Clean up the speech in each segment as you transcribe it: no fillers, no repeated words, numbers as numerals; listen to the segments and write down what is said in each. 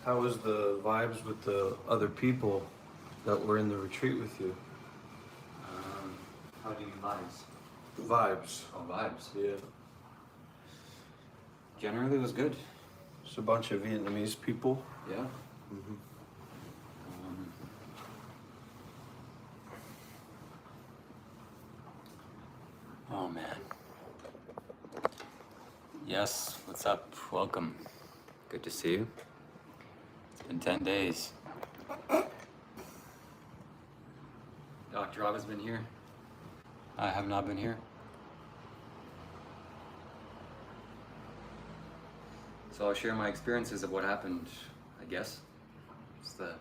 How was the vibes with the other people that were in the retreat with you? How do you vibes? Vibes. Oh, vibes. Yeah. Generally, it was good. It's a bunch of Vietnamese people. Yeah. Mm-hmm. Oh man. Yes. What's up? Welcome. Good to see you. It's been 10 days. Dr. Rob has been here. I have not been here. So I'll share my experiences of what happened, I guess. It's the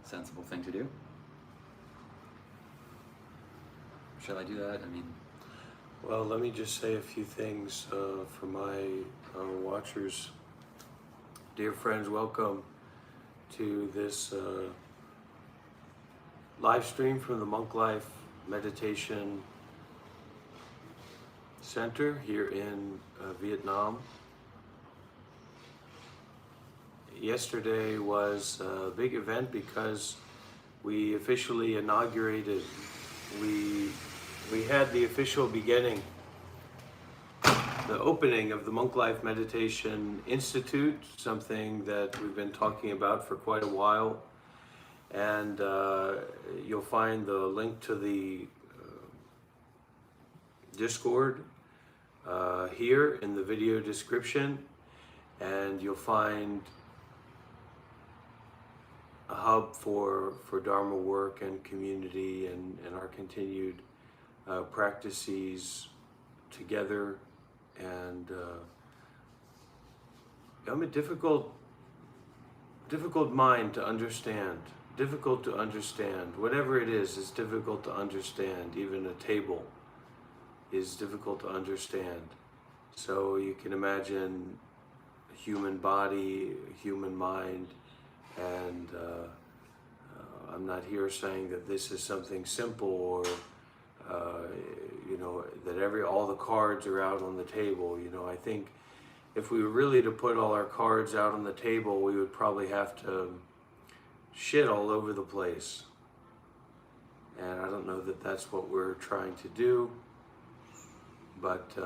sensible thing to do. Shall I do that? I mean... Well, let me just say a few things for my watchers. Dear friends, welcome to this live stream from the Monk Life Meditation Center here in Vietnam. Yesterday was a big event because we officially inaugurated, we had the official beginning, the opening of the Monk Life Meditation Institute, something that we've been talking about for quite a while. And you'll find the link to the Discord here in the video description. And you'll find a hub for Dharma work and community and our continued practices together. And I'm a difficult mind to understand. Difficult to understand. Whatever it is, it's difficult to understand. Even a table is difficult to understand. So you can imagine a human body, a human mind, and I'm not here saying that this is something simple or you know, that all the cards are out on the table. You know, I think if we were really to put all our cards out on the table, we would probably have to shit all over the place. And I don't know that that's what we're trying to do, but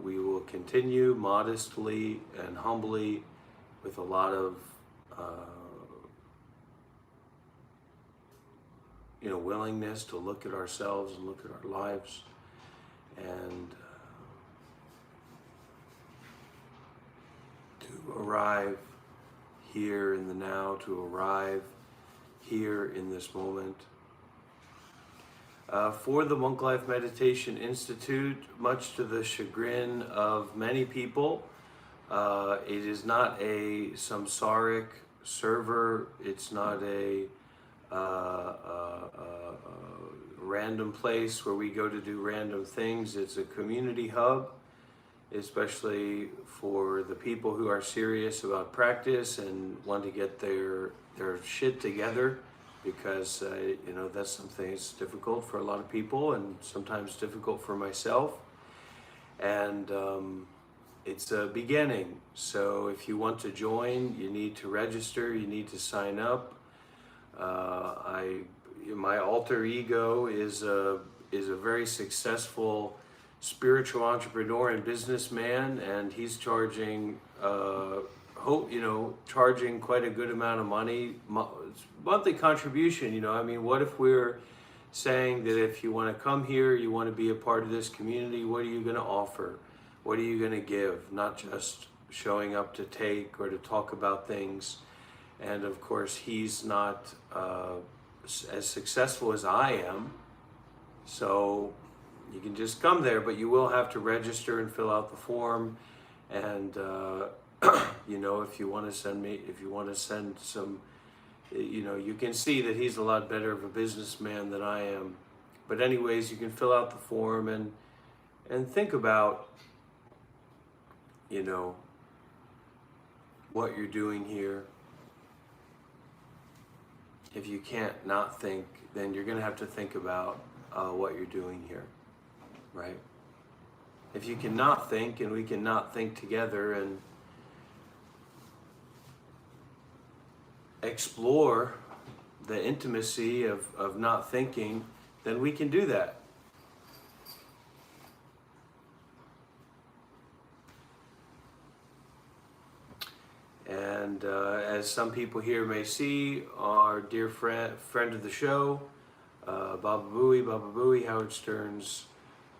we will continue modestly and humbly with a lot of you know, willingness to look at ourselves and look at our lives and to arrive here in the now, to arrive here in this moment. For the Monk Life Meditation Institute, much to the chagrin of many people, it is not a samsaric server, it's not a random place where we go to do random things. It's a community hub, especially for the people who are serious about practice and want to get their shit together, because you know, that's something that's difficult for a lot of people and sometimes difficult for myself. And it's a beginning. So if you want to join, you need to register, you need to sign up. My alter ego is a very successful spiritual entrepreneur and businessman, and he's charging charging quite a good amount of money, monthly contribution. You know, I mean, what if we're saying that if you want to come here, you want to be a part of this community, what are you going to offer? What are you going to give? Not just showing up to take or to talk about things. And of course, he's not as successful as I am, so you can just come there, but you will have to register and fill out the form. And you know, if you want to send some, you know, you can see that he's a lot better of a businessman than I am. But anyways, you can fill out the form and think about, you know, what you're doing here. If you can't not think, then you're going to have to think about what you're doing here, right? If you cannot think, and we cannot think together, and explore the intimacy of not thinking, then we can do that. And as some people here may see, our dear friend of the show, Baba Booey, Howard Stern's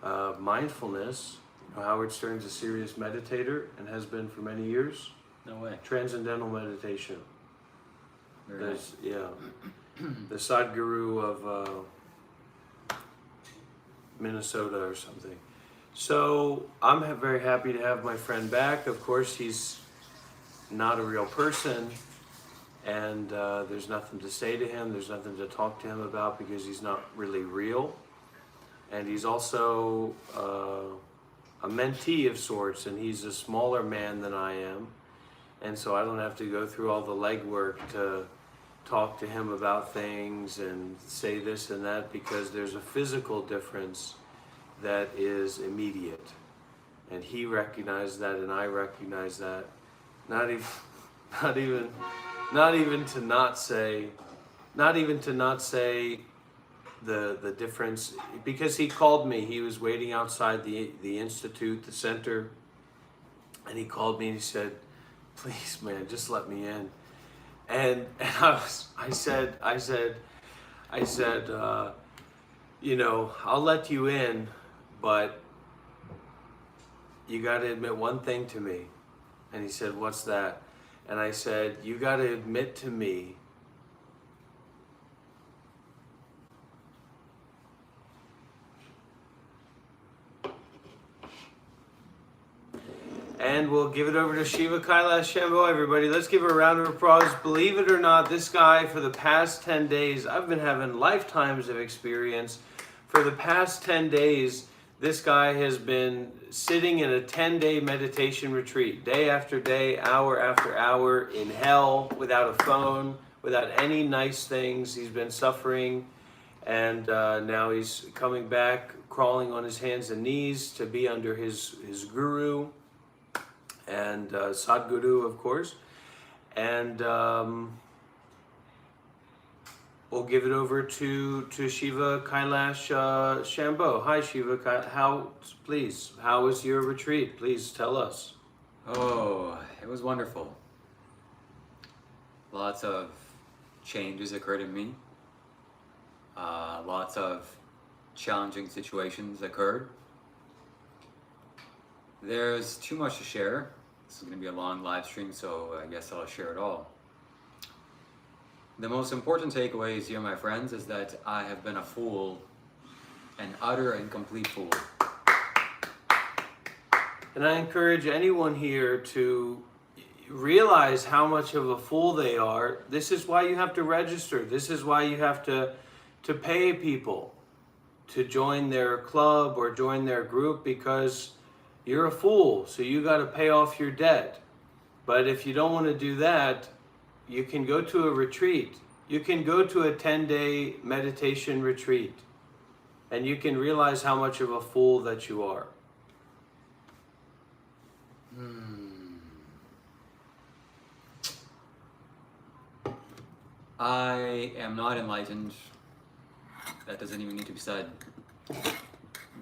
Mindfulness. Howard Stern's a serious meditator and has been for many years. No way. Transcendental meditation. Very nice. Yeah, the Sadhguru of Minnesota or something. So I'm very happy to have my friend back. Of course, he's not a real person, and there's nothing to say to him. There's nothing to talk to him about because he's not really real. And he's also a mentee of sorts, and he's a smaller man than I am. And so I don't have to go through all the legwork to talk to him about things and say this and that, because there's a physical difference that is immediate. And he recognized that, and I recognize that. Not even to not say the difference, because he called me. He was waiting outside the institute, the center, and he called me and he said, "Please, man, just let me in." And I said, I'll let you in, but you got to admit one thing to me. And he said, "What's that?" And I said, "You got to admit to me and we'll give it over to Shiva, Kailash, Shambho, everybody. Let's give a round of applause. Believe it or not, this guy, for the past 10 days, I've been having lifetimes of experience. For the past 10 days, this guy has been sitting in a 10-day meditation retreat, day after day, hour after hour, in hell, without a phone, without any nice things. He's been suffering, and now he's coming back, crawling on his hands and knees to be under his guru, and Sadhguru, of course. And we'll give it over to Shiva, Kailash, Shambho. Hi, Shiva. How was your retreat? Please tell us. Oh, it was wonderful. Lots of changes occurred in me. Lots of challenging situations occurred. There's too much to share. This is going to be a long live stream, so I guess I'll share it all. The most important takeaways here, my friends, is that I have been a fool, an utter and complete fool. And I encourage anyone here to realize how much of a fool they are. This is why you have to register. This is why you have to pay people to join their club or join their group, because you're a fool, so you got to pay off your debt. But if you don't want to do that, you can go to a retreat. You can go to a 10-day meditation retreat, and you can realize how much of a fool that you are. I am not enlightened. That doesn't even need to be said.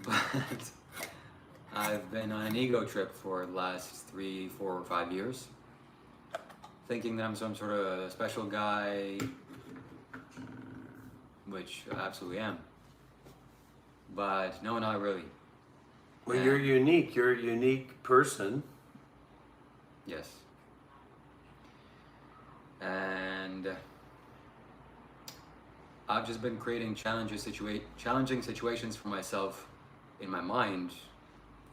But I've been on an ego trip for the last 3, 4, or 5 years, thinking that I'm some sort of special guy, which I absolutely am. But no, not really. Well, you're unique. You're a unique person. Yes. And I've just been creating challenging situations for myself in my mind,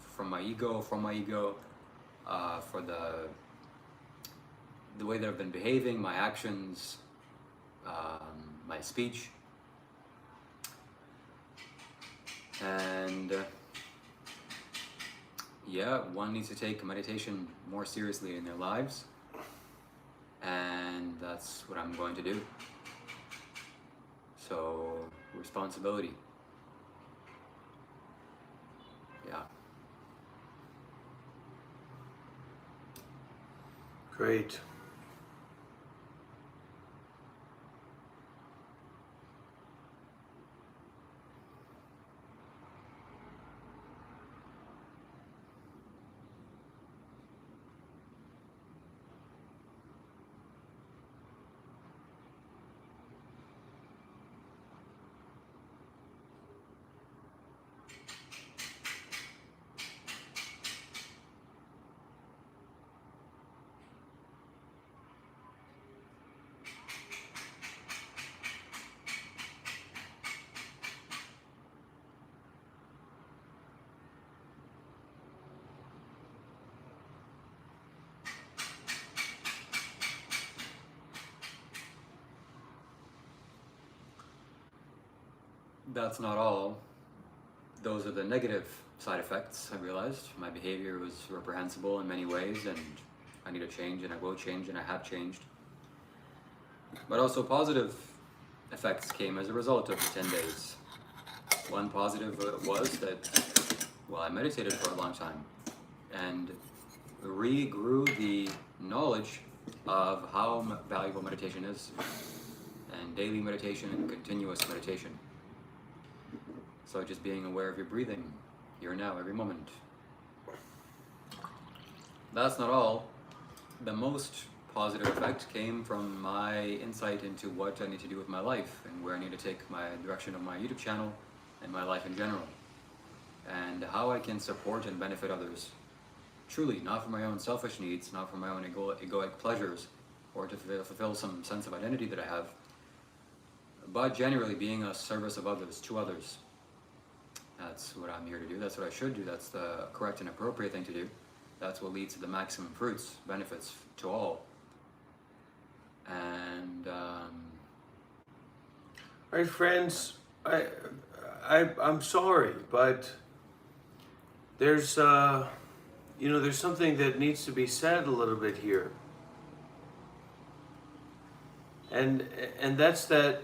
from my ego, for the way that I've been behaving, my actions, my speech. And yeah, one needs to take meditation more seriously in their lives, and that's what I'm going to do. So, responsibility. Yeah. Great. that's not all. Those are the negative side effects. I realized my behavior was reprehensible in many ways, and I need to change, and I will change, and I have changed. But also positive effects came as a result of the 10 days. One positive was that, well, I meditated for a long time and regrew the knowledge of how valuable meditation is, and daily meditation and continuous meditation. So just being aware of your breathing, here and now, every moment. That's not all. The most positive effect came from my insight into what I need to do with my life and where I need to take my direction of my YouTube channel and my life in general, and how I can support and benefit others. Truly, not for my own selfish needs, not for my own egoic pleasures, or to fulfill some sense of identity that I have, but generally being a service of others, to others. That's what I'm here to do. That's what I should do. That's the correct and appropriate thing to do. That's what leads to the maximum fruits, benefits to all. And right, friends, I'm sorry, but there's there's something that needs to be said a little bit here, and that's that.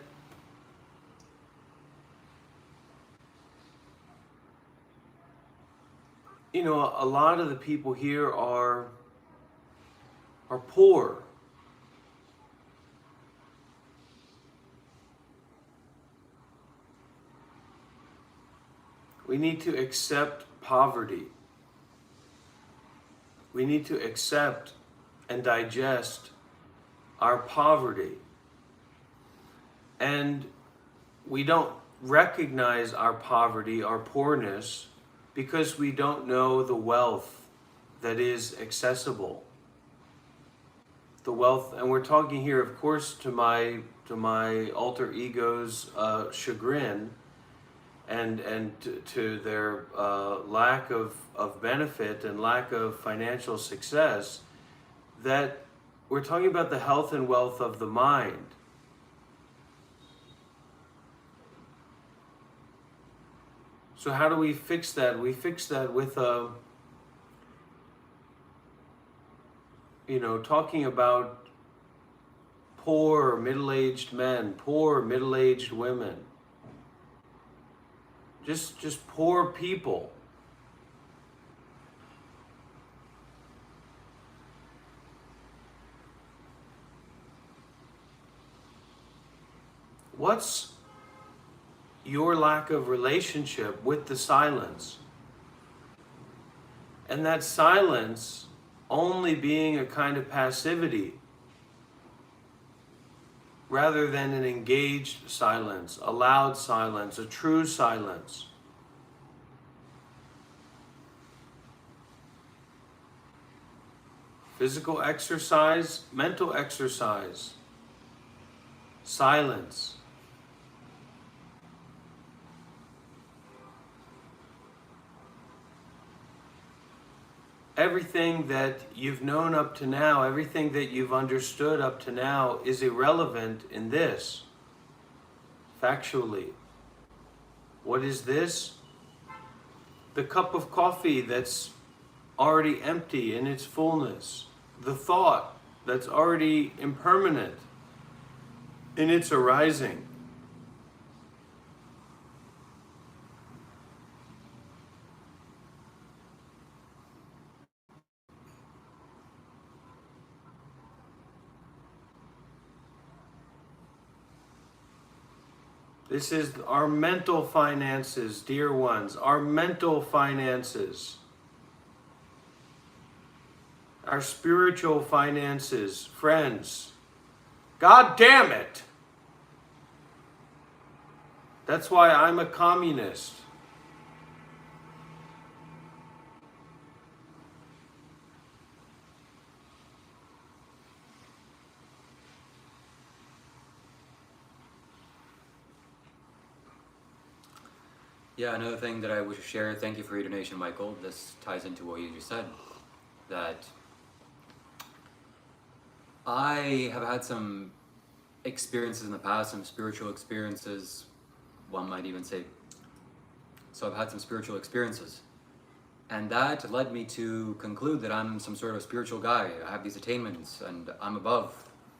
A lot of the people here are poor. We need to accept poverty. We need to accept and digest our poverty. And we don't recognize our poverty, our poorness, because we don't know the wealth that is accessible. The wealth, and we're talking here, of course, to my alter ego's chagrin, and to their lack of benefit and lack of financial success, that we're talking about the health and wealth of the mind. So how do we fix that? We fix that with talking about poor middle-aged men, poor middle-aged women, just poor people. What's your lack of relationship with the silence? And that silence only being a kind of passivity rather than an engaged silence, a loud silence, a true silence. Physical exercise, mental exercise, silence. Everything that you've known up to now, everything that you've understood up to now is irrelevant in this, factually. What is this? The cup of coffee that's already empty in its fullness. The thought that's already impermanent in its arising. This is our mental finances, dear ones, our mental finances. Our spiritual finances, friends. God damn it! That's why I'm a communist. Yeah, another thing that I wish to share, thank you for your donation, Michael. This ties into what you just said, that I have had some experiences in the past, some spiritual experiences one might even say. So I've had some spiritual experiences. And that led me to conclude that I'm some sort of spiritual guy. I have these attainments and I'm above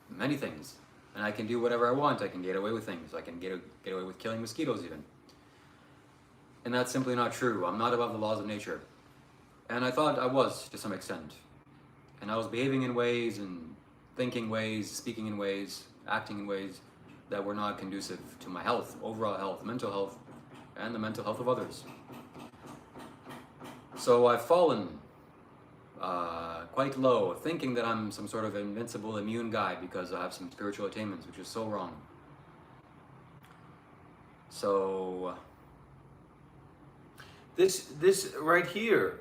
many things. And I can do whatever I want. I can get away with things. I can get away with killing mosquitoes even. And that's simply not true. I'm not above the laws of nature. And I thought I was to some extent. And I was behaving in ways and thinking ways, speaking in ways, acting in ways that were not conducive to my health, overall health, mental health, and the mental health of others. So I've fallen quite low, thinking that I'm some sort of invincible, immune guy because I have some spiritual attainments, which is so wrong. So this right here,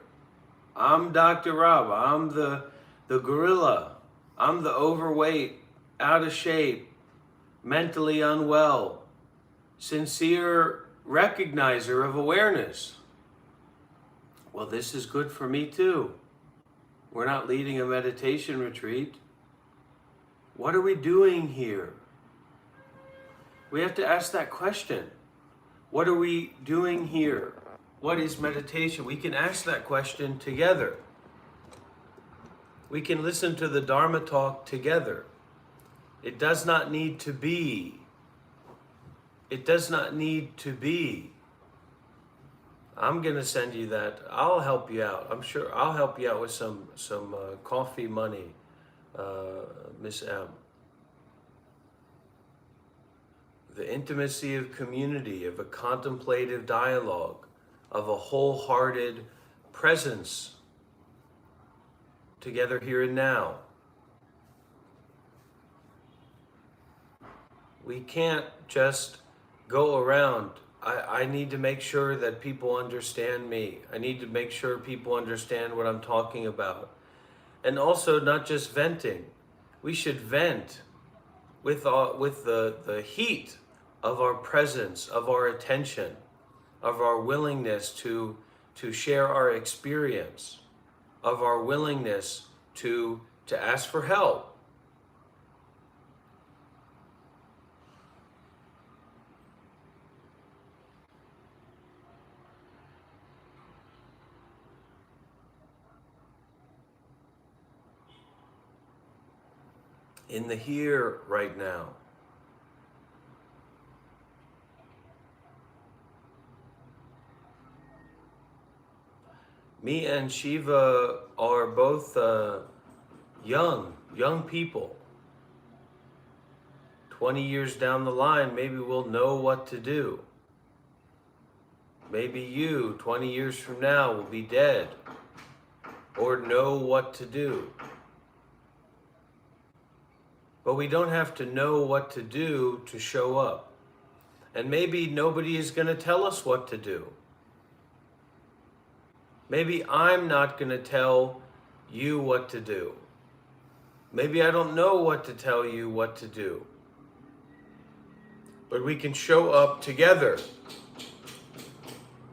I'm Dr. Rob. I'm the gorilla. I'm the overweight, out of shape, mentally unwell, sincere recognizer of awareness. Well, this is good for me too. We're not leading a meditation retreat. What are we doing here? We have to ask that question. What are we doing here? What is meditation? We can ask that question together. We can listen to the Dharma talk together. It does not need to be. It does not need to be. I'm going to send you that. I'll help you out. I'm sure I'll help you out with some coffee money, Miss M. The intimacy of community, of a contemplative dialogue, of a wholehearted presence together here and now. We can't just go around. I need to make sure that people understand me. I need to make sure people understand what I'm talking about. And also not just venting. We should vent with the heat of our presence, of our attention, of our willingness to share our experience, of our willingness to ask for help. In the here right now. Me and Shiva are both young people. 20 years down the line, maybe we'll know what to do. Maybe you, 20 years from now, will be dead or know what to do. But we don't have to know what to do to show up. And maybe nobody is going to tell us what to do. Maybe I'm not going to tell you what to do. Maybe I don't know what to tell you what to do. But we can show up together.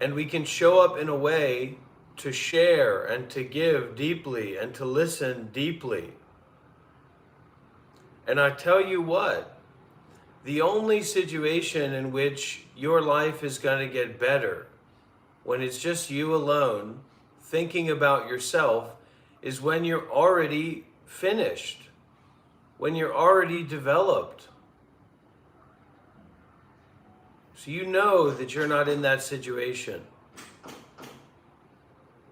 And we can show up in a way to share and to give deeply and to listen deeply. And I tell you what, the only situation in which your life is going to get better, when it's just you alone, thinking about yourself, is when you're already finished, when you're already developed. So you know that you're not in that situation.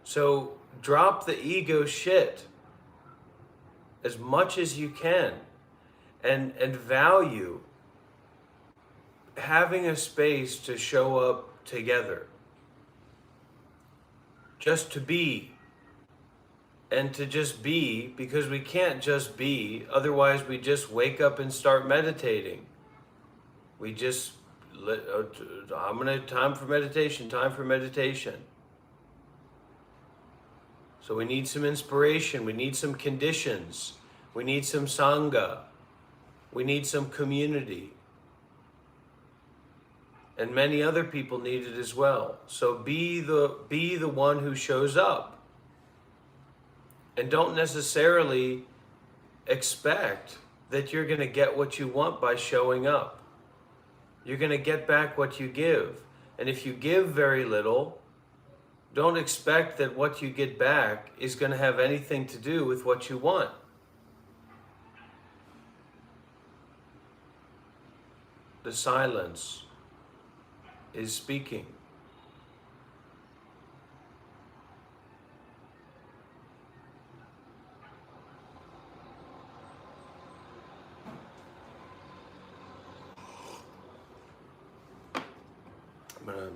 So drop the ego shit as much as you can. And value having a space to show up together. Just to be. And to just be, because we can't just be, otherwise we just wake up and start meditating. We just, time for meditation. So we need some inspiration, we need some conditions, we need some sangha. We need some community. And many other people need it as well. So be the one who shows up. And don't necessarily expect that you're going to get what you want by showing up. You're going to get back what you give. And if you give very little, don't expect that what you get back is going to have anything to do with what you want. The silence is speaking. I'm gonna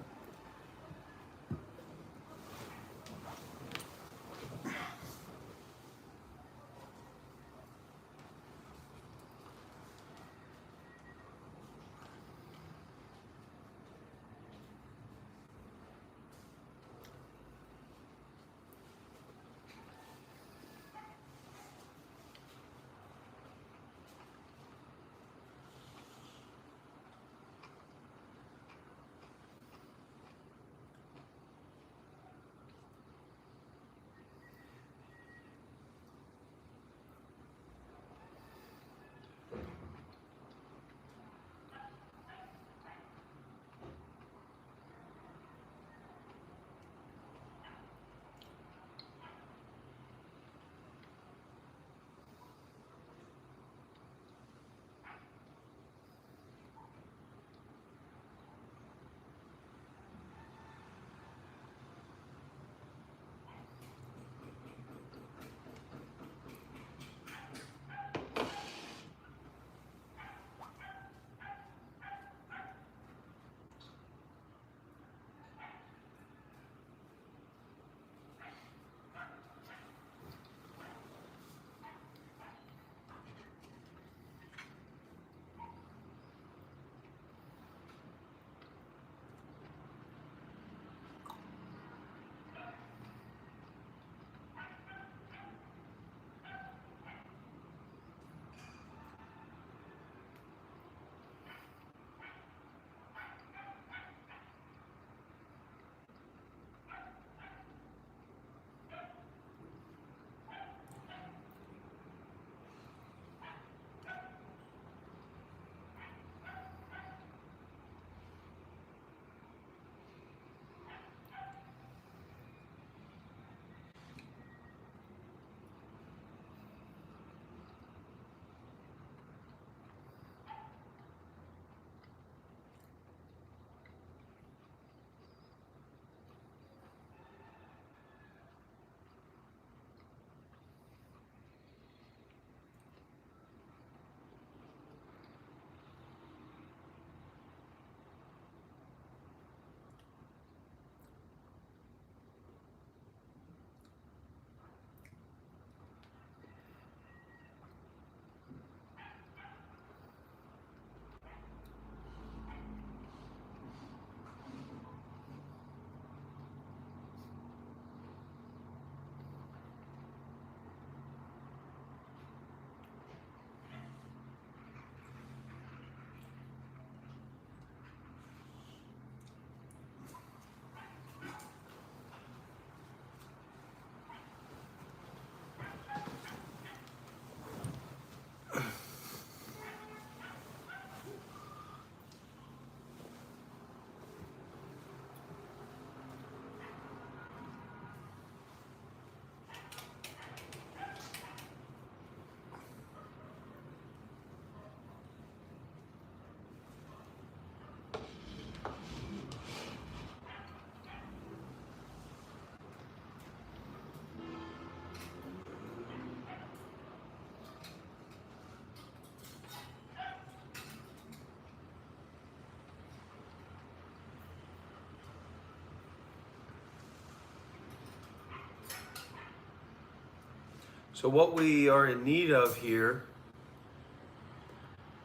So what we are in need of here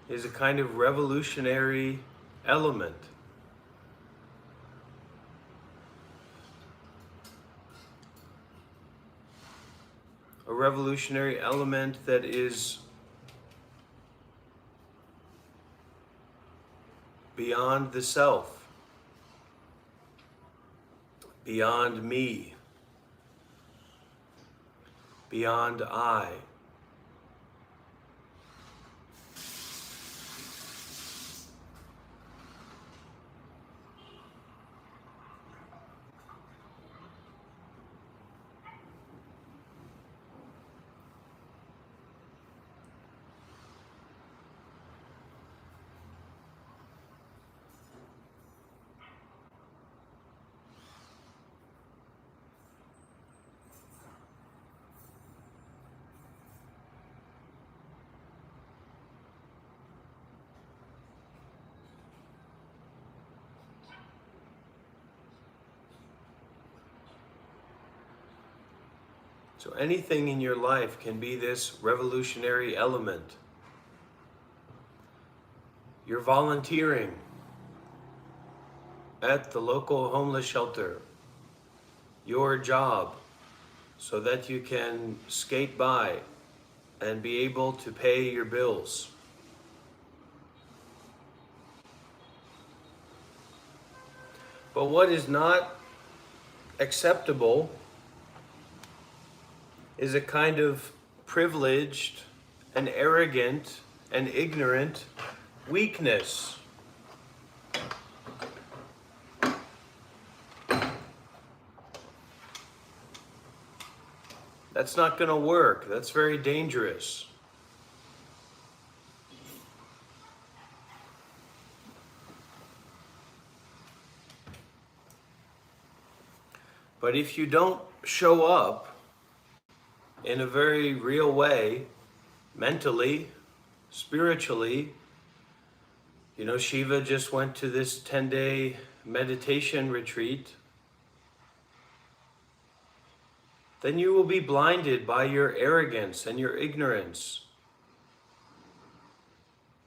is a kind of revolutionary element. A revolutionary element that is beyond the self, beyond me, beyond I. So anything in your life can be this revolutionary element. You're volunteering at the local homeless shelter, your job, so that you can skate by and be able to pay your bills. But what is not acceptable is a kind of privileged and arrogant and ignorant weakness. That's not going to work. That's very dangerous. But if you don't show up in a very real way, mentally, spiritually, you know, Shiva just went to this 10-day meditation retreat, then you will be blinded by your arrogance and your ignorance.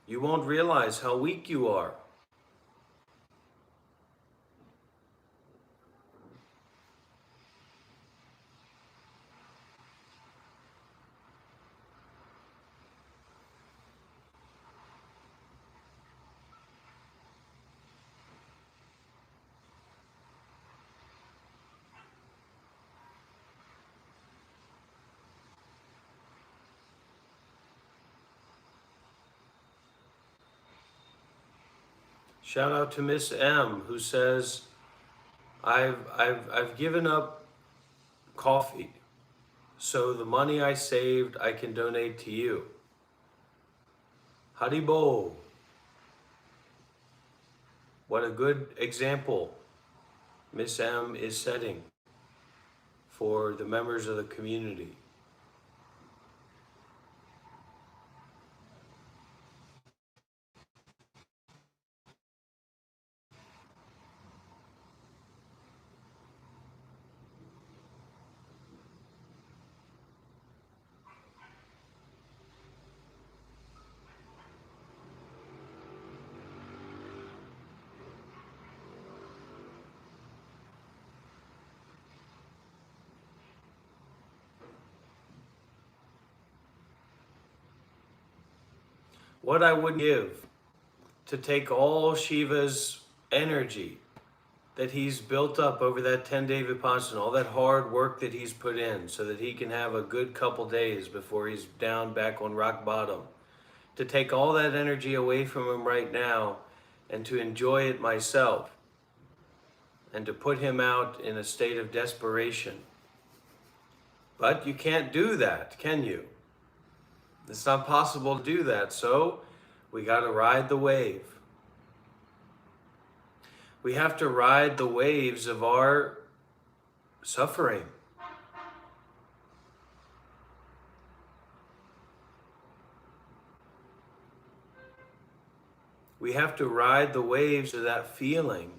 You won't realize how weak you are. Shout out to Miss M, who says, I've given up coffee, so the money I saved I can donate to you. Haribo. What a good example Miss M is setting for the members of the community. What I would give to take all Shiva's energy that he's built up over that 10-day Vipassana, all that hard work that he's put in so that he can have a good couple days before he's down back on rock bottom, to take all that energy away from him right now and to enjoy it myself and to put him out in a state of desperation. But you can't do that, can you? It's not possible to do that, so we got to ride the wave. We have to ride the waves of our suffering. We have to ride the waves of that feeling.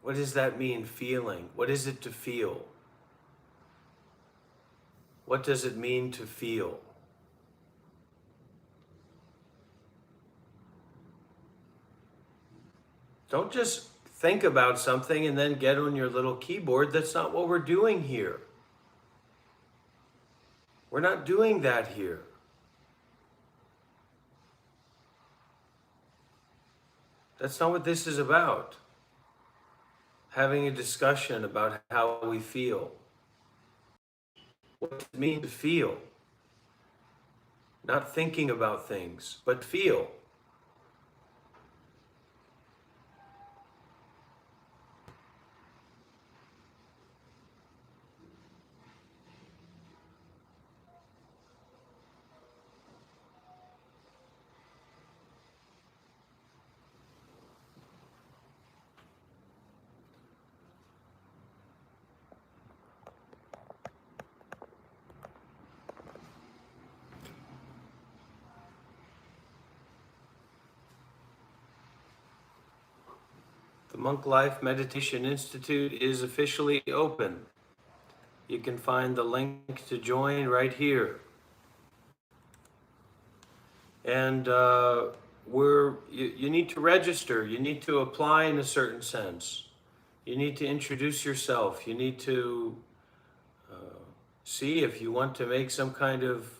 What does that mean, feeling? What is it to feel? What does it mean to feel? Don't just think about something and then get on your little keyboard. That's not what we're doing here. We're not doing that here. That's not what this is about. Having a discussion about how we feel. What does it mean to feel? Not thinking about things, but feel. The Monk Life Meditation Institute is officially open. You can find the link to join right here. And you need to register. You need to apply in a certain sense. You need to introduce yourself. You need to see if you want to make some kind of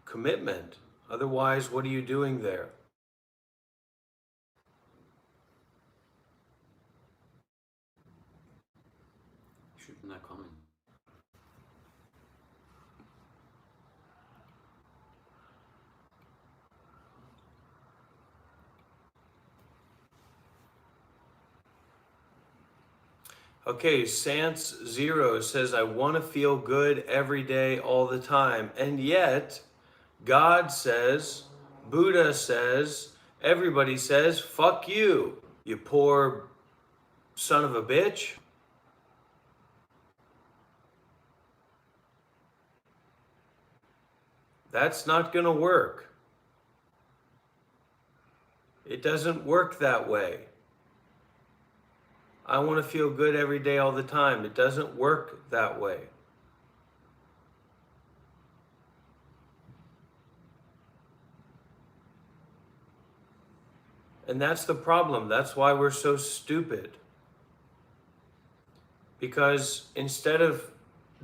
commitment. Otherwise, what are you doing there? Should not comment. Okay, Sans Zero says, I want to feel good every day, all the time. And yet, God says, Buddha says, everybody says, fuck you, you poor son of a bitch. That's not going to work. It doesn't work that way. I want to feel good every day, all the time. It doesn't work that way. And that's the problem. That's why we're so stupid. Because instead of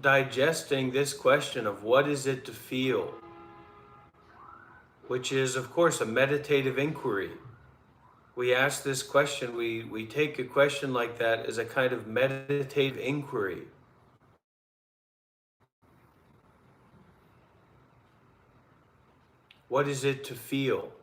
digesting this question of what is it to feel, which is, of course, a meditative inquiry, we ask this question, we take a question like that as a kind of meditative inquiry. What is it to feel?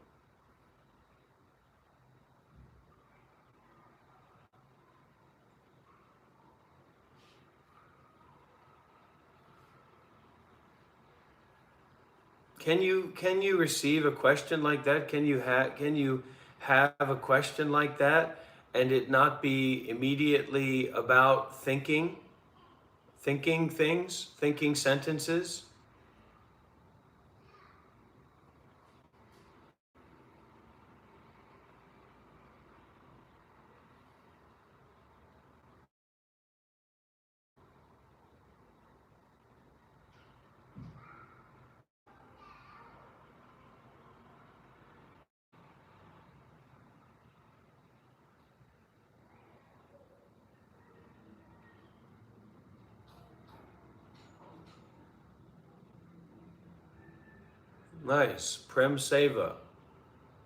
Can you receive a question like that? Can you have a question like that and it not be immediately about thinking things, thinking sentences? Nice. Prem Seva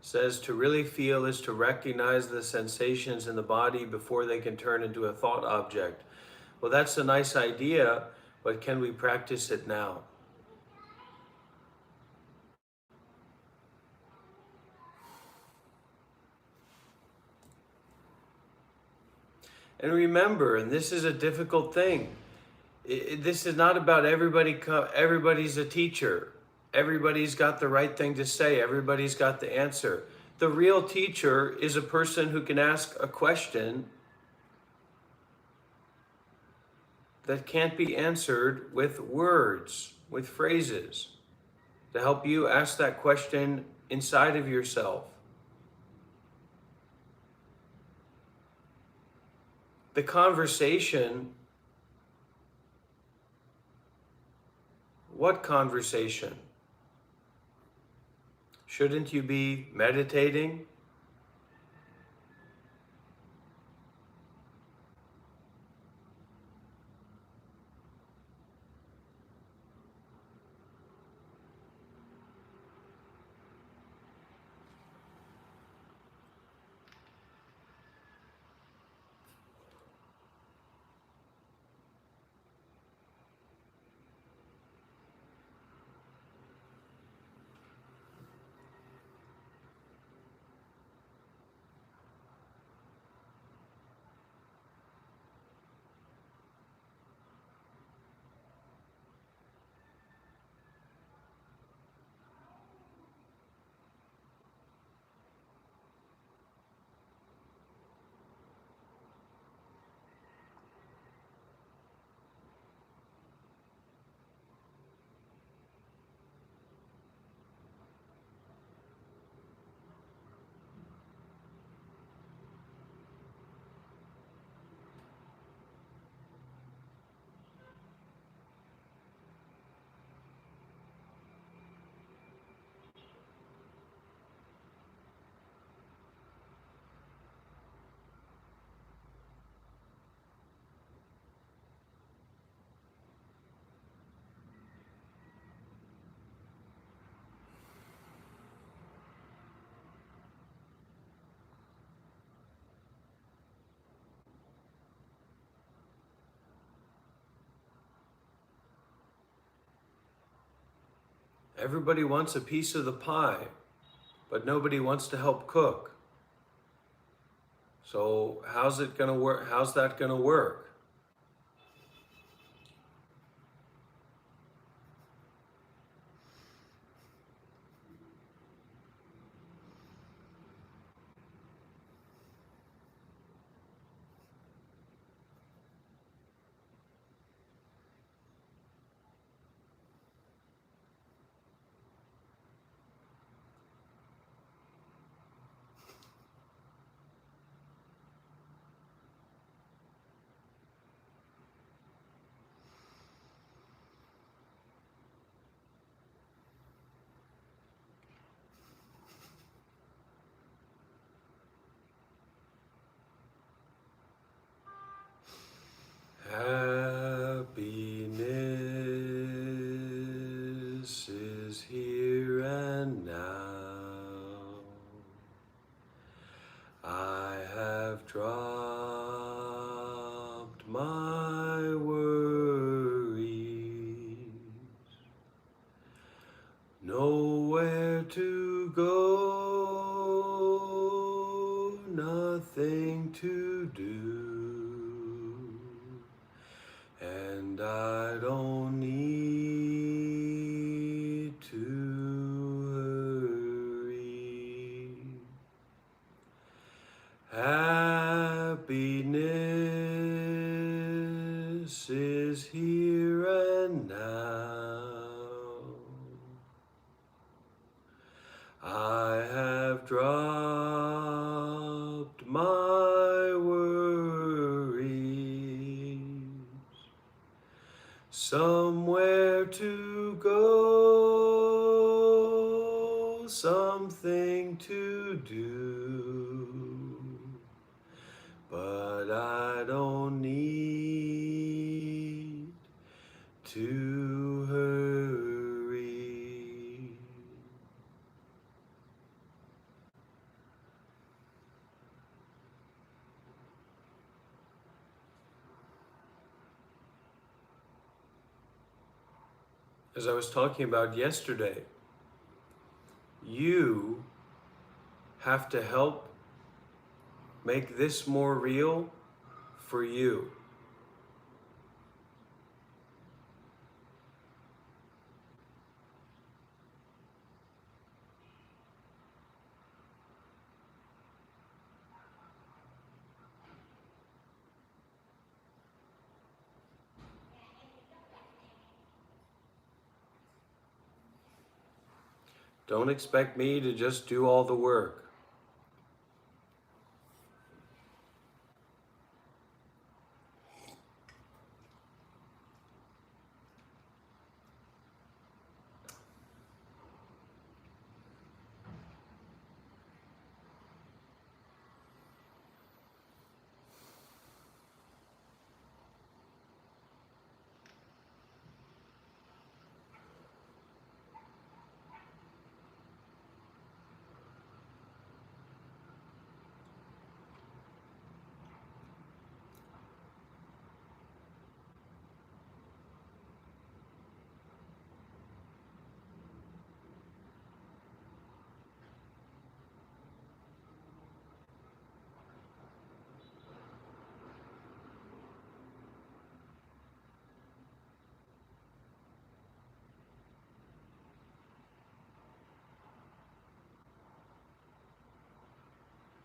says to really feel is to recognize the sensations in the body before they can turn into a thought object. Well, that's a nice idea, but can we practice it now? And remember, and this is a difficult thing, this is not about everybody's a teacher. Everybody's got the right thing to say. Everybody's got the answer. The real teacher is a person who can ask a question that can't be answered with words, with phrases, to help you ask that question inside of yourself. The conversation, what conversation? Shouldn't you be meditating? Everybody wants a piece of the pie, but nobody wants to help cook. So how's it going to work? How's that going to work? Happiness is here and now. I have dropped my worries, nowhere to go, nothing to do. And I don't need to hurry. Happiness is here and now. I have dropped my worries, somewhere to go, something to do, but I don't need to hurry. As I was talking about yesterday, you have to help make this more real for you. Don't expect me to just do all the work.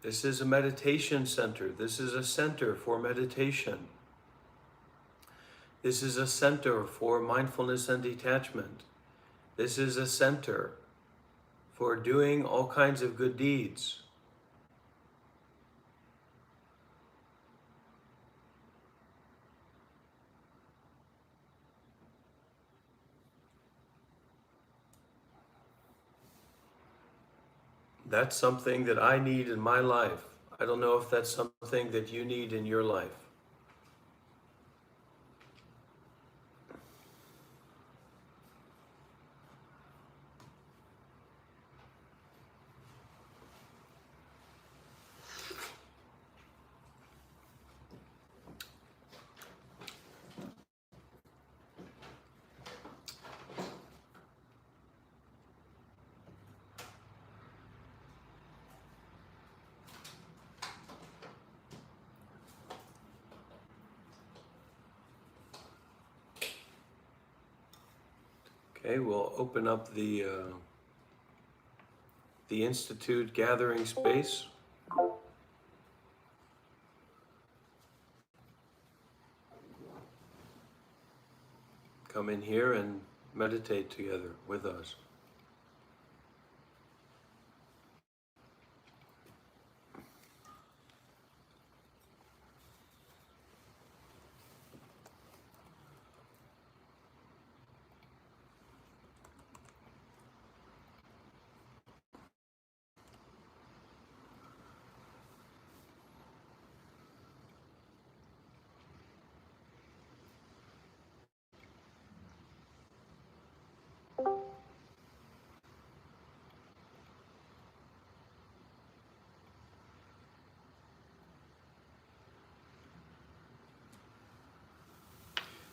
This is a meditation center. This is a center for meditation. This is a center for mindfulness and detachment. This is a center for doing all kinds of good deeds. That's something that I need in my life. I don't know if that's something that you need in your life. Okay, we'll open up the Institute gathering space. Come in here and meditate together with us.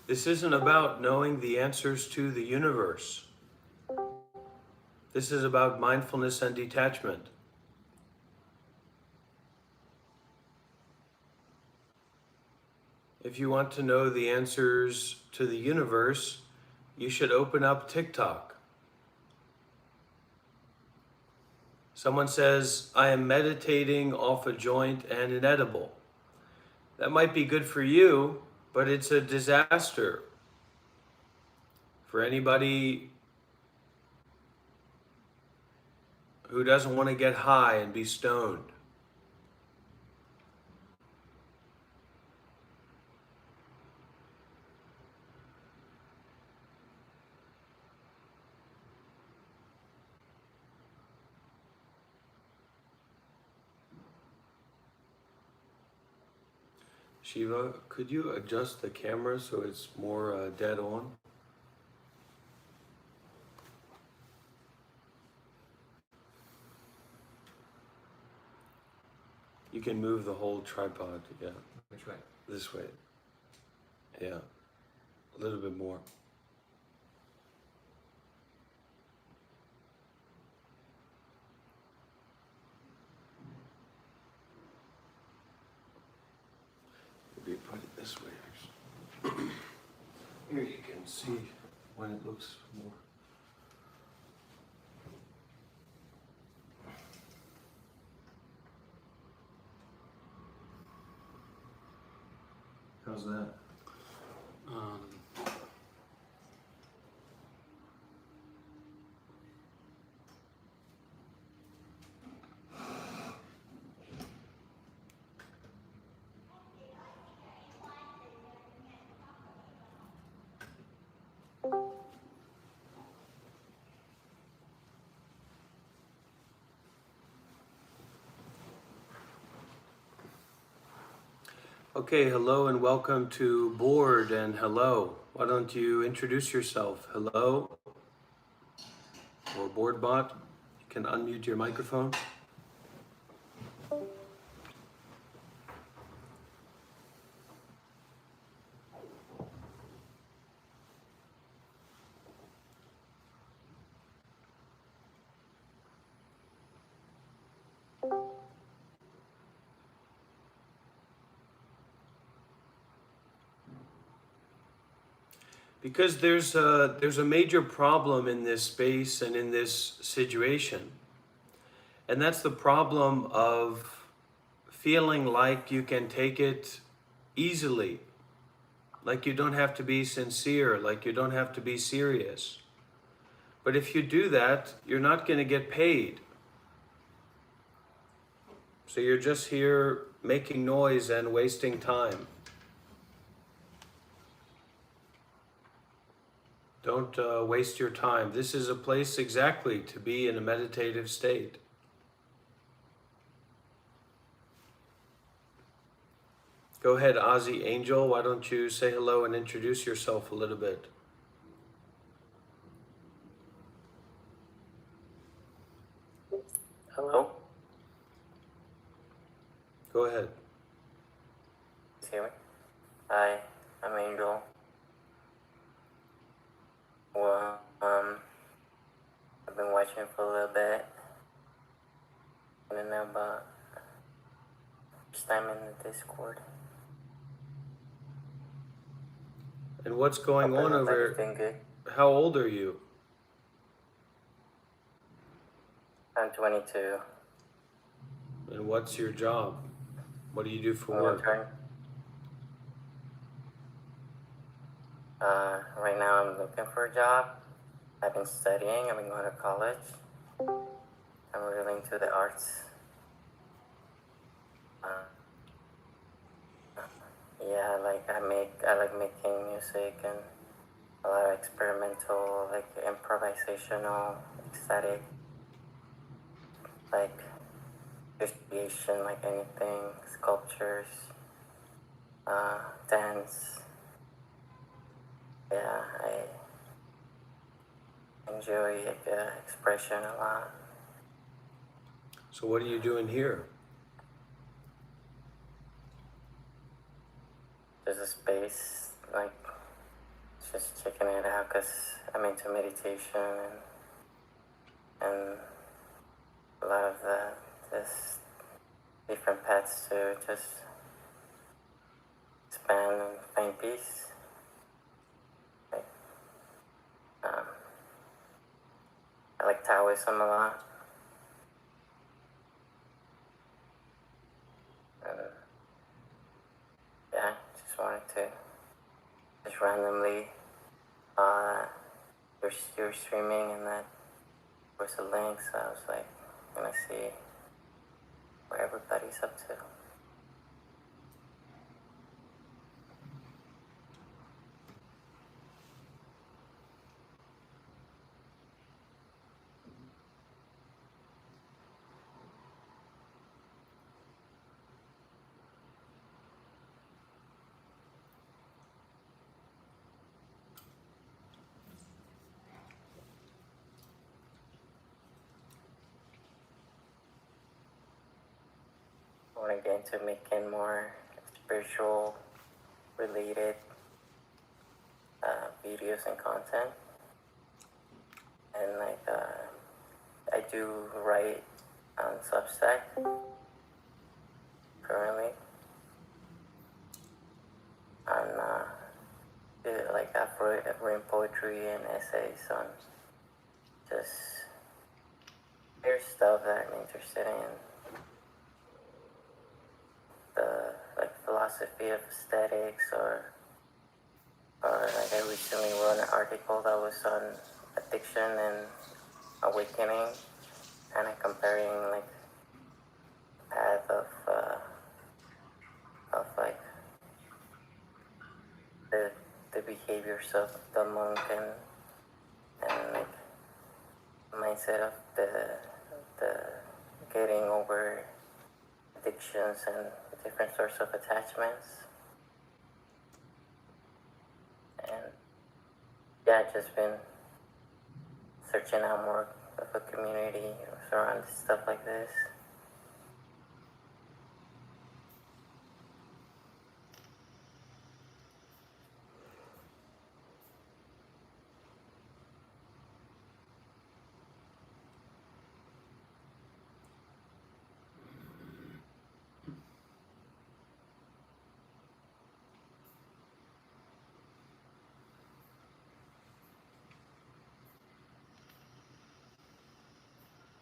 This isn't about knowing the answers to the universe. This is about mindfulness and detachment. If you want to know the answers to the universe, you should open up TikTok. Someone says, I am meditating off a joint and an edible. That might be good for you, but it's a disaster for anybody who doesn't want to get high and be stoned. Shiva, could you adjust the camera so it's more dead on? You can move the whole tripod, yeah. Which way? This way. Yeah, a little bit more. Maybe put it this way, actually. Here you can see when it looks more. How's that? Okay, hello and welcome to Board and hello. Why don't you introduce yourself? Hello? Or BoardBot? You can unmute your microphone. Because there's a major problem in this space and in this situation. And that's the problem of feeling like you can take it easily, like you don't have to be sincere, like you don't have to be serious. But if you do that, you're not going to get paid. So you're just here making noise and wasting time. Don't waste your time. This is a place exactly to be in a meditative state. Go ahead, Ozzy Angel. Why don't you say hello and introduce yourself a little bit? Hello? Go ahead. See me? Hi, I'm Angel. Well, I've been watching for a little bit. I don't know about first time in the Discord. And what's going on over? Everything good? How old are you? I'm 22. And what's your job? What do you do for I'm work? intern. Right now I'm looking for a job. I've been studying. I've been going to college. I'm really into the arts. Uh, yeah, I like making music and a lot of experimental, like improvisational, ecstatic, like creation, like anything, sculptures, dance. Yeah, I enjoy like, expression a lot. So what are you doing here? There's a space, like just checking it out because I'm into meditation and a lot of this different paths to just expand and find peace. Like, um, I like Taoism a lot. And yeah, just wanted to just randomly, uh, you're streaming and that was a link, so I was like, gonna see what everybody's up to. I want to get into making more spiritual related videos and content. And like, I do write on Substack currently on like I've written poetry and essays on just various stuff that I'm interested in. The like philosophy of aesthetics or like I recently wrote an article that was on addiction and awakening, kind of comparing like the path of like the behaviors of the monk and like mindset of the getting over addictions and different sorts of attachments. And yeah, I've just been searching out more of a community around stuff like this.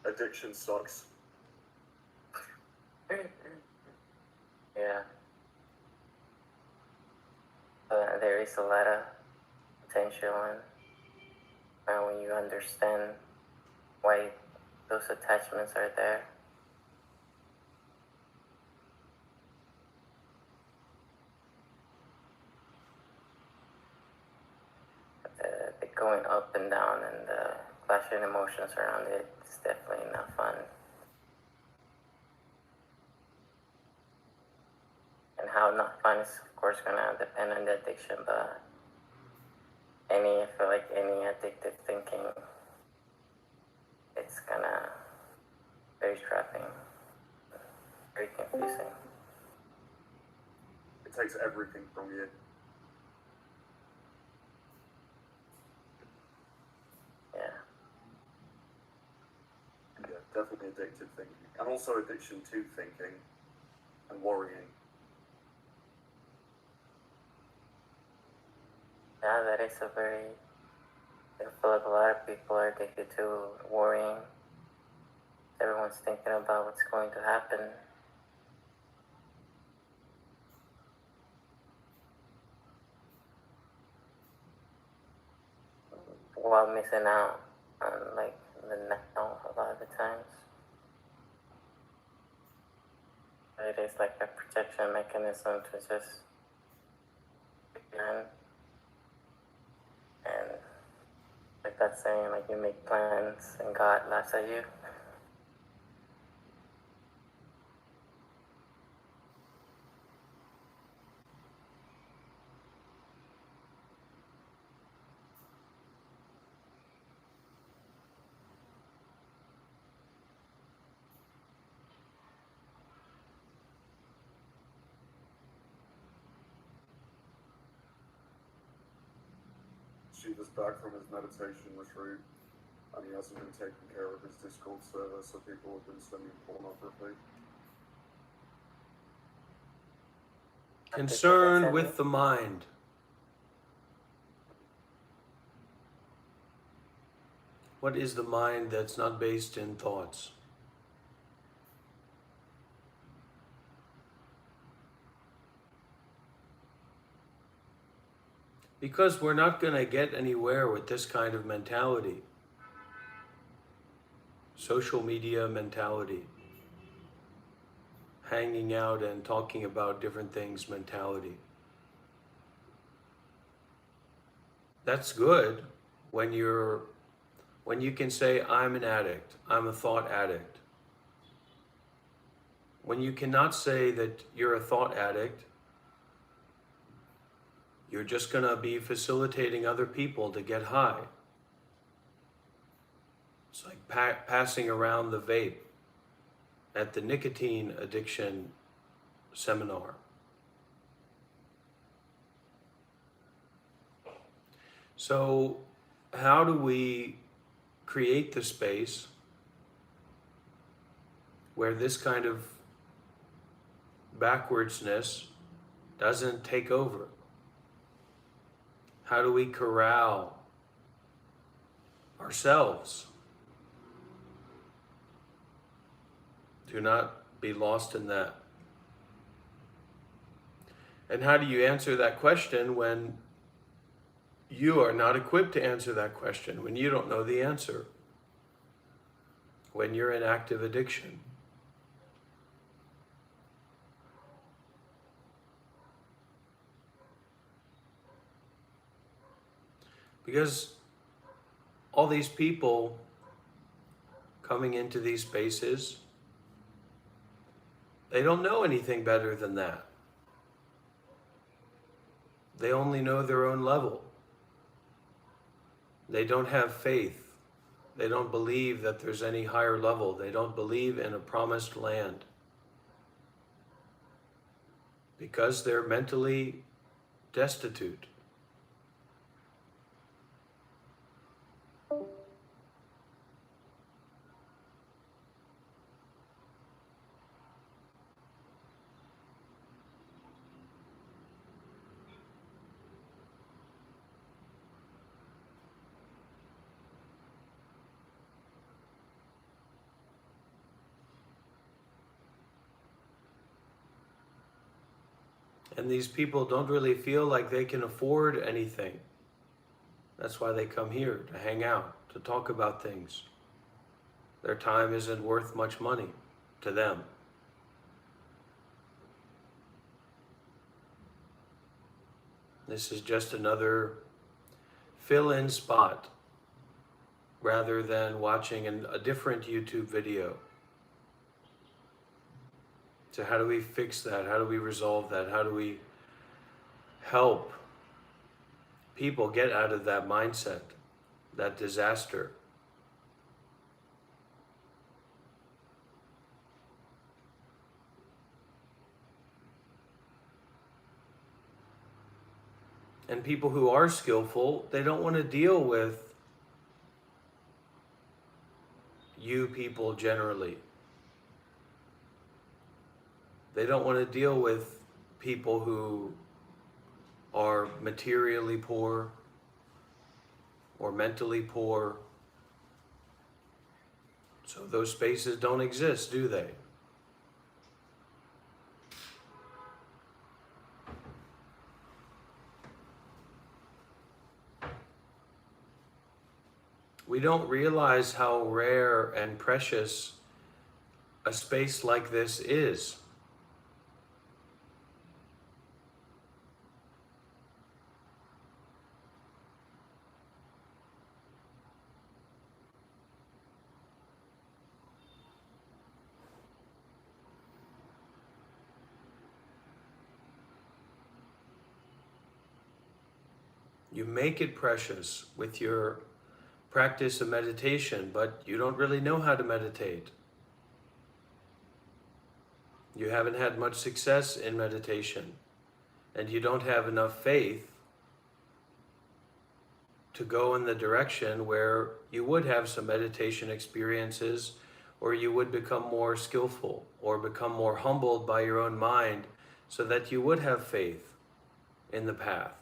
Addiction sucks. Yeah. There is a lot of potential and when you understand why those attachments are there. The going up and down and the clashing emotions around it is definitely not fun. And how not fun is of course gonna depend on the addiction, but I feel like any addictive thinking, it's gonna very trapping, very confusing. It takes everything from you. Yeah. Yeah, definitely addictive thinking. And also addiction to thinking and worrying. Yeah, that is I feel like a lot of people are addicted to worrying everyone's thinking about what's going to happen. While missing out on like the now a lot of the times. It is like a protection mechanism to just learn. And like that saying, like you make plans and God laughs at you. Shiva's back from his meditation retreat, and he hasn't been taking care of his Discord server, so people have been sending pornography. Concerned with the mind. What is the mind that's not based in thoughts? Because we're not going to get anywhere with this kind of mentality. Social media mentality. Hanging out and talking about different things mentality. That's good when you can say, I'm an addict, I'm a thought addict. When you cannot say that you're a thought addict, you're just going to be facilitating other people to get high. It's like passing around the vape at the nicotine addiction seminar. So, how do we create the space where this kind of backwardsness doesn't take over? How do we corral ourselves to not be lost in that? And how do you answer that question when you are not equipped to answer that question, when you don't know the answer, when you're in active addiction? Because all these people coming into these spaces, they don't know anything better than that. They only know their own level. They don't have faith. They don't believe that there's any higher level. They don't believe in a promised land. Because they're mentally destitute. And these people don't really feel like they can afford anything. That's why they come here, to hang out, to talk about things. Their time isn't worth much money to them. This is just another fill-in spot rather than watching a different YouTube video. So how do we fix that? How do we resolve that? How do we help people get out of that mindset, that disaster? And people who are skillful, they don't want to deal with you people generally. They don't want to deal with people who are materially poor or mentally poor, So those spaces don't exist, do they? We don't realize how rare and precious a space like this is. You make it precious with your practice of meditation, but you don't really know how to meditate. You haven't had much success in meditation, and you don't have enough faith to go in the direction where you would have some meditation experiences, or you would become more skillful, or become more humbled by your own mind, so that you would have faith in the path.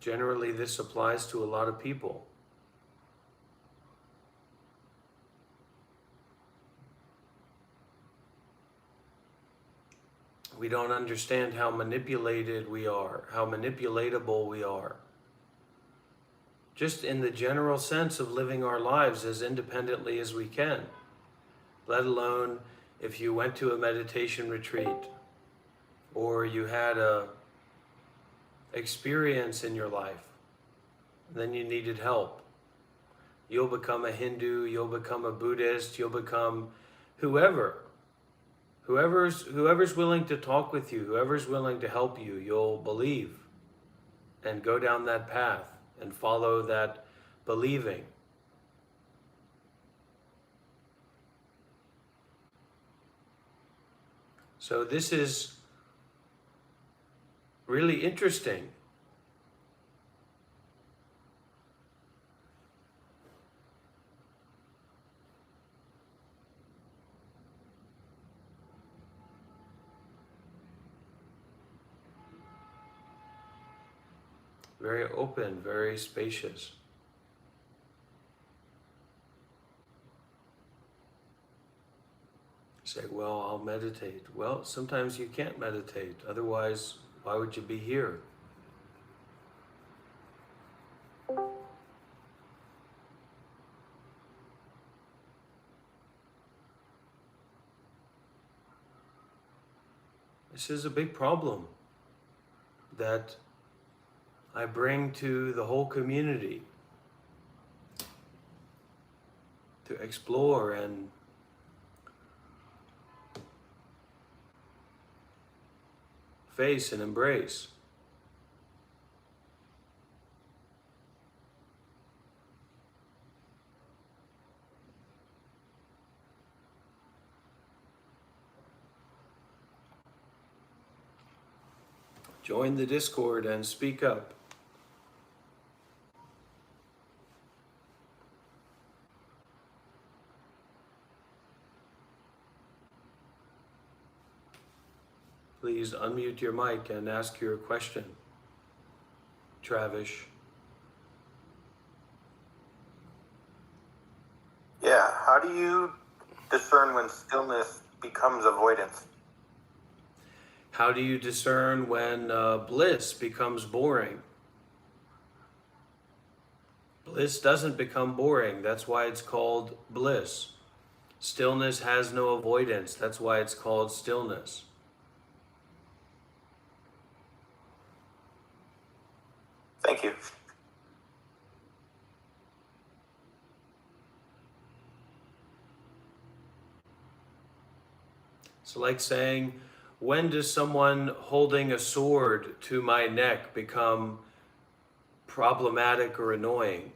Generally, this applies to a lot of people. We don't understand how manipulated we are, how manipulatable we are. Just in the general sense of living our lives as independently as we can, let alone if you went to a meditation retreat or you had a experience in your life, then you needed help. You'll become a Hindu, you'll become a Buddhist, you'll become whoever's willing to talk with you, whoever's willing to help you, you'll believe and go down that path and follow that believing. So this is really interesting. Very open, very spacious. Say, well, I'll meditate. Well, sometimes you can't meditate. Otherwise, why would you be here? This is a big problem that I bring to the whole community to explore and face and embrace. Join the Discord and speak up. Please unmute your mic and ask your question. Travish. Yeah, how do you discern when stillness becomes avoidance? How do you discern when bliss becomes boring? Bliss doesn't become boring. That's why it's called bliss. Stillness has no avoidance. That's why it's called stillness. Thank you. It's like saying, when does someone holding a sword to my neck become problematic or annoying?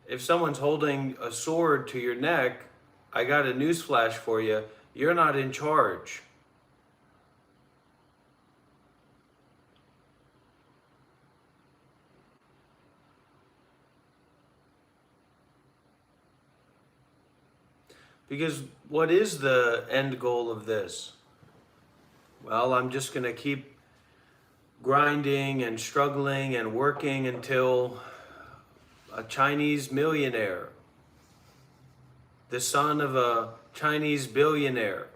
If someone's holding a sword to your neck, I got a newsflash for you, you're not in charge. Because what is the end goal of this? Well, I'm just going to keep grinding and struggling and working until a Chinese millionaire, the son of a Chinese billionaire.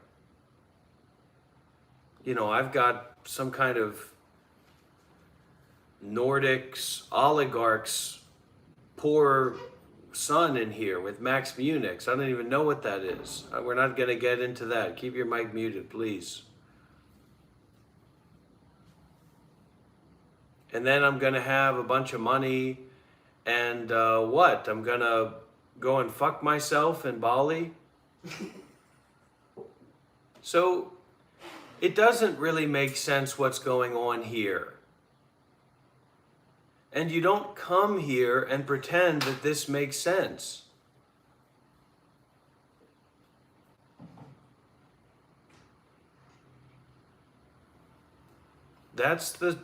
You know, I've got some kind of Nordics, oligarchs, poor son in here with Max Munich. I don't even know what that is. We're not going to get into that. Keep your mic muted, please. And then I'm going to have a bunch of money and what? I'm going to go and fuck myself in Bali? So it doesn't really make sense what's going on here. And you don't come here and pretend that this makes sense. That's the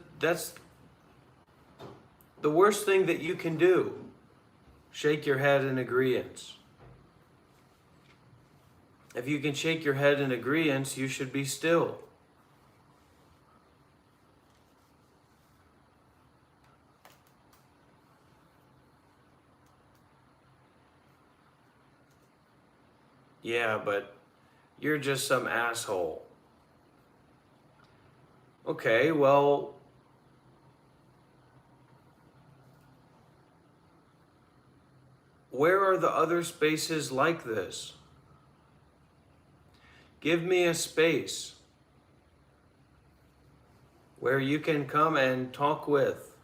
worst thing that you can do. Shake your head in agreeance. If you can shake your head in agreeance, you should be still. Yeah, but you're just some asshole. Okay, well, where are the other spaces like this? Give me a space where you can come and talk with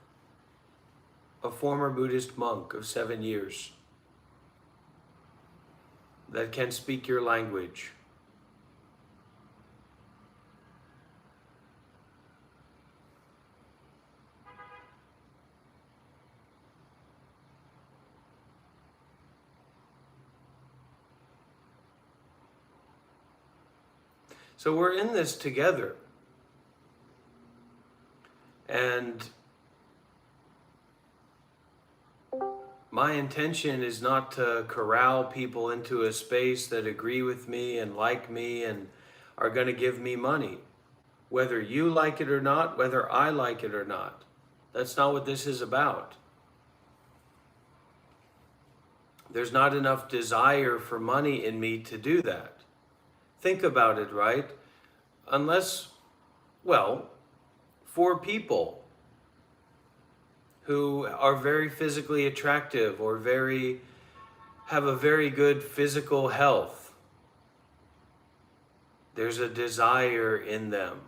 a former Buddhist monk of 7 years that can speak your language. So we're in this together. And my intention is not to corral people into a space that agree with me and like me and are going to give me money. Whether you like it or not, whether I like it or not. That's not what this is about. There's not enough desire for money in me to do that. Think about it, right? Unless, well, for people who are very physically attractive or have a very good physical health, there's a desire in them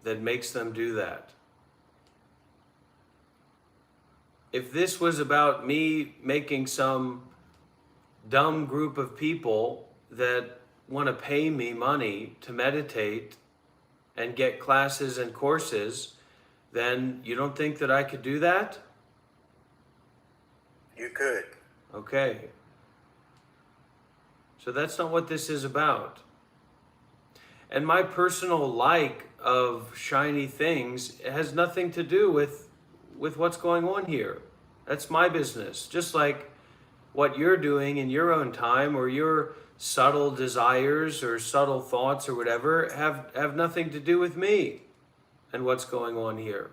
that makes them do that. If this was about me making some dumb group of people that want to pay me money to meditate and get classes and courses, then you don't think that I could do that? You could. Okay. So that's not what this is about. And my personal like of shiny things has nothing to do with what's going on here. That's my business. Just like what you're doing in your own time, or your subtle desires or subtle thoughts or whatever have nothing to do with me and what's going on here.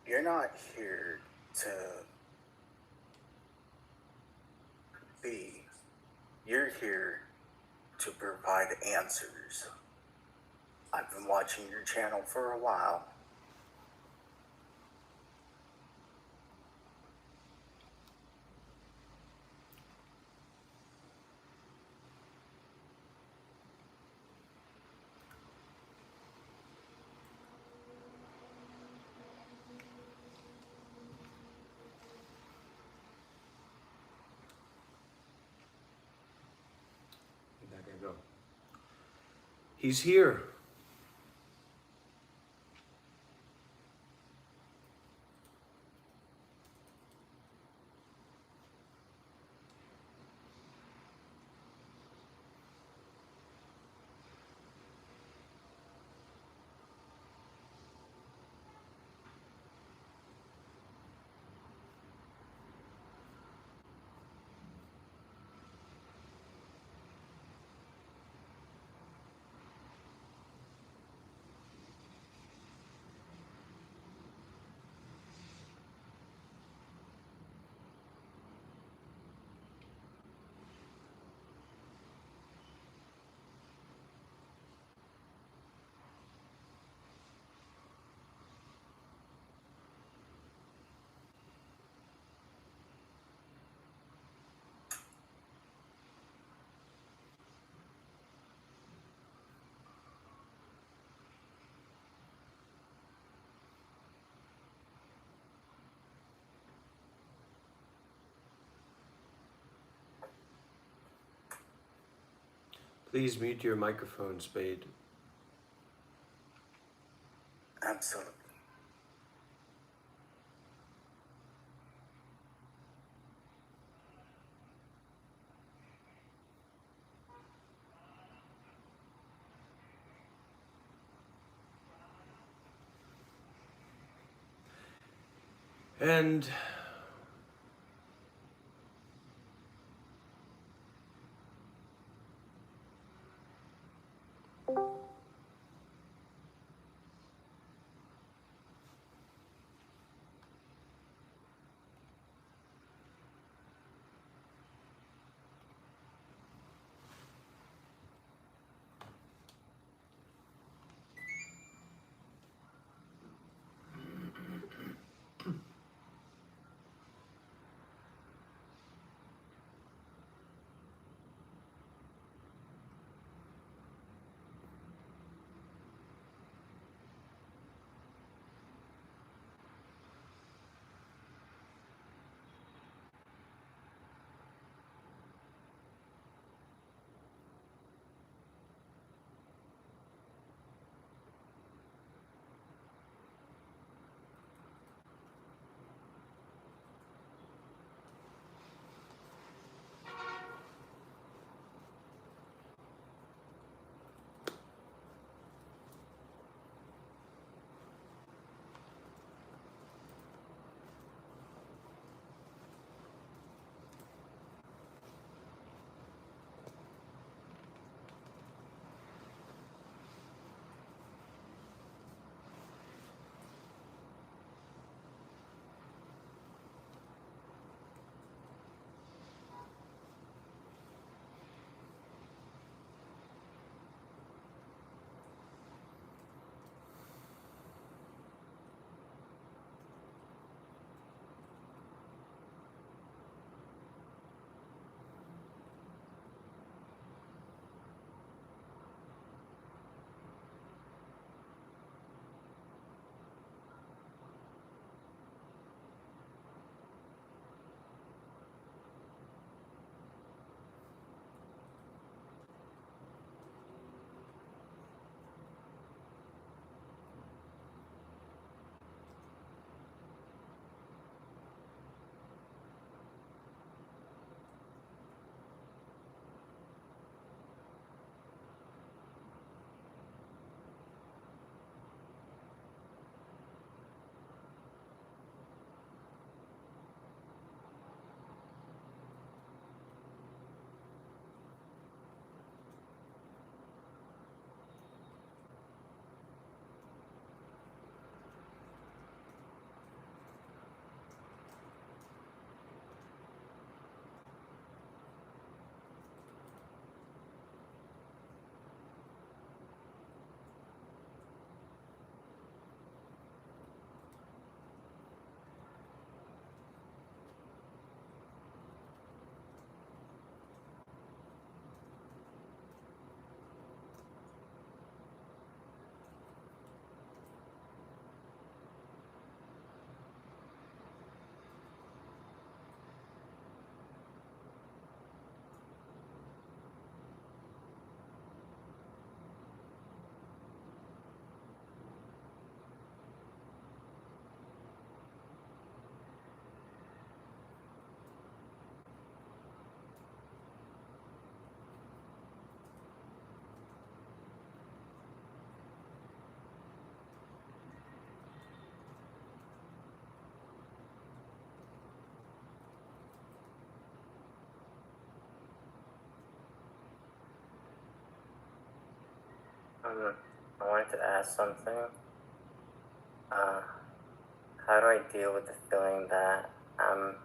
You're not here to be. You're here to provide answers. I've been watching your channel for a while. He's here. Please mute your microphone, Spade. Absolutely. And I wanted to ask something. Uh, how do I deal with the feeling that I'm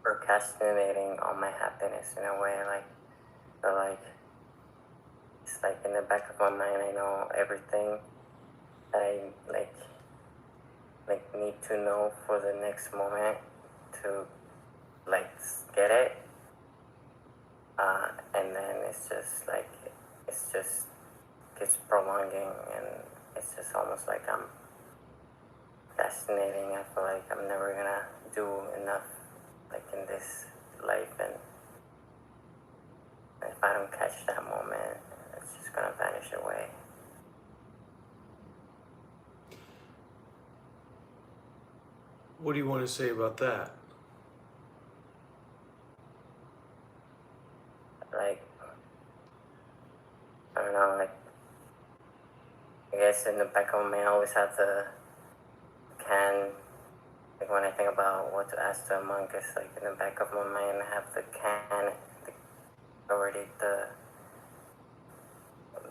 procrastinating on my happiness in a way? Like it's like in the back of my mind, I know everything that I like need to know for the next moment to like get it. And then it's just gets prolonging, and it's just almost like I'm fascinating. I feel like I'm never gonna do enough, like in this life, and I if I don't catch that moment, it's just gonna vanish away. What do you want to say about that? Like, I don't know, like, I guess in the back of my mind I always have the can, like when I think about what to ask to a monk, it's like in the back of my mind I have the can, already the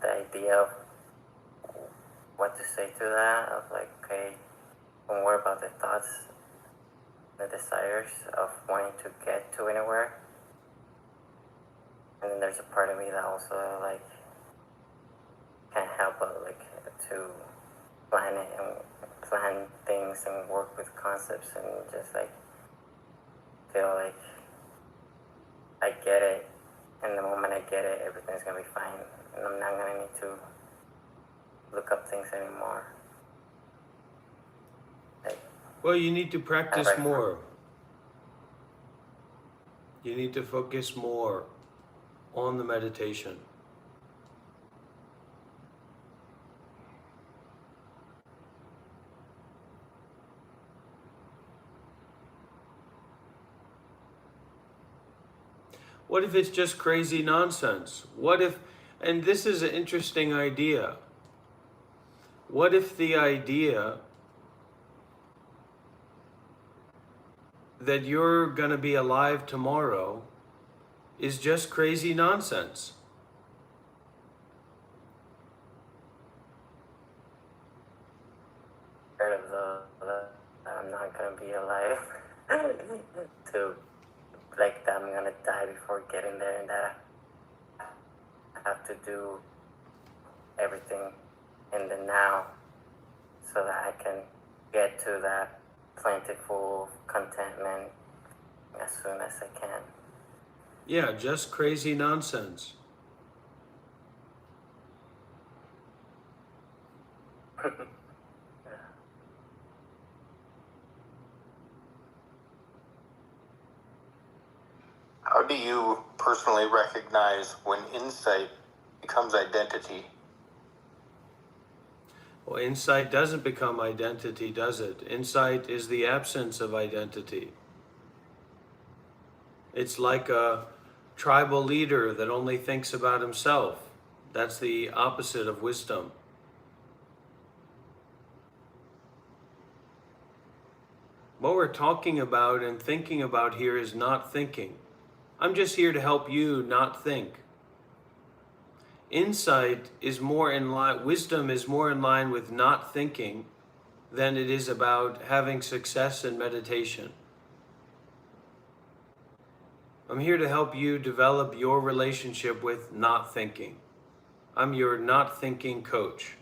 idea of what to say to that, of like, okay, don't worry about the thoughts, the desires of wanting to get to anywhere. And then there's a part of me that also like can't help but like to plan it and plan things and work with concepts and just like feel like I get it, and the moment I get it, everything's gonna be fine, and I'm not gonna need to look up things anymore. Like, Well, you need to practice Right. more. You need to focus more on the meditation. What if it's just crazy nonsense? What if, and this is an interesting idea, what if the idea that you're gonna be alive tomorrow is just crazy nonsense? part of the I'm not gonna be alive to like that I'm gonna die before getting there, and that I have to do everything in the now so that I can get to that plentiful contentment as soon as I can. Yeah, just crazy nonsense. How do you personally recognize when insight becomes identity? Well, insight doesn't become identity, does it? Insight is the absence of identity. It's like a tribal leader that only thinks about himself. That's the opposite of wisdom. What we're talking about and thinking about here is not thinking. I'm just here to help you not think. Insight is more in line, wisdom is more in line with not thinking than it is about having success in meditation. I'm here to help you develop your relationship with not thinking. I'm your not thinking coach.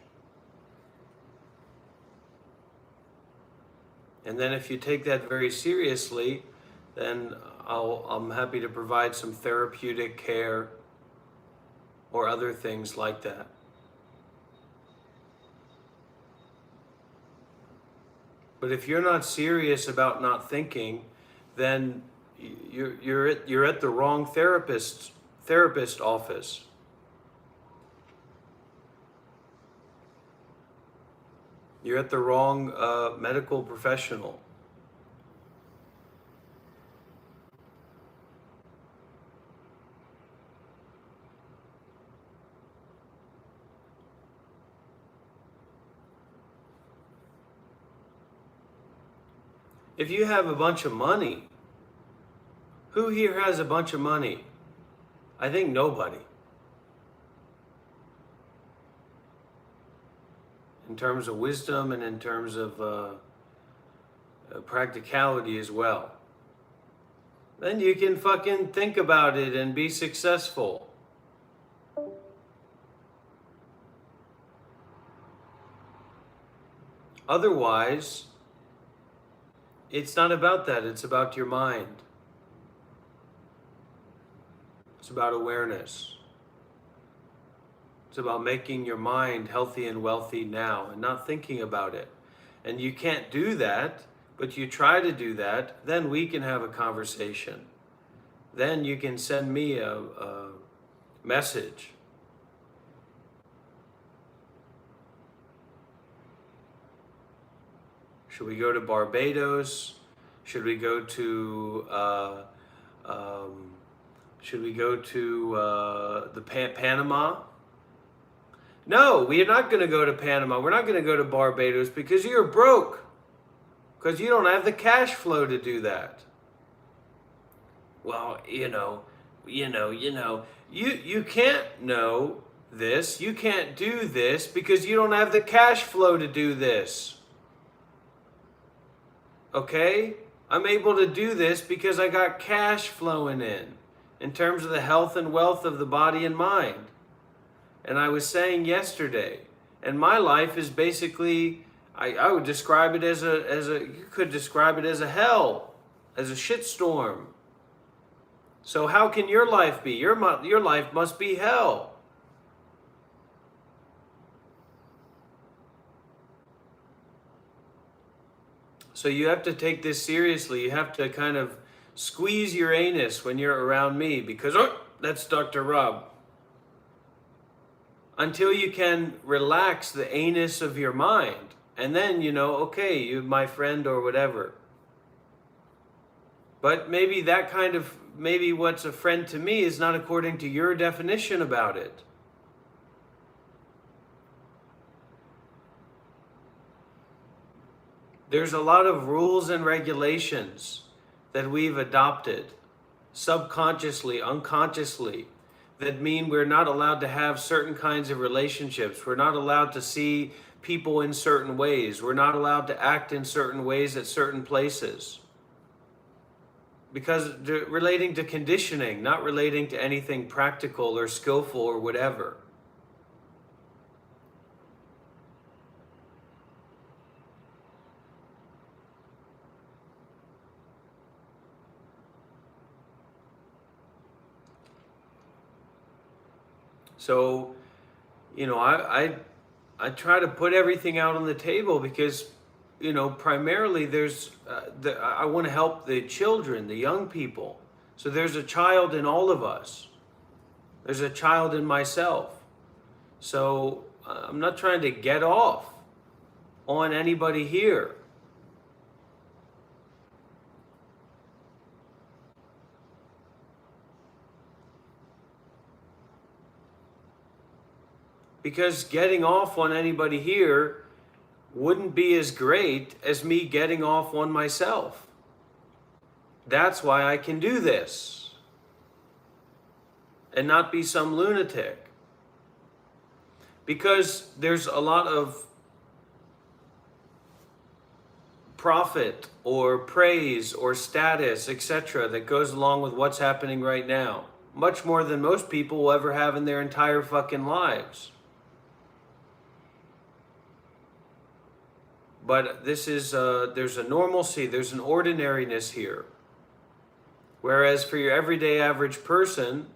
And then if you take that very seriously, then I'm happy to provide some therapeutic care or other things like that. But if you're not serious about not thinking, then you're at the wrong therapist office. You're at the wrong medical professional. If you have a bunch of money, who here has a bunch of money? I think nobody. In terms of wisdom and in terms of practicality as well. Then you can fucking think about it and be successful. Otherwise, it's not about that, it's about your mind. It's about awareness. It's about making your mind healthy and wealthy now and not thinking about it. And you can't do that, but you try to do that, then we can have a conversation. Then you can send me a message. Should we go to Barbados? Should we go to Panama? No, we are not going to go to Panama. We're not going to go to Barbados because you're broke. Because you don't have the cash flow to do that. Well, you can't know this. You can't do this because you don't have the cash flow to do this. Okay? I'm able to do this because I got cash flowing in terms of the health and wealth of the body and mind. And I was saying yesterday, and my life is basically, I would describe it as you could describe it as a hell, as a shitstorm. So how can your life be? Your life must be hell. So you have to take this seriously. You have to kind of squeeze your anus when you're around me because, oh, that's Dr. Rob. Until you can relax the anus of your mind. And then, okay, you're my friend or whatever. But maybe maybe what's a friend to me is not according to your definition about it. There's a lot of rules and regulations that we've adopted subconsciously, unconsciously, that mean we're not allowed to have certain kinds of relationships. We're not allowed to see people in certain ways. We're not allowed to act in certain ways at certain places. Because relating to conditioning, not relating to anything practical or skillful or whatever. So, I try to put everything out on the table because, primarily I want to help the children, the young people. So there's a child in all of us. There's a child in myself. So I'm not trying to get off on anybody here. Because getting off on anybody here wouldn't be as great as me getting off on myself. That's why I can do this and not be some lunatic. Because there's a lot of profit or praise or status, etc., that goes along with what's happening right now. Much more than most people will ever have in their entire fucking lives. But this is, there's a normalcy, there's an ordinariness here. Whereas for your everyday average person,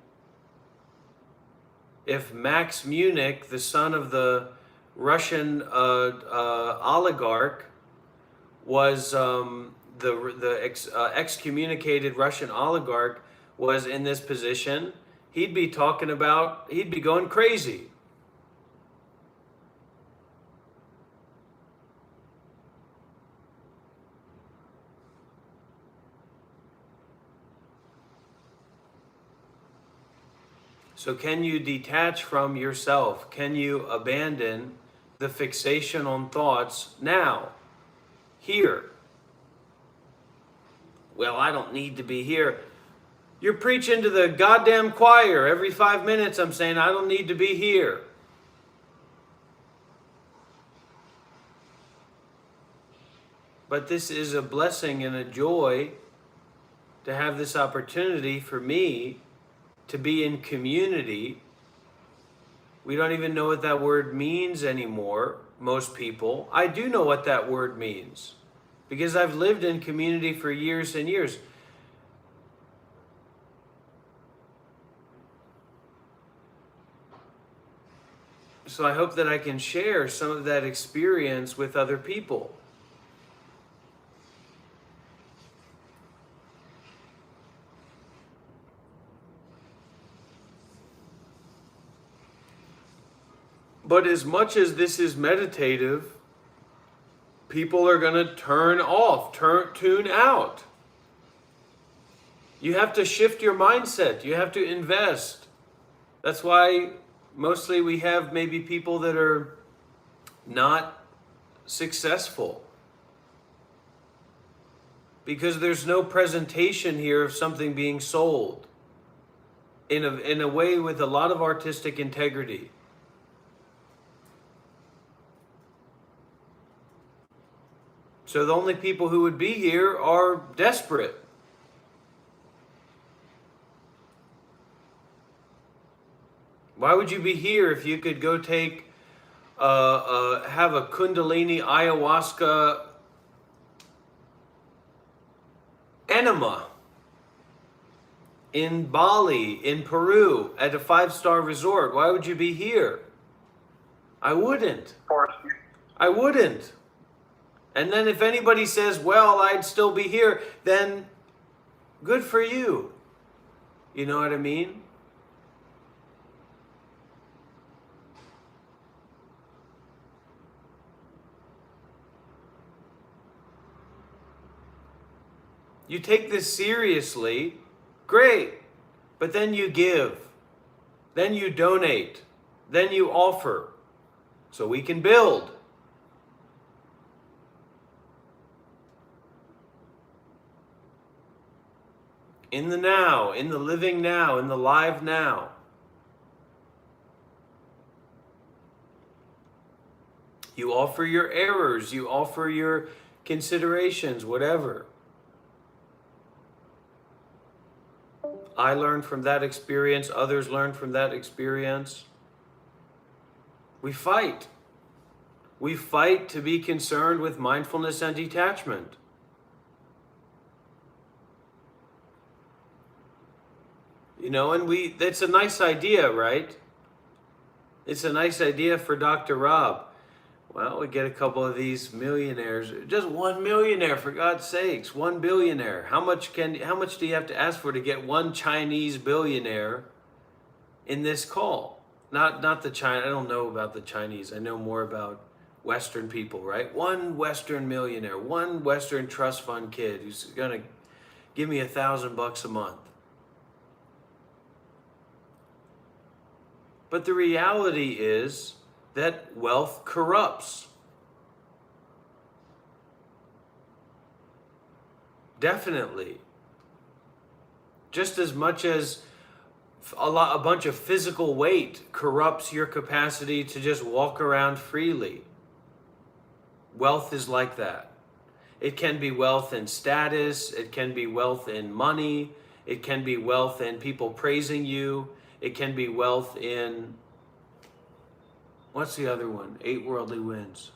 if Max Munich, the son of the Russian oligarch, was the excommunicated Russian oligarch, was in this position, he'd be going crazy. So can you detach from yourself? Can you abandon the fixation on thoughts now, here? Well, I don't need to be here. You're preaching to the goddamn choir. Every 5 minutes I'm saying, I don't need to be here. But this is a blessing and a joy to have this opportunity for me to be in community. We don't even know what that word means anymore, most people. I do know what that word means because I've lived in community for years and years. So I hope that I can share some of that experience with other people. But as much as this is meditative, people are going to turn off, tune out. You have to shift your mindset. You have to invest. That's why mostly we have maybe people that are not successful. Because there's no presentation here of something being sold in a way with a lot of artistic integrity. So the only people who would be here are desperate. Why would you be here if you could go take, have a Kundalini ayahuasca enema in Bali, in Peru, at a 5-star resort? Why would you be here? I wouldn't. I wouldn't. And then if anybody says, well, I'd still be here, then good for you. You know what I mean? You take this seriously, great. But then you give. Then you donate. Then you offer. So we can build. In the now, in the living now, in the live now. You offer your errors, you offer your considerations, whatever. I learned from that experience, others learned from that experience. We fight. We fight to be concerned with mindfulness and detachment. You know, and that's a nice idea, right? It's a nice idea for Dr. Rob. Well, we get a couple of these millionaires, just one millionaire, for God's sakes, one billionaire. How much do you have to ask for to get one Chinese billionaire in this call? Not the China, I don't know about the Chinese. I know more about Western people, right? One Western millionaire, one Western trust fund kid who's gonna give me $1,000 a month. But the reality is that wealth corrupts. Definitely. Just as much as a bunch of physical weight corrupts your capacity to just walk around freely. Wealth is like that. It can be wealth in status, it can be wealth in money, it can be wealth in people praising you, it can be wealth in, what's the other one? 8 worldly winds.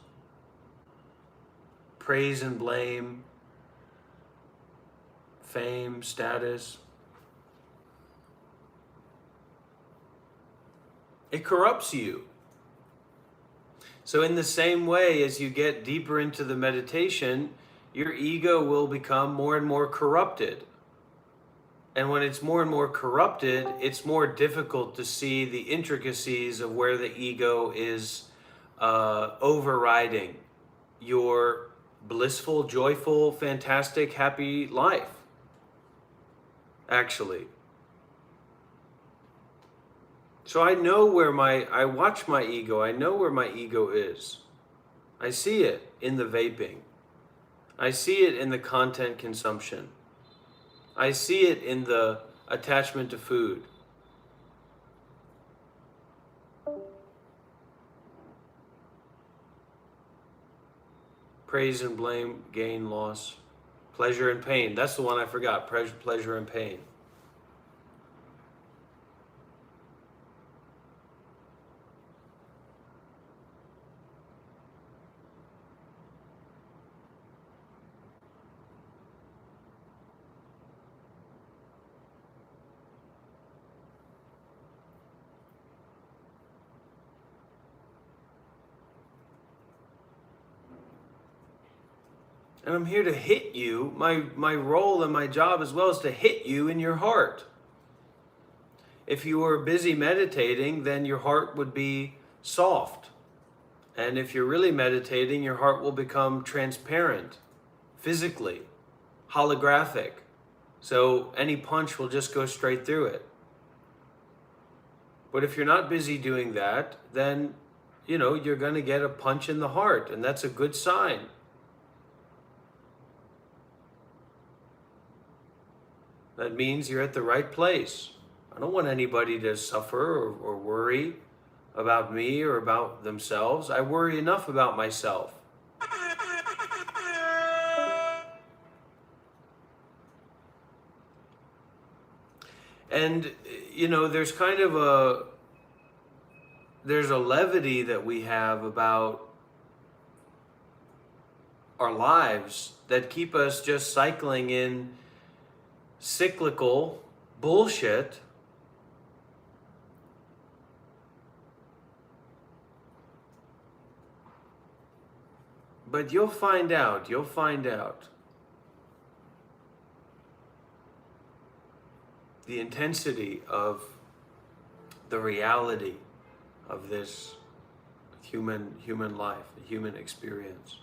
Praise and blame, fame, status. It corrupts you. So in the same way, as you get deeper into the meditation, your ego will become more and more corrupted. And when it's more and more corrupted, it's more difficult to see the intricacies of where the ego is overriding your blissful, joyful, fantastic, happy life. Actually. So I know I watch my ego, I know where my ego is. I see it in the vaping. I see it in the content consumption. I see it in the attachment to food. Praise and blame, gain, loss, pleasure and pain. That's the one I forgot, pleasure and pain. And I'm here to hit you. My role and my job as well is to hit you in your heart. If you were busy meditating, then your heart would be soft. And if you're really meditating, your heart will become transparent, physically, holographic. So any punch will just go straight through it. But if you're not busy doing that, then, you're going to get a punch in the heart, and that's a good sign. That means you're at the right place. I don't want anybody to suffer or worry about me or about themselves. I worry enough about myself. And, there's kind of there's a levity that we have about our lives that keep us just cycling in cyclical bullshit. But you'll find out. The intensity of the reality of this human life, the human experience.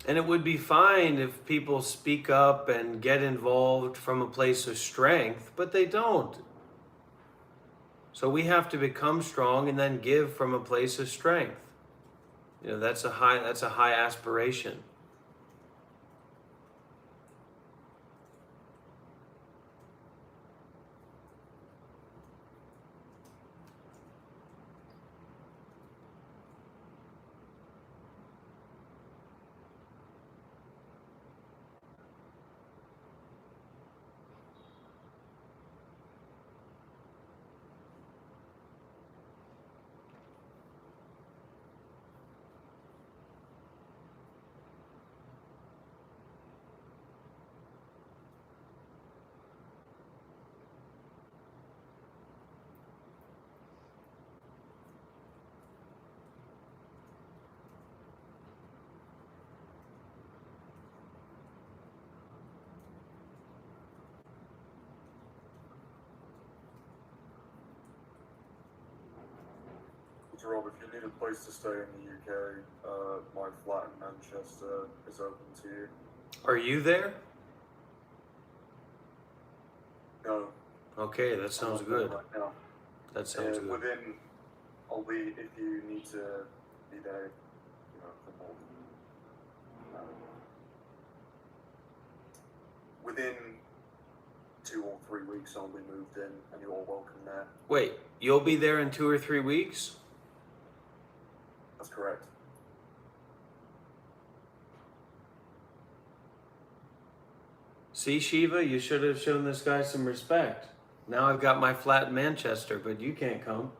And it would be fine if people speak up and get involved from a place of strength, but they don't. So we have to become strong and then give from a place of strength. That's a high aspiration. Rob, if you need a place to stay in the UK, my flat in Manchester is open to you. Are you there? No. Okay, that sounds good. Right now. That sounds good. I'll be, if you need to be there, for more. Within 2 or 3 weeks, I'll be moved in, and you're all welcome there. Wait, you'll be there in 2 or 3 weeks? That's correct. See, Shiva, you should have shown this guy some respect. Now I've got my flat in Manchester, but you can't come.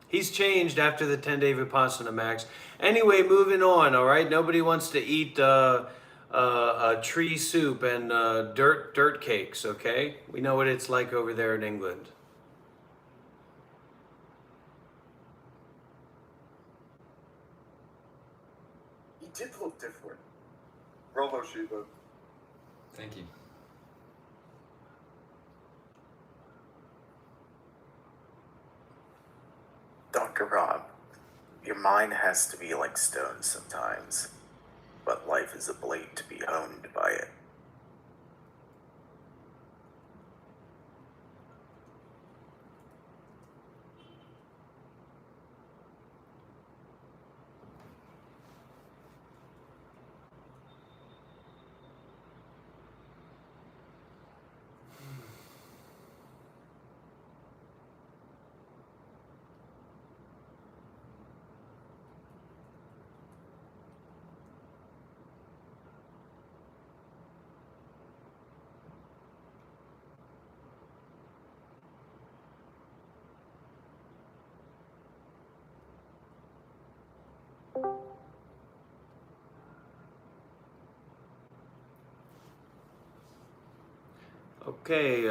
He's changed after the 10-day Vipassana, Max. Anyway, moving on, all right? Nobody wants to eat tree soup and dirt cakes, okay? We know what it's like over there in England. He did look different. Bravo, Shiva. Thank you. Dr. Rob, your mind has to be like stone sometimes, but life is a blade to be honed by it. Okay,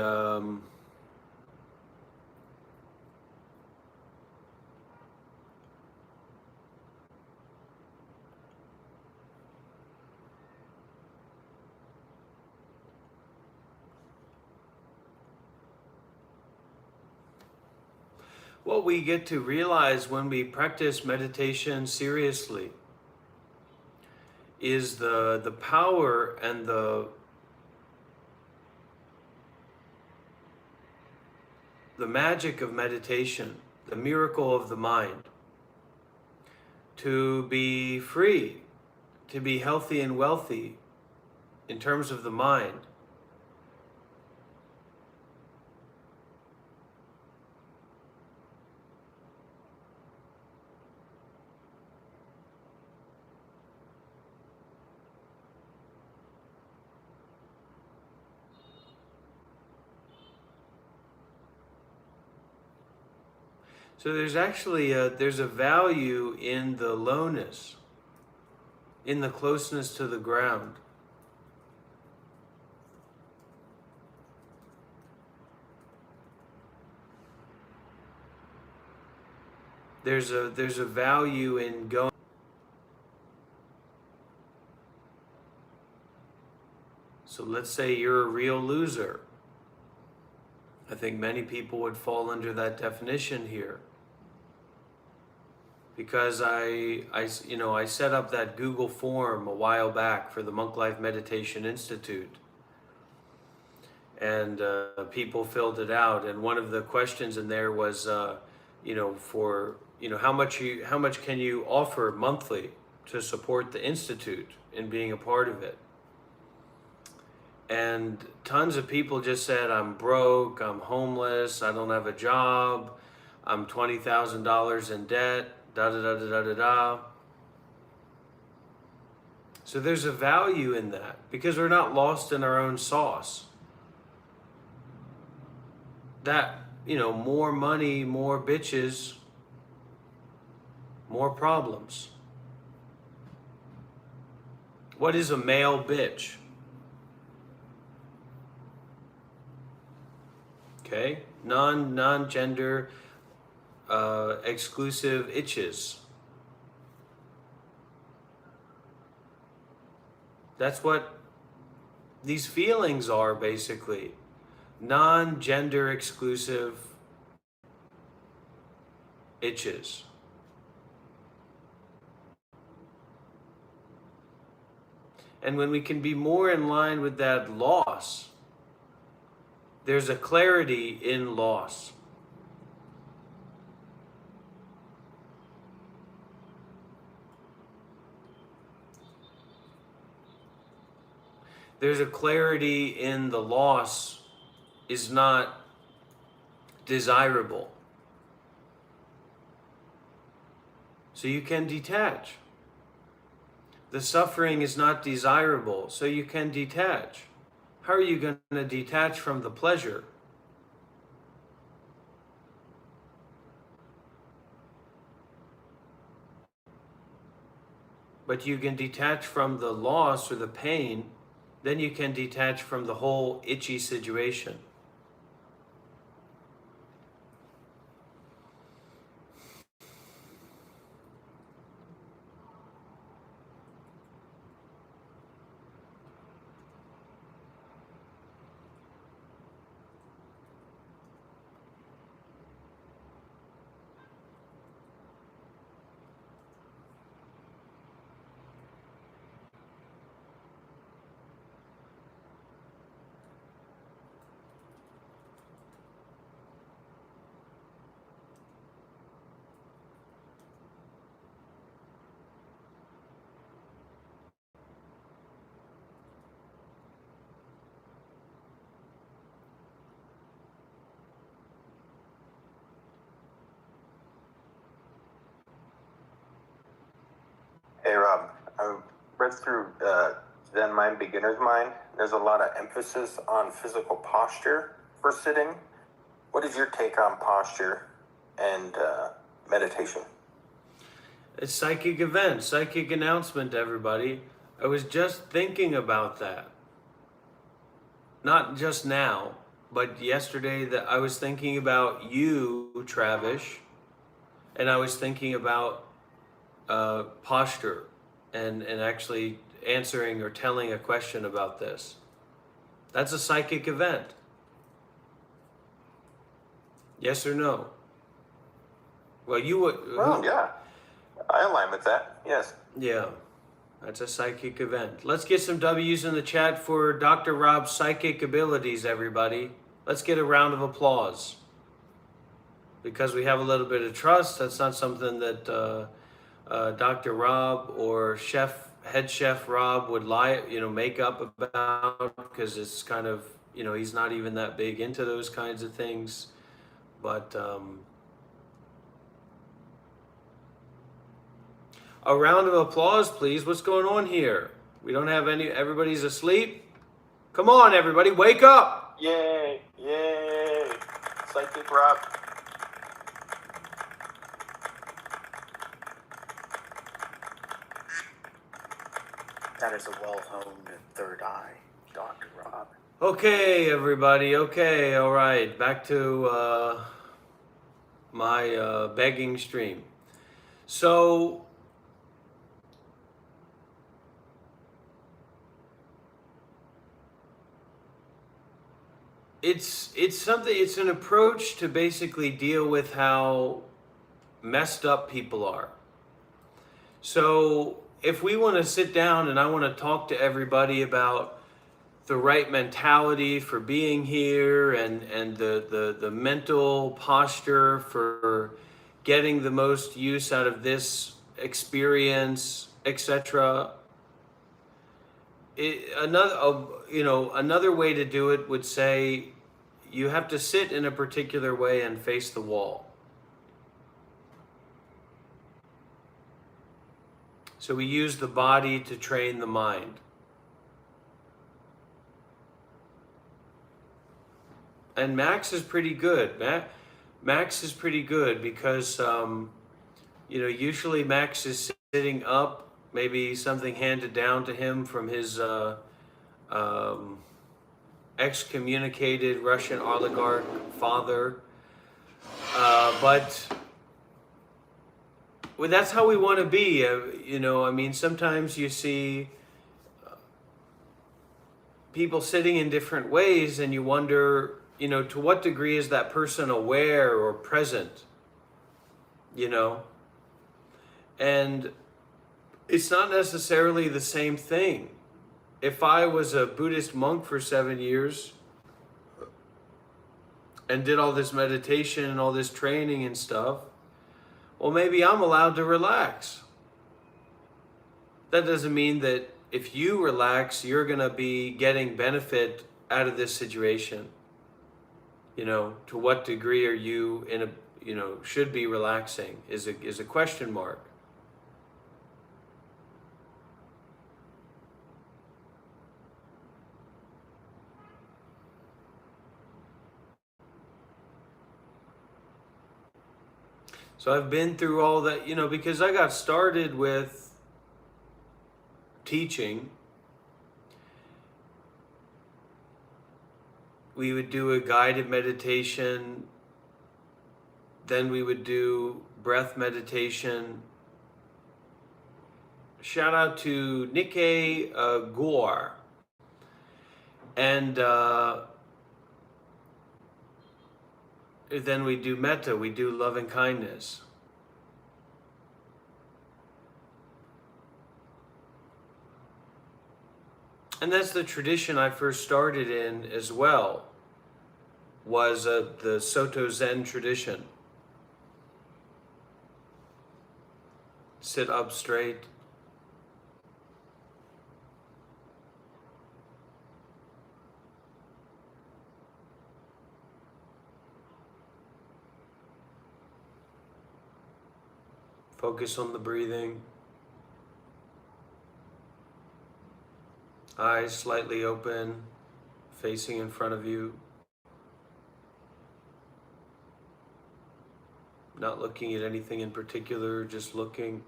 what we get to realize when we practice meditation seriously is the power and the magic of meditation, the miracle of the mind, to be free, to be healthy and wealthy in terms of the mind. So there's actually there's a value in the lowness, in the closeness to the ground. There's a value in going. So let's say you're a real loser. I think many people would fall under that definition here. Because I set up that Google form a while back for the Monk Life Meditation Institute, and people filled it out. And one of the questions in there was, how much can you offer monthly to support the institute in being a part of it? And tons of people just said, I'm broke, I'm homeless, I don't have a job, I'm $20,000 in debt. Da da da da da da da. So there's a value in that because we're not lost in our own sauce. That, more money, more bitches, more problems. What is a male bitch? Okay, non-gender. Exclusive itches. That's what these feelings are, basically. Non-gender exclusive itches. And when we can be more in line with that loss, there's a clarity in loss. There's a clarity in the loss is not desirable. So you can detach. The suffering is not desirable, so you can detach. How are you going to detach from the pleasure? But you can detach from the loss or the pain. Then you can detach from the whole itchy situation. Hey Rob, I read through Zen Mind, Beginner's Mind. There's a lot of emphasis on physical posture for sitting. What is your take on posture and meditation? It's psychic event, psychic announcement, everybody. I was just thinking about that. Not just now, but yesterday that I was thinking about you, Travis, and I was thinking about posture and actually answering or telling a question about this. That's a psychic event. Yes or no? Well, you would. Well, yeah, I align with that. Yes. Yeah, that's a psychic event. Let's get some W's in the chat for Dr. Rob's psychic abilities, everybody. Let's get a round of applause. Because we have a little bit of trust. That's not something that Dr. Rob or head chef Rob would make up about, because it's kind of, he's not even that big into those kinds of things. But a round of applause, please. What's going on here? We don't have everybody's asleep. Come on, everybody, wake up. Yay! Yay! Psychic Rob. That is a well-honed third eye, Dr. Rob. Okay, everybody. Okay, all right. Back to my begging stream. So, it's an approach to basically deal with how messed up people are. So, if we want to sit down and I want to talk to everybody about the right mentality for being here and the mental posture for getting the most use out of this experience, etc. Another way to do it would say you have to sit in a particular way and face the wall. So we use the body to train the mind. And Max is pretty good. Max is pretty good because, usually Max is sitting up, maybe something handed down to him from his excommunicated Russian oligarch father. But that's how we want to be. Sometimes you see people sitting in different ways and you wonder, to what degree is that person aware or present? And it's not necessarily the same thing. If I was a Buddhist monk for 7 years and did all this meditation and all this training and stuff, well, maybe I'm allowed to relax. That doesn't mean that if you relax, you're going to be getting benefit out of this situation. To what degree are you should be relaxing is a question mark. So I've been through all that, because I got started with teaching. We would do a guided meditation, then we would do breath meditation. Shout out to Nikkei Gore. And then we do metta, we do loving kindness. And that's the tradition I first started in as well, was the Soto Zen tradition. Sit up straight. Focus on the breathing. Eyes slightly open, facing in front of you. Not looking at anything in particular, just looking.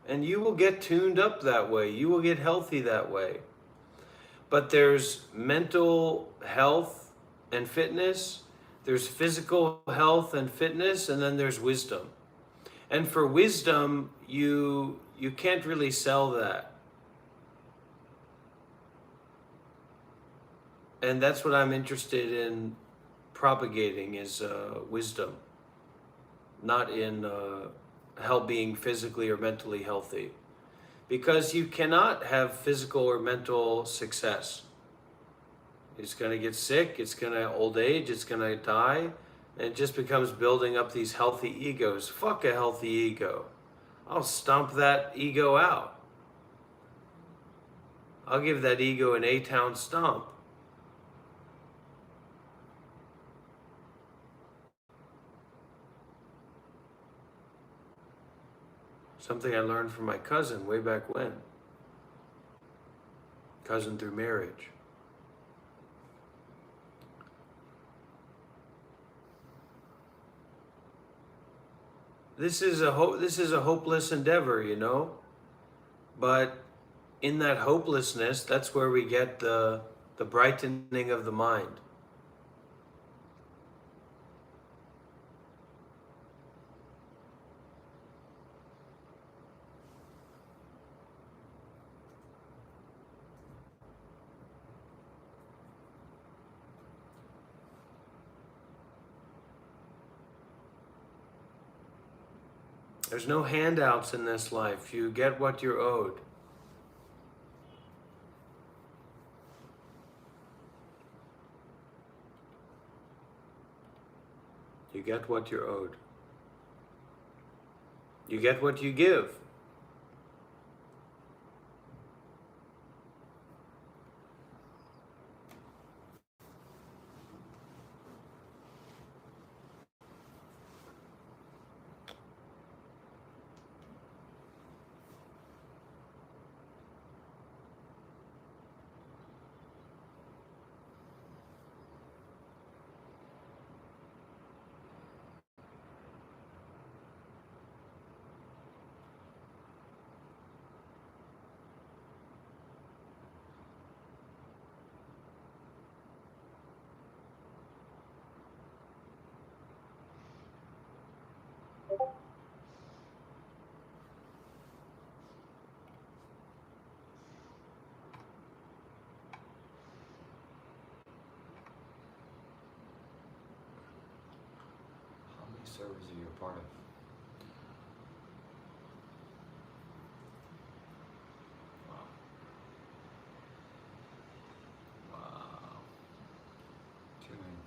And you will get tuned up that way. You will get healthy that way. But there's mental health and fitness. There's physical health and fitness, and then there's wisdom. And for wisdom, you can't really sell that. And that's what I'm interested in propagating is wisdom, not in being physically or mentally healthy. Because you cannot have physical or mental success. It's going to get sick, it's going to old age, it's going to die, and it just becomes building up these healthy egos. Fuck a healthy ego. I'll stomp that ego out. I'll give that ego an A-town stomp. Something I learned from my cousin way back when. Cousin through marriage. This is a hopeless endeavor, you know? But in that hopelessness, that's where we get the brightening of the mind. There's no handouts in this life. You get what you're owed. You get what you're owed. You get what you give. How many servers are you a part of? Wow. Wow. Too many.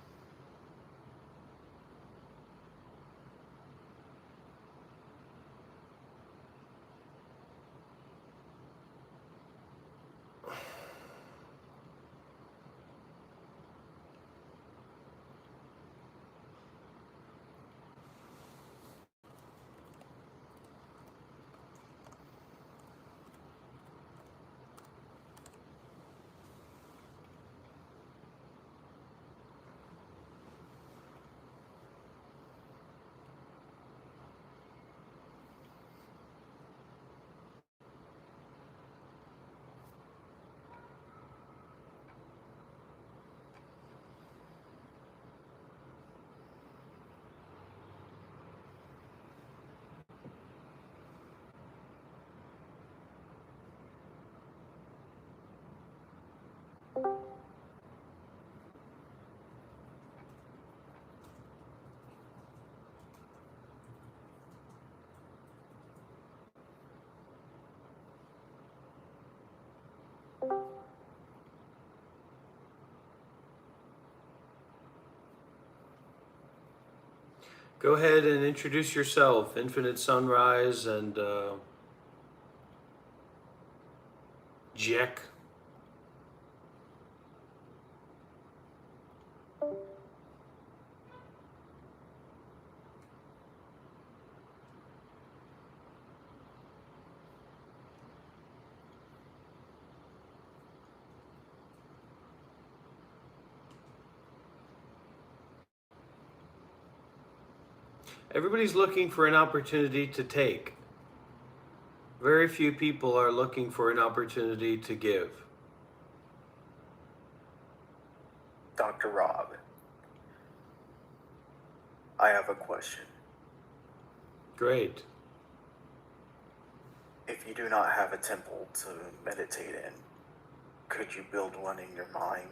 Go ahead and introduce yourself, Infinite Sunrise and Jack. Everybody's looking for an opportunity to take. Very few people are looking for an opportunity to give. Dr. Rob, I have a question. Great. If you do not have a temple to meditate in, could you build one in your mind?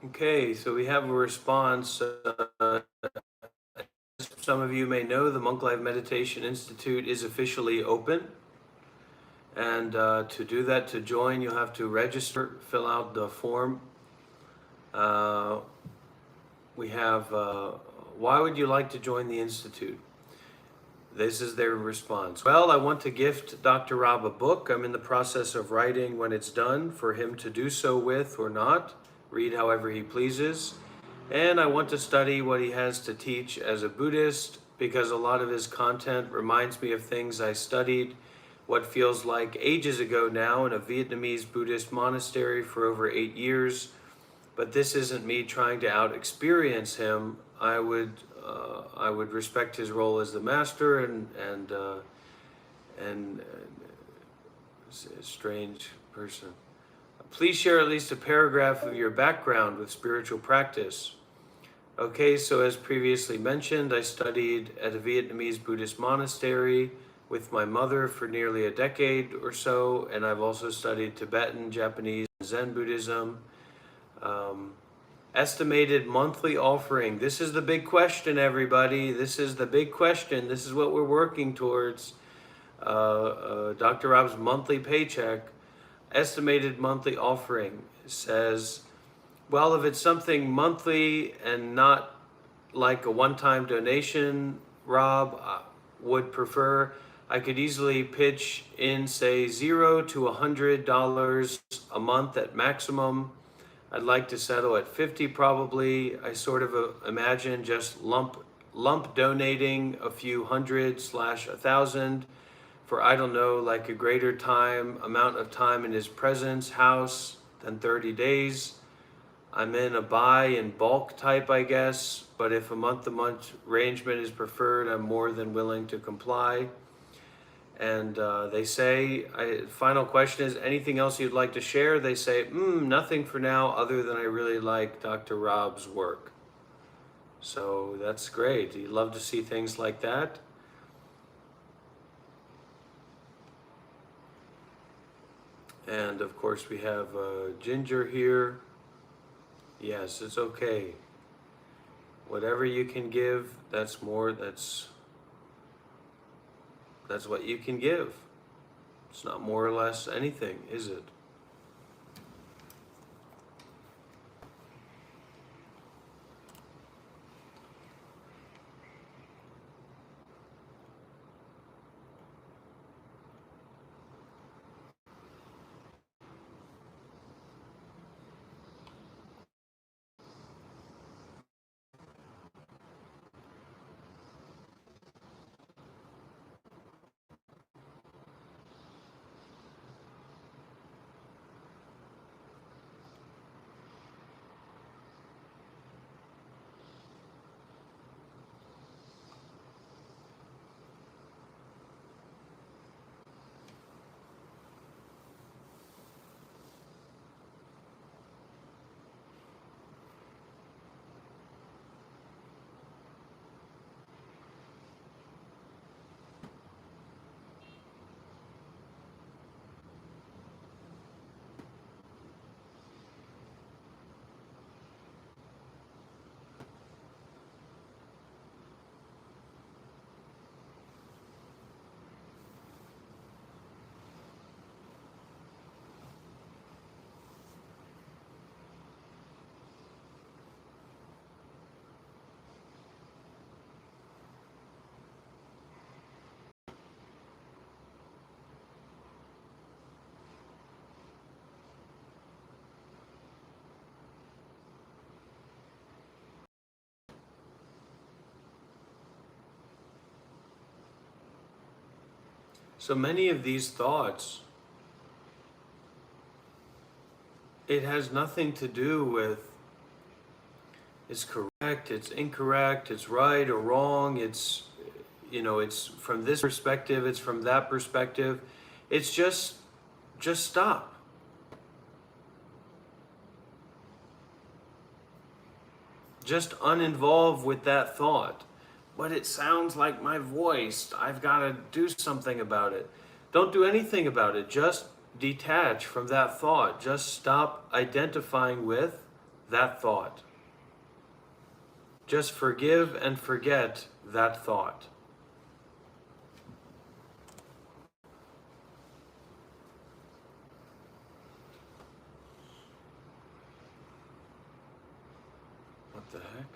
Okay, so we have a response. Some of you may know the Monk Life Meditation Institute is officially open. And to do that, to join, you'll have to register, fill out the form. We have, why would you like to join the Institute? This is their response. Well, I want to gift Dr. Rob a book. I'm in the process of writing when it's done for him to do so with or not, read however he pleases. And I want to study what he has to teach as a Buddhist because a lot of his content reminds me of things I studied what feels like ages ago now in a Vietnamese Buddhist monastery for over 8 years. But this isn't me trying to out-experience him. I would respect his role as the master and a strange person. Please share at least a paragraph of your background with spiritual practice. Okay, so as previously mentioned, I studied at a Vietnamese Buddhist monastery with my mother for nearly a decade or so, and I've also studied Tibetan, Japanese, and Zen Buddhism. Estimated monthly offering. This is the big question, everybody. This is the big question. This is what we're working towards. Dr. Rob's monthly paycheck. Estimated monthly offering says, well, if it's something monthly and not like a one-time donation, Rob would prefer, I could easily pitch in, say, $0 to $100 a month at maximum. I'd like to settle at 50 probably. I sort of imagine just lump donating a few hundred / 1,000 for, I don't know, like a greater amount of time in his presence, house than 30 days. I'm in a buy in bulk type, I guess, but if a month-to-month arrangement is preferred, I'm more than willing to comply. And they say, final question is, anything else you'd like to share? They say, nothing for now other than I really like Dr. Rob's work. So that's great. You love to see things like that. And of course we have Ginger here. Yes, it's okay. Whatever you can give, that's what you can give. It's not more or less anything, is it? So many of these thoughts, it has nothing to do with it's correct, it's incorrect, it's right or wrong, it's, you know, it's from this perspective, it's from that perspective. It's just stop. Just uninvolve with that thought. But it sounds like my voice. I've got to do something about it. Don't do anything about it. Just detach from that thought. Just stop identifying with that thought. Just forgive and forget that thought. What the heck?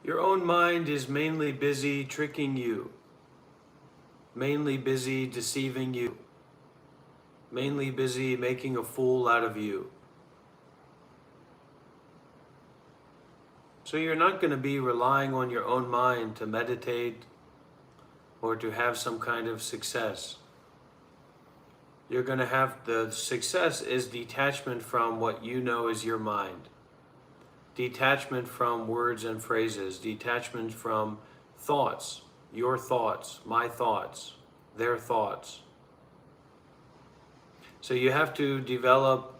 Your own mind is mainly busy tricking you, mainly busy deceiving you, mainly busy making a fool out of you. So you're not going to be relying on your own mind to meditate or to have some kind of success. You're going to have, the success is detachment from what you know is your mind. Detachment from words and phrases, detachment from thoughts, your thoughts, my thoughts, their thoughts. So you have to develop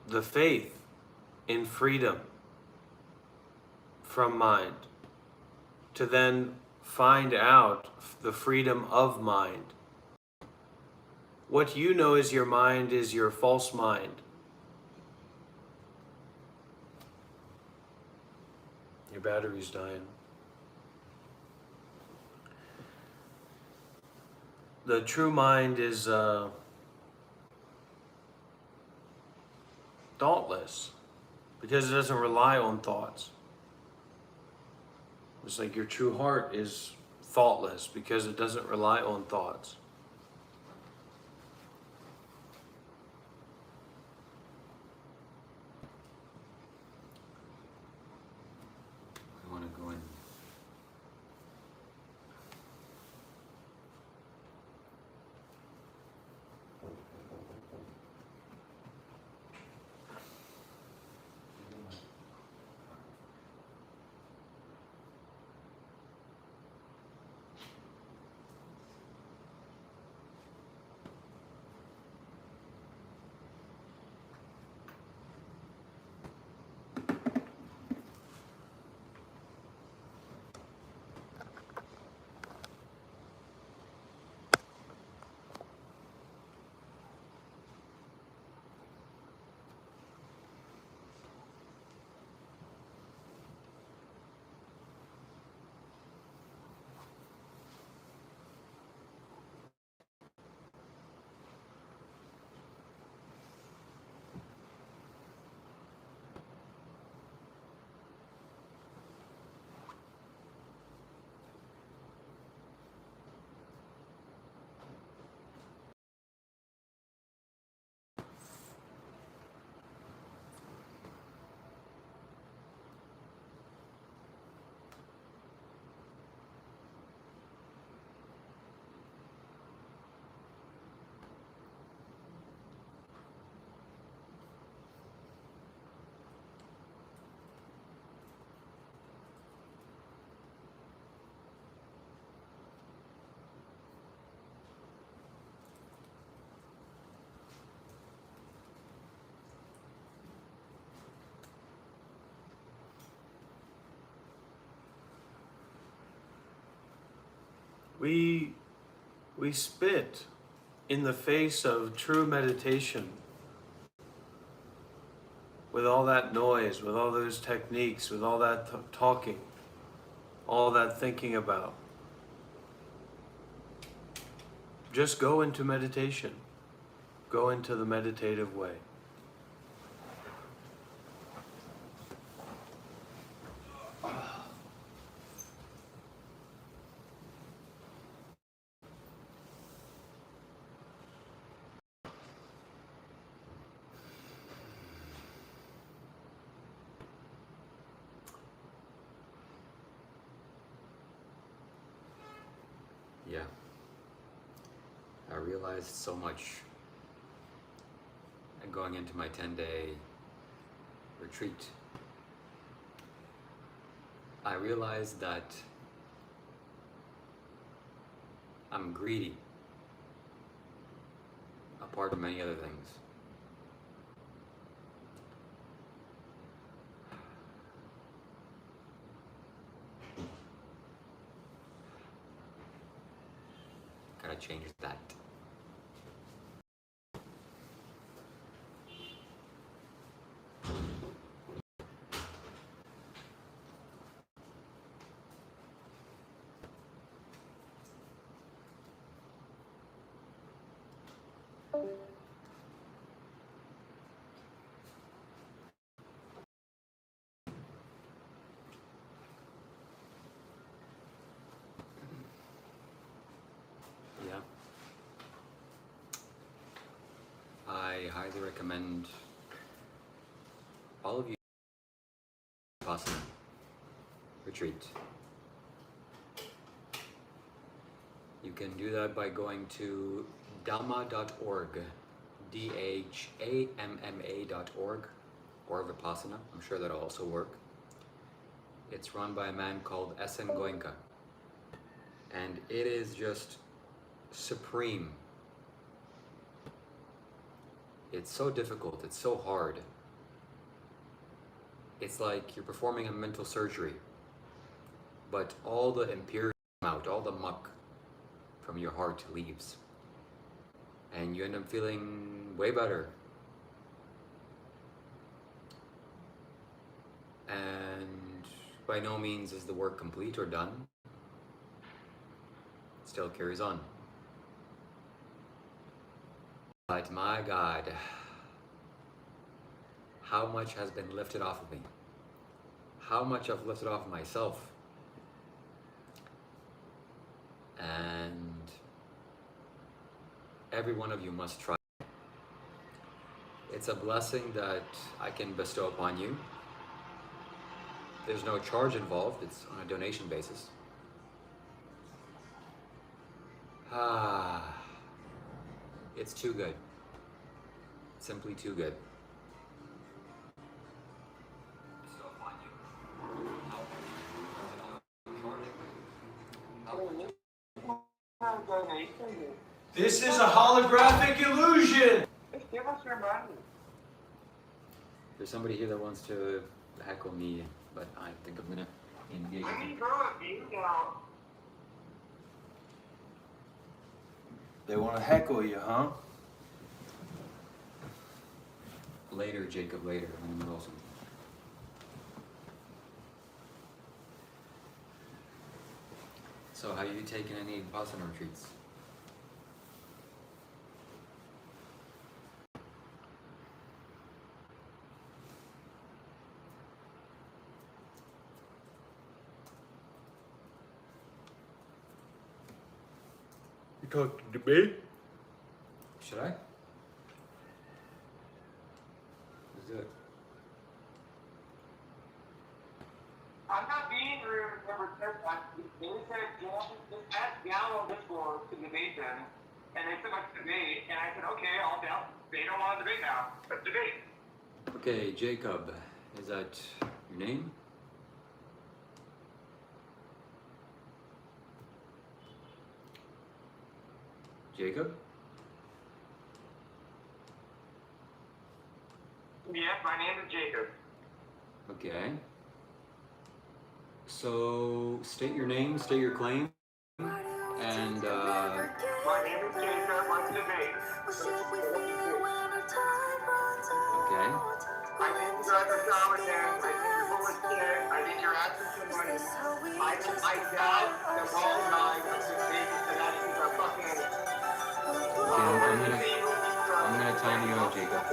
the faith in freedom from mind, to then find out the freedom of mind. What you know as your mind is your false mind. Your battery's dying. The true mind is thoughtless because it doesn't rely on thoughts. It's like your true heart is thoughtless because it doesn't rely on thoughts. I want to go in. we spit in the face of true meditation with all that noise, with all those techniques, with all that talking, all that thinking about. Just go into meditation. Go into the meditative way. Yeah. I realized so much going into my 10-day retreat. I realized that I'm greedy, apart from many other things. Gotta change that. Yeah. I highly recommend all of you Vipassana retreat. You can do that by going to dhamma.org, DHAMMA.org, or Vipassana. I'm sure that'll also work. It's run by a man called S.N. Goenka, and it is just supreme. It's so difficult, it's so hard. It's like you're performing a mental surgery, but all the impurity come out, all the muck from your heart leaves. And you end up feeling way better. And by no means is the work complete or done. It still carries on. But my God, how much has been lifted off of me? How much I've lifted off of myself? And every one of you must try. It's a blessing that I can bestow upon you. There's no charge involved, it's on a donation basis. It's too good. Simply too good. This is a holographic illusion! Give us your money. There's somebody here that wants to heckle me, but I think I'm gonna engage. I mean, girl, you know. They want to heckle you, huh? Later, Jacob, later. I'm in the middle of something. So, have you taken any Vipassana retreats? You talking to me? Should I? Let's do it. I'm not being rude, number 10. They said, just download this for to debate them. And they said, let's debate. And I said, okay, I'll down. They don't want to debate now. Let's debate. Okay, Jacob, is that your name? Jacob? Yes, my name is Jacob. Okay. So, state your name, state your claim, and My name is Jacob. Let's debate. Okay. I think you guys are charlatans. I think you're full of shit. I think you're asking for money. I doubt that all guys are just making Connecticut a fucking. I'm gonna time you out, Jacob.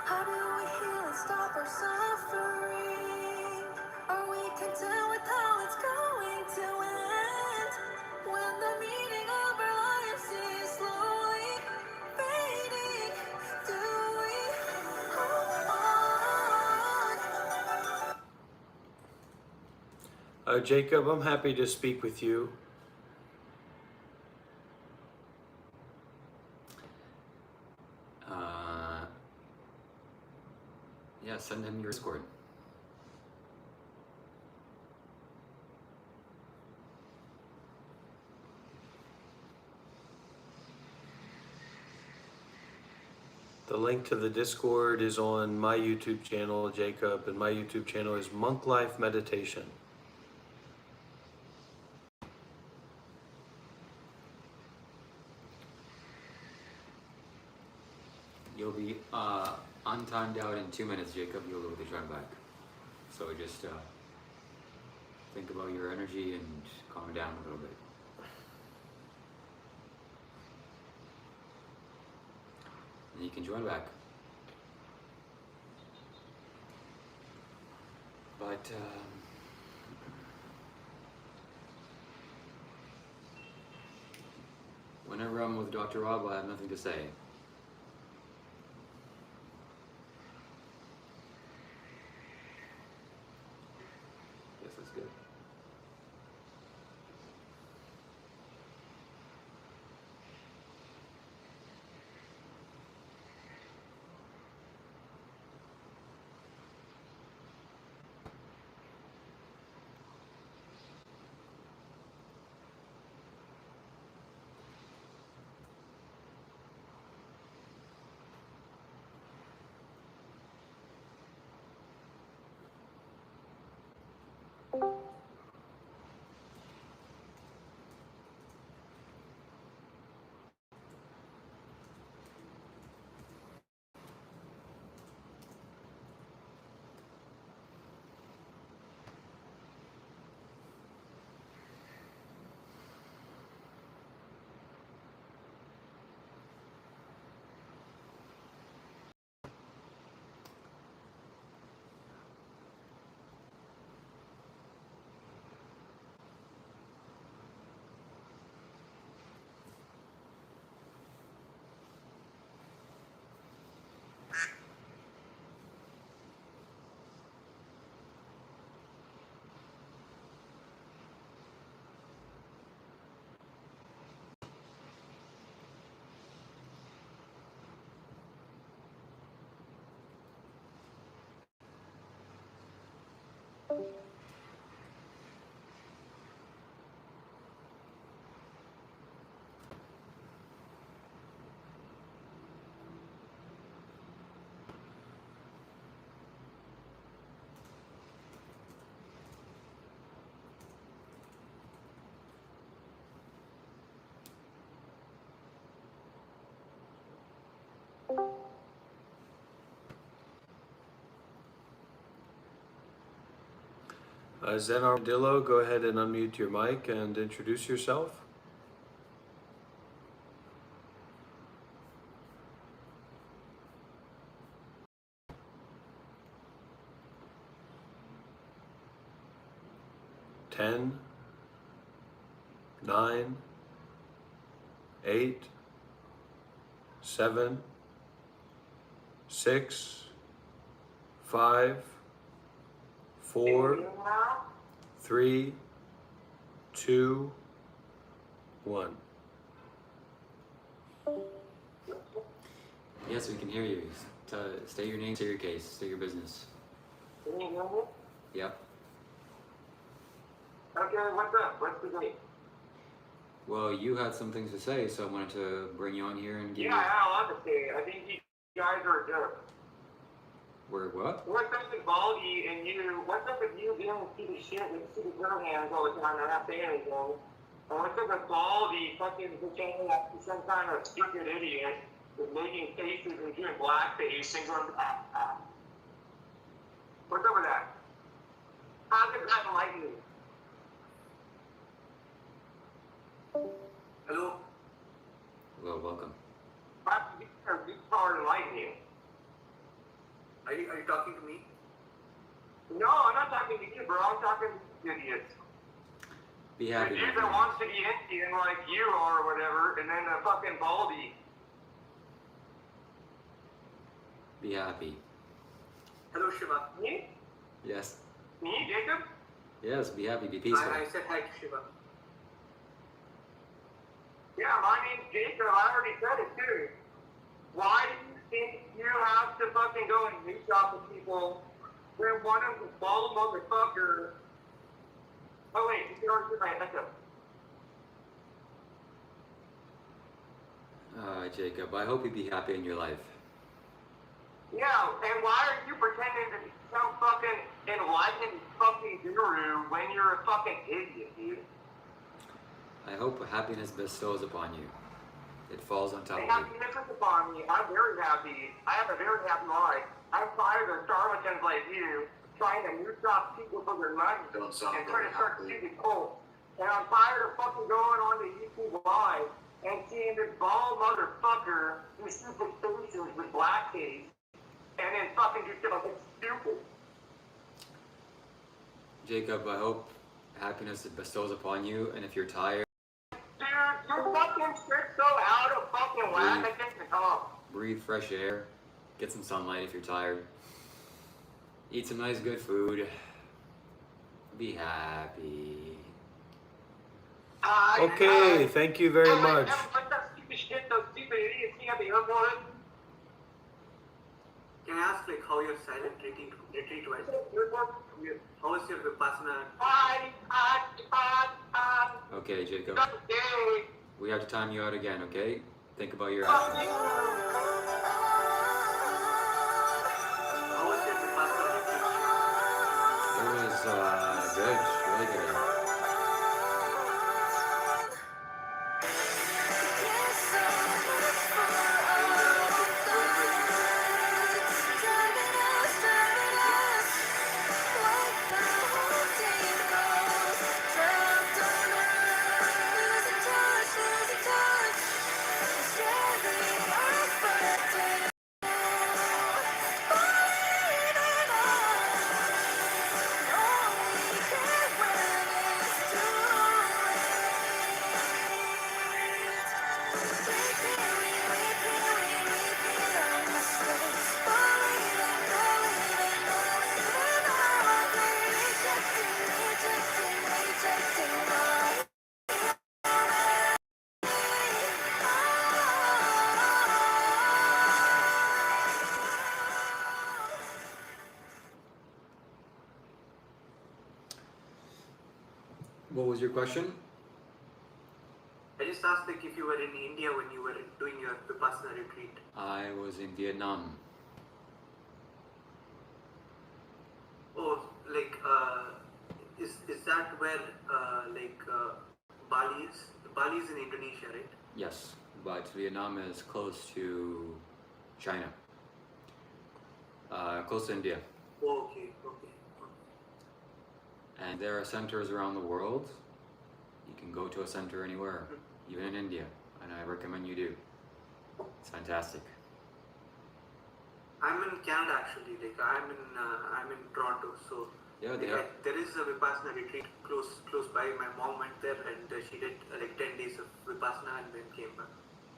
How do we heal and stop our suffering? Are we content with how it's going to end? When the meaning of our lives is slowly fading, do we hold on? Jacob, I'm happy to speak with you. Yeah, send him your Discord. The link to the Discord is on my YouTube channel, Jacob, and my YouTube channel is Monk Life Meditation. You'll be untimed out in 2 minutes, Jacob. You'll be able to join back. So just think about your energy and calm down a little bit. And you can join back. But whenever I'm with Dr. Rob, I have nothing to say. Yes, that's good. Zen Armadillo, go ahead and unmute your mic and introduce yourself. Ten, 9, 8, 7, 6, 5, 4, 3, 2, 1. Yes, we can hear you. State your name, state your case, state your business. Can you hear me? Yep. Okay, what's up? What's the date? Well, you had some things to say, so I wanted to bring you on here and give Yeah, I had a lot to say. I think you guys are a joke. We're what? What's up with Baldy and you? What's up with you dealing with stupid shit with stupid girl hands all the time and not saying anything? And what's up with Baldy fucking pretending that he's some kind of stupid idiot with making faces and doing blackface and going, What's up with that? How could that enlighten you? Hello? Well, welcome. This power enlighten you. Are you talking to me? No, I'm not talking to you, bro. I'm talking to idiots. Be The happy. dude my that friend. wants to be Indian like you or whatever, and then the fucking Baldy. Be happy. Hello, Shiva. Me? Yes. Me, Jacob? Yes, be happy, be peaceful. I said hi to Shiva. Yeah, my name's Jacob. I already said it too. Why do you think you have to fucking go and meet up with people when one of the bald motherfucker? Oh wait, you can already see my echo. Jacob, I hope you be happy in your life. Yeah, and why are you pretending to be some fucking enlightened fucking guru when you're a fucking idiot, dude? I hope happiness bestows upon you. It falls on top And of you. happiness is upon me. I'm very happy. I have a very happy life. I'm tired of charlatans like you trying to move off people for their money and trying to start stupid cults. And I'm tired of fucking going on to YouTube Live and seeing this bald motherfucker do stupid faces with blackface and then fucking do shit like it's stupid. Jacob, I hope happiness bestows upon you, and if you're tired, Dude, you're fucking shit so out of fucking whack. I think to come up. breathe fresh air, get some sunlight if you're tired, eat some nice good food, be happy. Okay, thank you very much. What's that stupid shit those stupid idiots see at the airport? Can I ask like how your silent retreat went? How was your Vipassana? Okay, Jacob, Okay. we have to time you out again, okay? Think about your How actions. was your Vipassana retreat? It was good, really good. What was your question? I just asked like if you were in India when you were doing your Vipassana retreat. I was in Vietnam. Oh, like is that where Bali is? Bali is in Indonesia, right? Yes, but Vietnam is close to China. Close to India. Oh, okay. And there are centers around the world. You can go to a center anywhere, even in India, and I recommend you do. It's fantastic. I'm in Canada actually. Like I'm in Toronto, so Yeah, they like, are. there is a Vipassana retreat close by. My mom went there and she did like 10 days of Vipassana and then came back.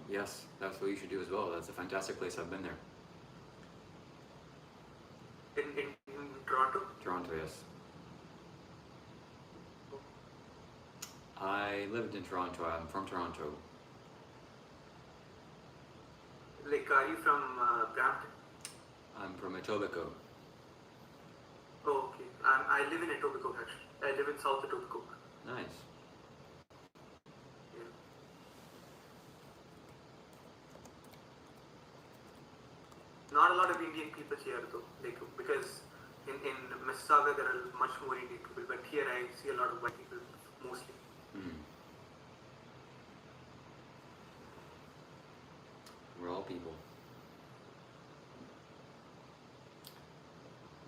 Yes, that's what you should do as well. That's a fantastic place. I've been there. In Toronto. Toronto, yes. I lived in Toronto. I'm from Toronto. Like, are you from Brampton? I'm from Etobicoke. Oh, okay. I live in Etobicoke actually. I live in South Etobicoke. Nice. Yeah. Not a lot of Indian people here though. Like, because in Mississauga there are much more Indian people, but here I see a lot of white people mostly. We're all people.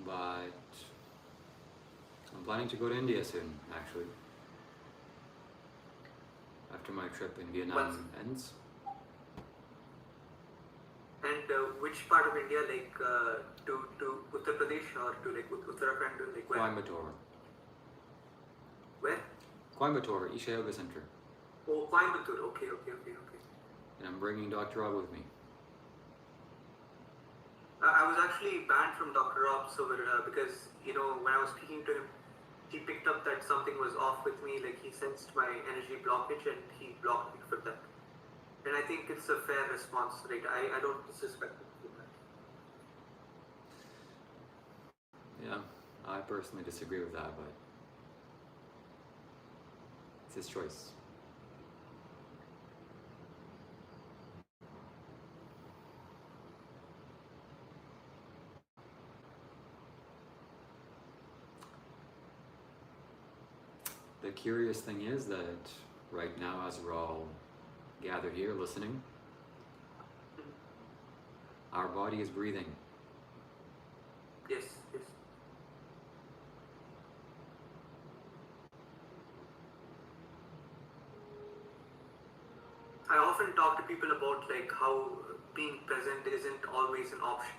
But I'm planning to go to India soon, actually. After my trip in Vietnam ends. And which part of India, like to Uttar Pradesh or to like Uttarakhand, like where? Coimbatore. Where? Coimbatore, Isha Yoga Center. Oh, Coimbatore. Okay. And I'm bringing Dr. Rob with me. I was actually banned from Dr. Rob's over because when I was speaking to him, he picked up that something was off with me. Like he sensed my energy blockage and he blocked me for that. And I think it's a fair response, right? I don't disrespect him for that. Yeah, I personally disagree with that, but it's his choice. The curious thing is that right now, as we're all gathered here listening, our body is breathing. Yes. I often talk to people about like how being present isn't always an option.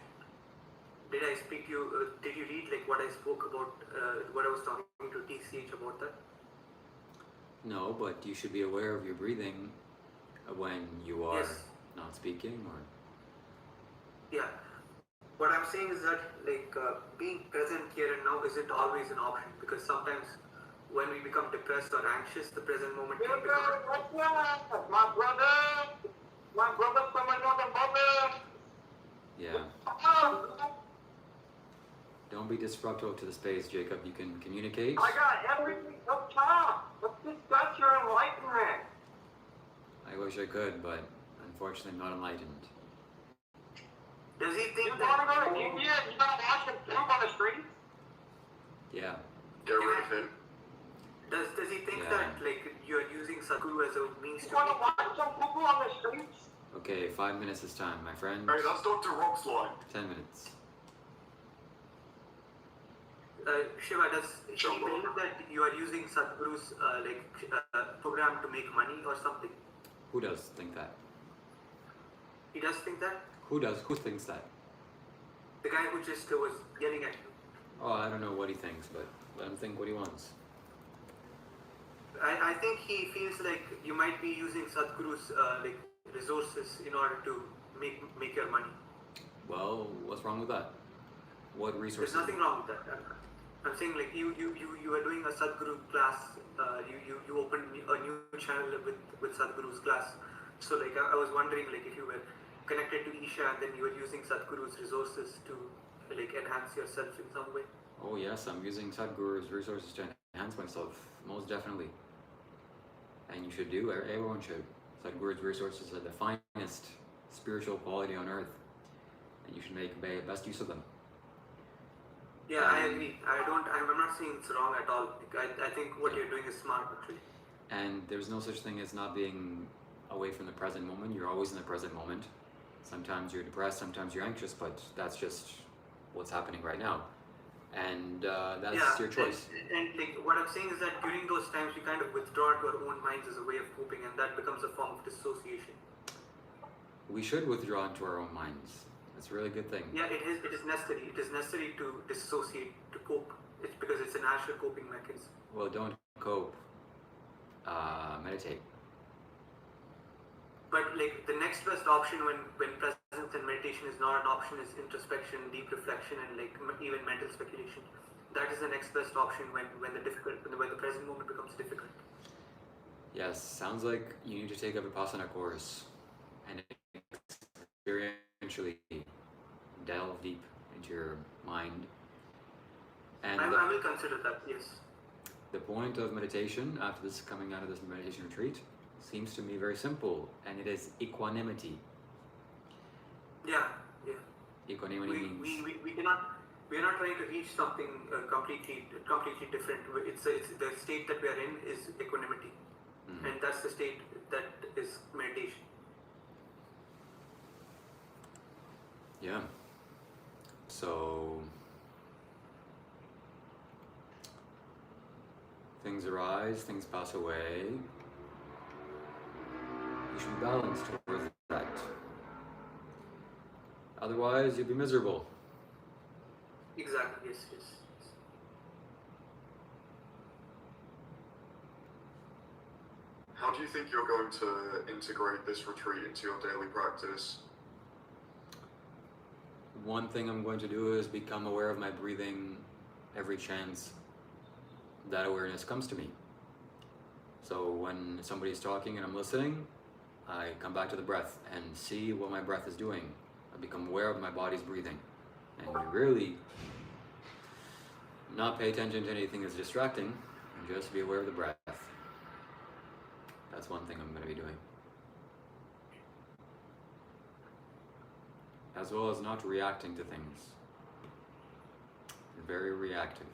Did I speak to you? Did you read like what I spoke about? What I was talking to TCH about that? No, but you should be aware of your breathing when you are Yes. not speaking, or Yeah. What I'm saying is that like being present here and now isn't always an option because sometimes when we become depressed or anxious, the present moment can become. My brother from another mother. yeah. Don't be disruptive to the space, Jacob. You can communicate. I got everything up top. Let's discuss your enlightenment. I wish I could, but unfortunately I'm not enlightened. Does he You think want to that? go to India and you gotta watch him poop on the streets? Yeah. Get rid of him. Does he think Yeah. that like you are using Sadhguru as a means You to want to make? watch him poop on the streets? Okay, 5 minutes is time, my friend. Hey, that's Dr. Rob's line. 10 minutes. Shiva, does he Shambho. believe that you are using Sadhguru's program to make money or something? Who does think that? He does think that? Who thinks that? The guy who just was yelling at you. Oh, I don't know what he thinks, but let him think what he wants. I think he feels like you might be using Sadhguru's resources in order to make your money. Well, what's wrong with that? What resources? There's nothing wrong with that. I'm saying like you are doing a Sadhguru class. You opened a new channel with Sadhguru's class. So like I was wondering like if you were connected to Isha and then you were using Sadhguru's resources to like enhance yourself in some way. Oh yes, I'm using Sadhguru's resources to enhance myself, most definitely. And you should do, everyone should. Sadhguru's resources are the finest spiritual quality on earth. And you should make the best use of them. Yeah, I agree. I'm not saying it's wrong at all. Like, I think what you're doing is smart actually. And there's no such thing as not being away from the present moment. You're always in the present moment. Sometimes you're depressed, sometimes you're anxious, but that's just what's happening right now. And that's your choice. And like what I'm saying is that during those times we kind of withdraw to our own minds as a way of coping, and that becomes a form of dissociation. We should withdraw into our own minds. That's a really good thing. Yeah, it is necessary. It is necessary to dissociate, to cope. It's because it's a natural coping mechanism. Well, don't cope. Meditate. But like the next best option when presence and meditation is not an option is introspection, deep reflection, and like even mental speculation. That is the next best option when the present moment becomes difficult. Yes, sounds like you need to take a Vipassana course and experientially delve deep into your mind. And I will consider that, yes. the point of meditation, after this coming out of this meditation retreat, seems to me very simple, and it is equanimity. Yeah. Equanimity means We are not trying to reach something completely different. It's the state that we are in is equanimity, and that's the state that is meditation. Yeah. So things arise, things pass away. You should be balanced towards that. Otherwise, you'll be miserable. Exactly. Yes. How do you think you're going to integrate this retreat into your daily practice? One thing I'm going to do is become aware of my breathing every chance that awareness comes to me. So when somebody's talking and I'm listening, I come back to the breath and see what my breath is doing. I become aware of my body's breathing and really not pay attention to anything that's distracting and just be aware of the breath. That's one thing I'm going to be doing. As well as not reacting to things. Very reactive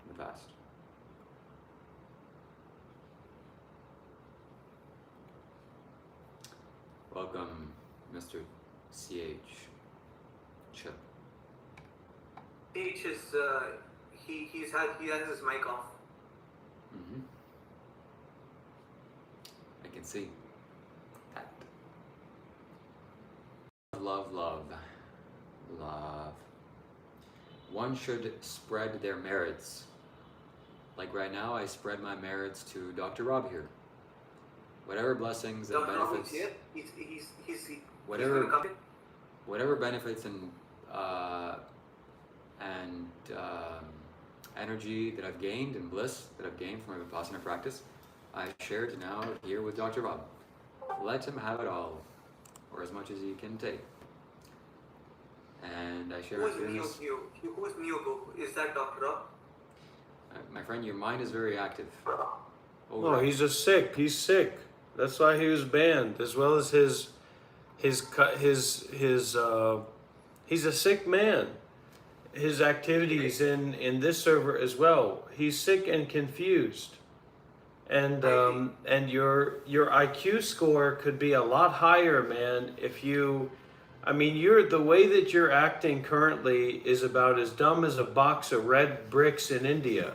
in the past. Welcome, Mr. CH. Chip. H is he has his mic off. I can see that. Love. One should spread their merits. Like right now, I spread my merits to Dr. Rob here. Whatever blessings and Dr. Rob is benefits. here. He's Whatever gonna come in. whatever benefits and energy that I've gained and bliss that I've gained from my Vipassana practice, I shared now here with Dr. Rob. Let him have it all, or as much as he can take. And I share Who is this. Who is Nyogo? Is that Dr. Rob? My friend, your mind is very active. No, he's sick. That's why he was banned, as well as he's a sick man. His activities in this server as well. He's sick and confused. And your IQ score could be a lot higher, man, if you the way that you're acting currently is about as dumb as a box of red bricks in India.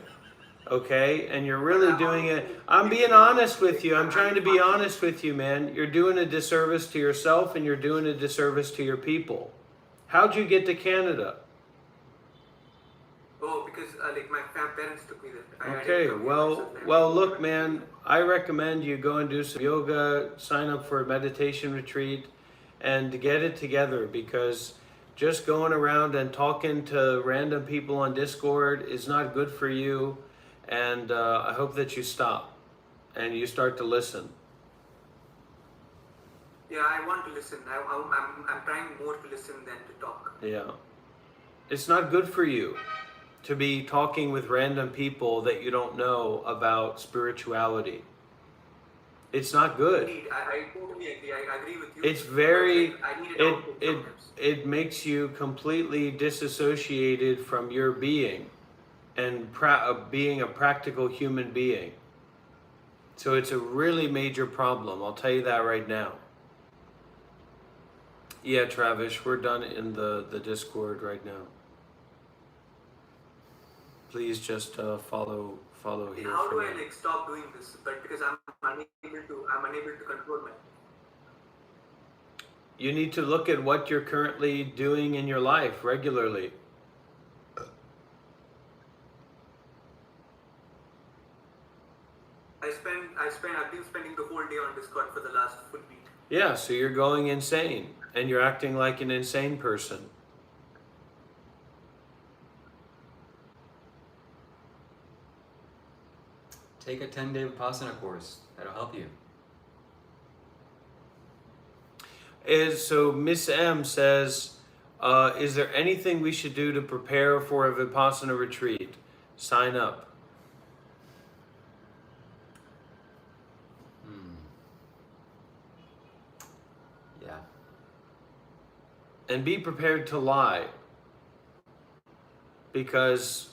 Okay? And you're really doing it. I'm being honest with you. I'm trying to be honest with you, man. You're doing a disservice to yourself and you're doing a disservice to your people. How'd you get to Canada? Oh, because my parents took me there. Okay, well, look, man, I recommend you go and do some yoga, sign up for a meditation retreat, and get it together, because just going around and talking to random people on Discord is not good for you, and I hope that you stop and you start to listen. Yeah, I want to listen. I'm trying more to listen than to talk. Yeah. It's not good for you to be talking with random people that you don't know about spirituality. It's not good. Indeed, I totally agree. I agree with you. It's very, I need it output sometimes. it makes you completely disassociated from your being and being a practical human being. So it's a really major problem. I'll tell you that right now. Yeah, Travis, we're done in the Discord right now. Please just follow here. How for do I now. like stop doing this? But because I'm unable to control my. You need to look at what you're currently doing in your life regularly. I've been spending the whole day on Discord for the last full week. Yeah, so you're going insane and you're acting like an insane person. Take a 10-day Vipassana course. That'll help you. So Miss M says, is there anything we should do to prepare for a Vipassana retreat? Sign up. Yeah. And be prepared to lie. Because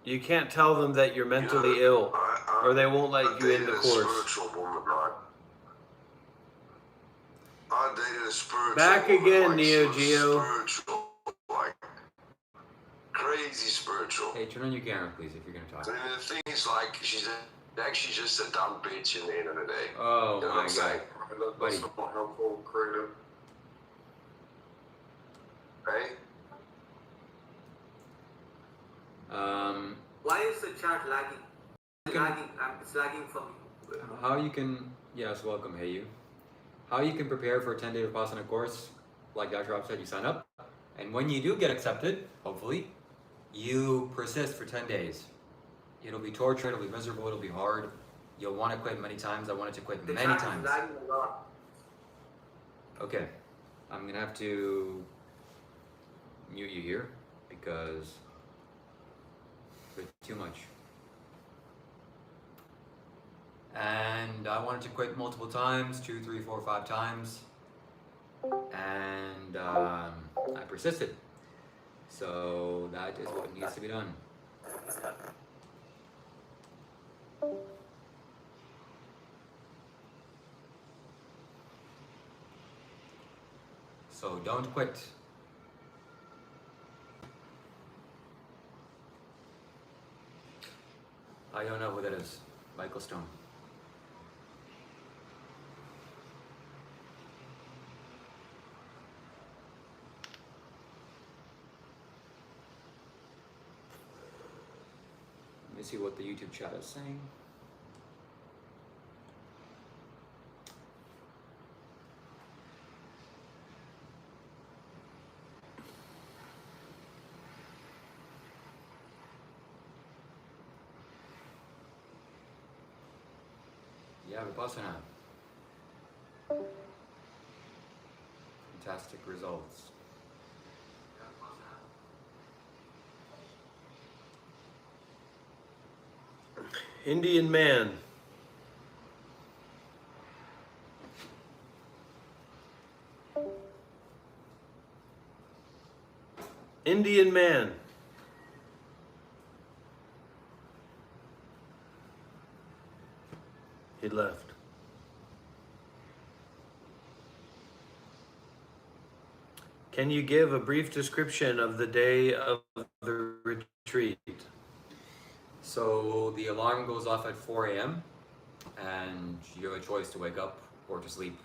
you can't tell them that you're mentally ill, or they won't let you in the course. Spiritual woman, right? I dated a spiritual Back woman, again, like, Neo so Geo. spiritual, like crazy spiritual. Hey, turn on your camera, please, if you're gonna talk. And the thing is, like, she's actually just a dumb bitch in the end of the day. Oh You know what my I'm saying? god. Buddy. That's not helpful, creative. Hey? Why is the chat lagging? It's lagging for me. How you can, yes, welcome, hey you. How you can prepare for a 10-day Vipassana course, like Dr. Rob said, you sign up, and when you do get accepted, hopefully, you persist for 10 days. It'll be torture, it'll be miserable, it'll be hard. You'll want to quit many times. I wanted to quit many chat times. is lagging a lot. Okay, I'm gonna have to mute you here because it's too much. And I wanted to quit multiple times, 2, 3, 4, 5 times, and I persisted. So that is what needs to be done. So don't quit. I don't know who that is. Michael Stone. Let me see what the YouTube chat is saying. Yeah, Vipassana. Fantastic results. Indian man. Indian man. He left. Can you give a brief description of the day of the retreat? So the alarm goes off at 4 a.m. and you have a choice to wake up or to sleep.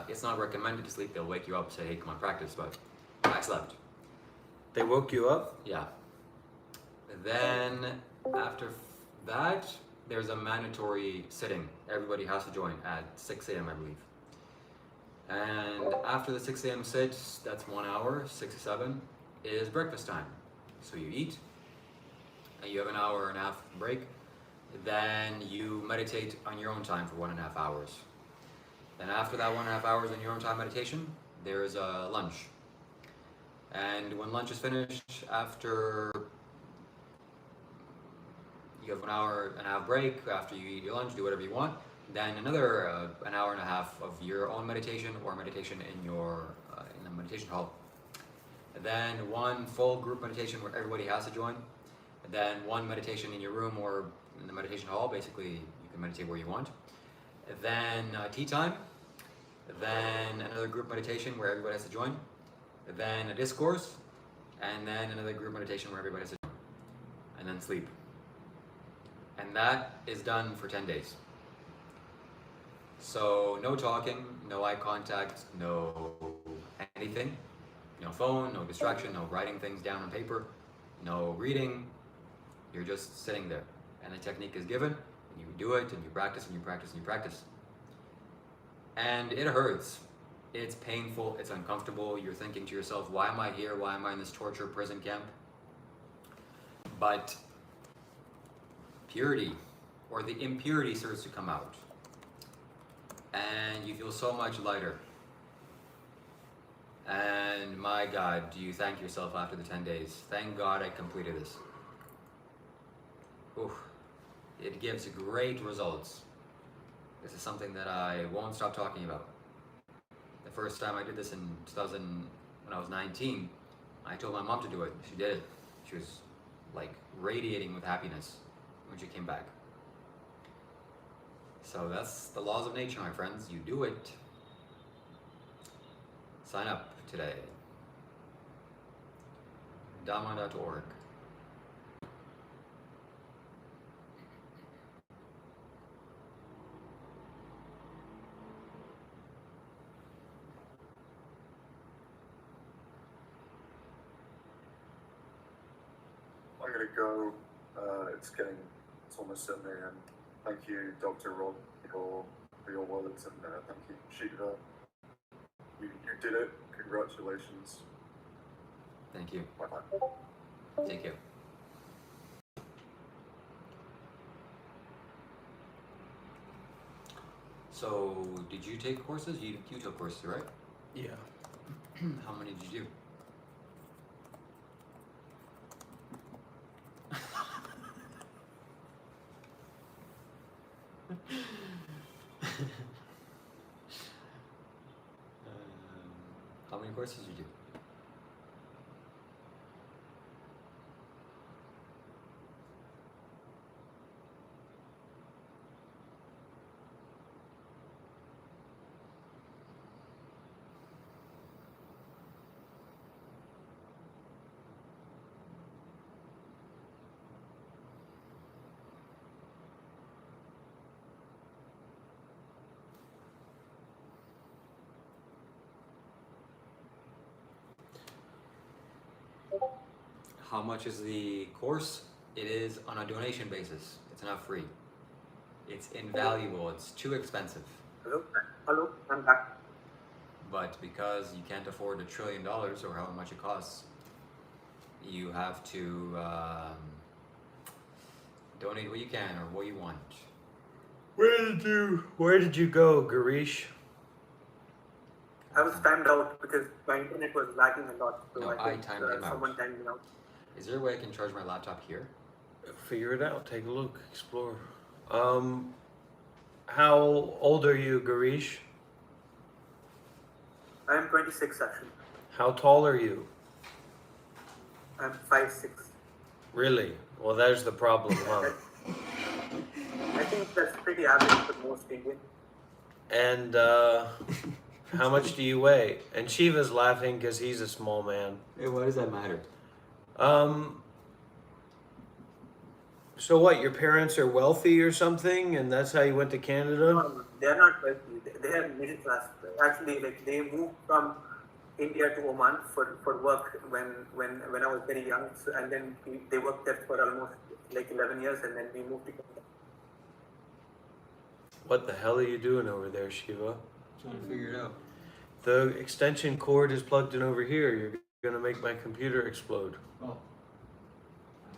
It's not recommended to sleep. They'll wake you up, say, hey, come on, practice, but I slept. They woke you up? Yeah. Then after that, there's a mandatory sitting. Everybody has to join at 6 a.m., I believe. And after the 6 a.m. sit, that's 1 hour, 6 to 7, is breakfast time. So you eat, and you have an hour and a half break. Then you meditate on your own time for 1.5 hours. Then after that 1.5 hours on your own time meditation, there is a lunch. And when lunch is finished, after you have 1.5 hour break, after you eat your lunch, do whatever you want, then another 1.5 hours of your own meditation or meditation in your in the meditation hall. And then one full group meditation where everybody has to join. And then one meditation in your room or in the meditation hall. Basically, you can meditate where you want. Then tea time. Then another group meditation where everybody has to join. Then a discourse. And then another group meditation where everybody has to join. And then sleep. And that is done for 10 days. So no talking, no eye contact, no anything. No phone, no distraction, no writing things down on paper, no reading. You're just sitting there. And the technique is given, and you do it, and you practice, and you practice, and you practice. And it hurts. It's painful, it's uncomfortable. You're thinking to yourself, why am I here? Why am I in this torture prison camp? But purity, or the impurity, starts to come out. And you feel so much lighter. And my God, do you thank yourself after the 10 days? Thank God I completed this. Oof. It gives great results. This is something that I won't stop talking about. The first time I did this in 2000, when I was 19, I told my mom to do it. She did it. She was like radiating with happiness when she came back. So that's the laws of nature, my friends. You do it. Sign up today. Dhamma.org. I'm going to go. It's almost 7 a.m. Thank you, Dr. Rob, for your words, and thank you, Shiva. You did it. Congratulations. Thank you. Bye-bye. Take care. So, did you take courses? You took courses, right? Yeah. How many did you do? How many courses did you do? How much is the course? It is on a donation basis. It's not free. It's invaluable. It's too expensive. Hello, I'm back. But because you can't afford $1 trillion or however much it costs, you have to donate what you can or what you want. Where did you go, Garish? I was timed out because my internet was lagging a lot. So No, I timed him out. Someone timed me out. Is there a way I can charge my laptop here? Figure it out. Take a look. Explore. How old are you, Garish? I am 26 actually. How tall are you? I'm 5'6". Really? Well, there's the problem, huh? I think that's pretty average for most Indians. And how much do you weigh? And Shiva's laughing because he's a small man. Hey, why does that matter? So what? Your parents are wealthy or something, and that's how you went to Canada? No, they're not wealthy. They are middle class. Actually, like they moved from India to Oman for work when I was very young, so, and then they worked there for almost like 11 years, and then we moved to Canada. What the hell are you doing over there, Shiva? Trying to figure it out. The extension cord is plugged in over here. You're gonna make my computer explode. Oh.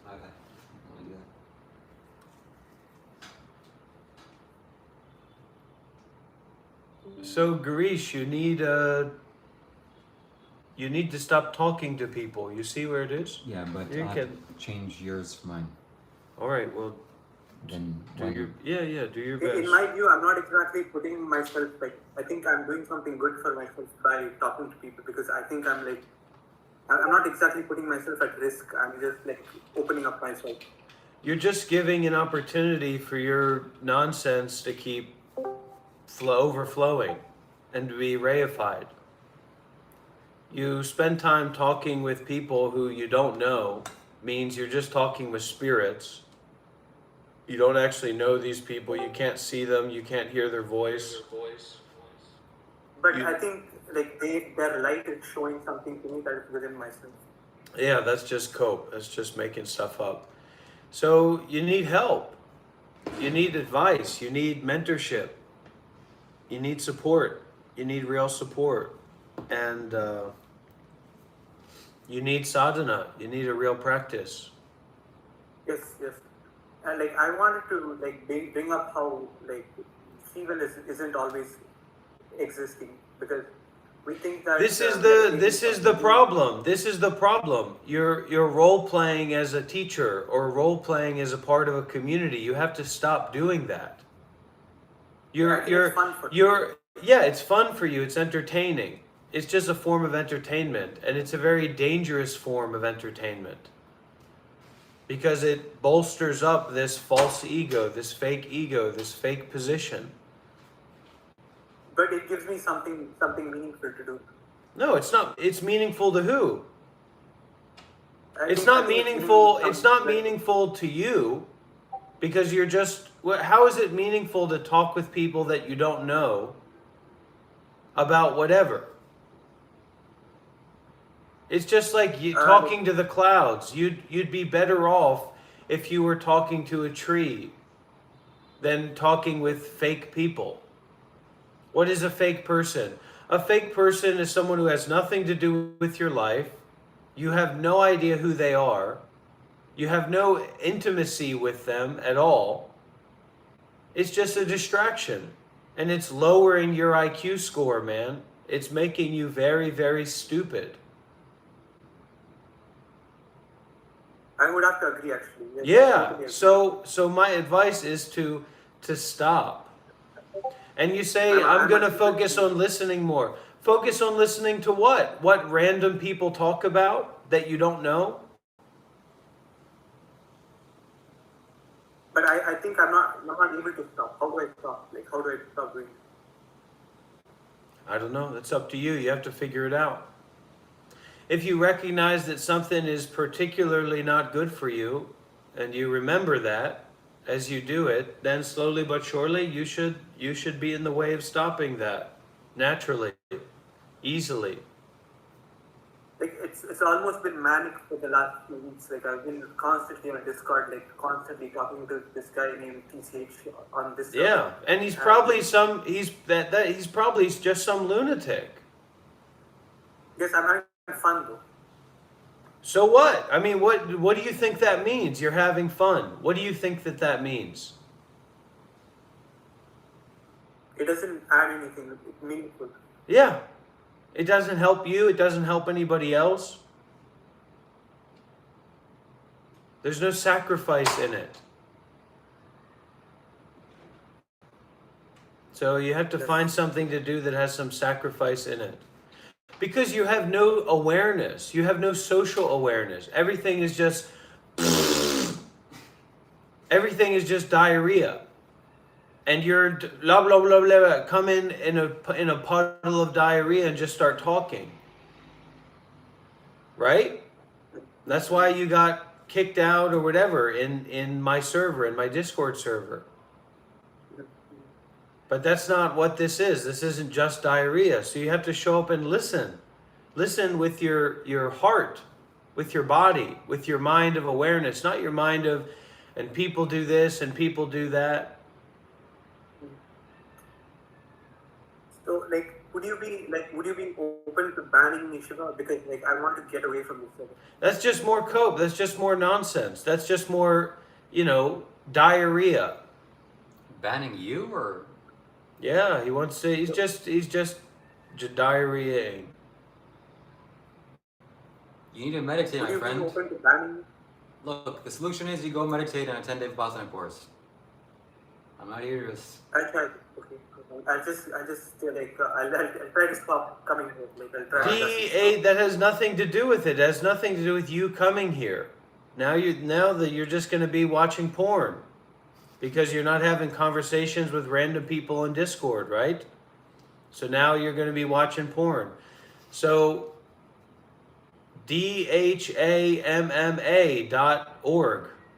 Okay. I'll do that. So Garish, you need to stop talking to people. You see where it is? Yeah, but You I can- change yours for mine. All right. Well, Then do your do your In best. my view, I'm not exactly putting myself like. I think I'm doing something good for myself by talking to people because I think I'm not exactly putting myself at risk. I'm just like opening up myself. You're just giving an opportunity for your nonsense to keep overflowing and to be reified. You spend time talking with people who you don't know, means you're just talking with spirits. You don't actually know these people, you can't see them, you can't hear their voice. But I think like their light is showing something to me that is within myself. Yeah, that's just cope. That's just making stuff up. So you need help. You need advice. You need mentorship. You need support. You need real support. And you need sadhana. You need a real practice. Yes, yes. And like I wanted to like bring up how like evil isn't always existing, because we think that This is the problem. This is the problem. You're role playing as a teacher or role playing as a part of a community. You have to stop doing that. It's fun for you. It's entertaining. It's just a form of entertainment, and it's a very dangerous form of entertainment because it bolsters up this false ego, this fake position. But it gives me something meaningful to do. No, it's not. It's meaningful to who? It's I not think meaningful. It's not meaningful to you because you're just. How is it meaningful to talk with people that you don't know about whatever? It's just like you talking to the clouds. You'd be better off if you were talking to a tree than talking with fake people. What is a fake person? A fake person is someone who has nothing to do with your life. You have no idea who they are. You have no intimacy with them at all. It's just a distraction. And it's lowering your IQ score, man. It's making you very, very stupid. I would have to agree, actually. Yes, Yeah. So my advice is to stop. And you say, I'm going to focus on listening more. Focus on listening to what? What random people talk about that you don't know? But I think I'm not able to stop. How do I stop? Like, how do I stop doing it? I don't know. That's up to you. You have to figure it out. If you recognize that something is particularly not good for you, and you remember that, as you do it, then slowly but surely you should be in the way of stopping that naturally, easily. Like it's almost been manic for the last few weeks. Like I've been constantly on Discord, like constantly talking to this guy named TCH on this. Yeah, and he's probably he's probably just some lunatic. Yes, I'm having fun though. So what? I mean, what do you think that means? You're having fun. What do you think that means? It doesn't add anything meaningful. Yeah. It doesn't help you. It doesn't help anybody else. There's no sacrifice in it. So you have to find something to do that has some sacrifice in it. Because you have no awareness. You have no social awareness. Everything is just diarrhea. And you're blah blah blah blah. Come in a puddle of diarrhea and just start talking. Right? That's why you got kicked out or whatever in my server, in my Discord server. But that's not what this is. This isn't just diarrhea. So you have to show up and listen. Listen with your heart, with your body, with your mind of awareness, not your mind of, and people do this and people do that. So would you be open to banning Shiva? Because I want to get away from this. That's just more cope. That's just more nonsense. That's just more, diarrhea. Banning you or? Yeah, he wants to. He's just diarrheaing. You need to meditate, my friend. Would you be open to banning? Look, the solution is you go meditate on a 10-day Vipassana course. I'm not here to just... I'll try. Okay. I'll just I'll try to stop coming here. I'll try. That has nothing to do with it. It has nothing to do with you coming here. Now that you're just going to be watching porn because you're not having conversations with random people in Discord, right? So now you're going to be watching porn. So DHAMMA.org,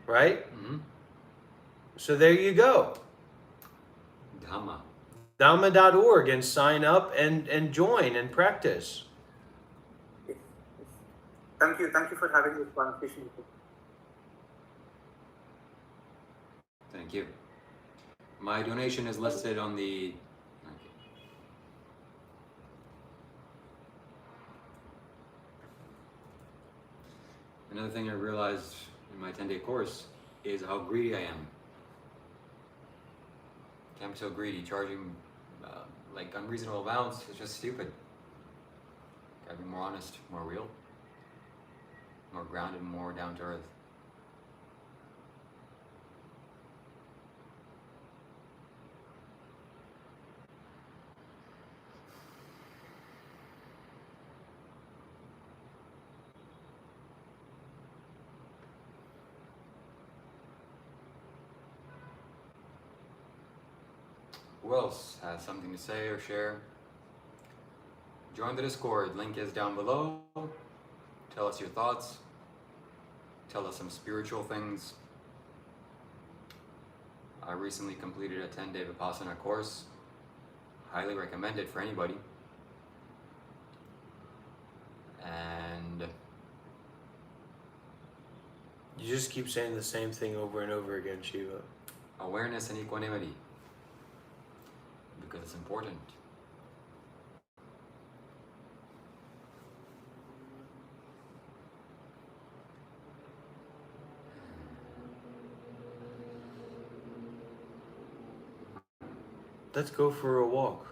right? Mm-hmm. So there you go. Dhamma. Dhamma.org, and sign up and join and practice. Thank you for having this conversation. Thank you. My donation is listed on the... Another thing I realized in my 10-day course is how greedy I am. Can't be so greedy. Charging like unreasonable amounts is just stupid. Gotta be more honest, more real, more grounded, more down to earth. Who else has something to say or share? Join the Discord, link is down below. Tell us your thoughts. Tell us some spiritual things. I recently completed a 10-day Vipassana course. Highly recommend it for anybody. And You just keep saying the same thing over and over again, Shiva. awareness and equanimity. Because it's important. Let's go for a walk.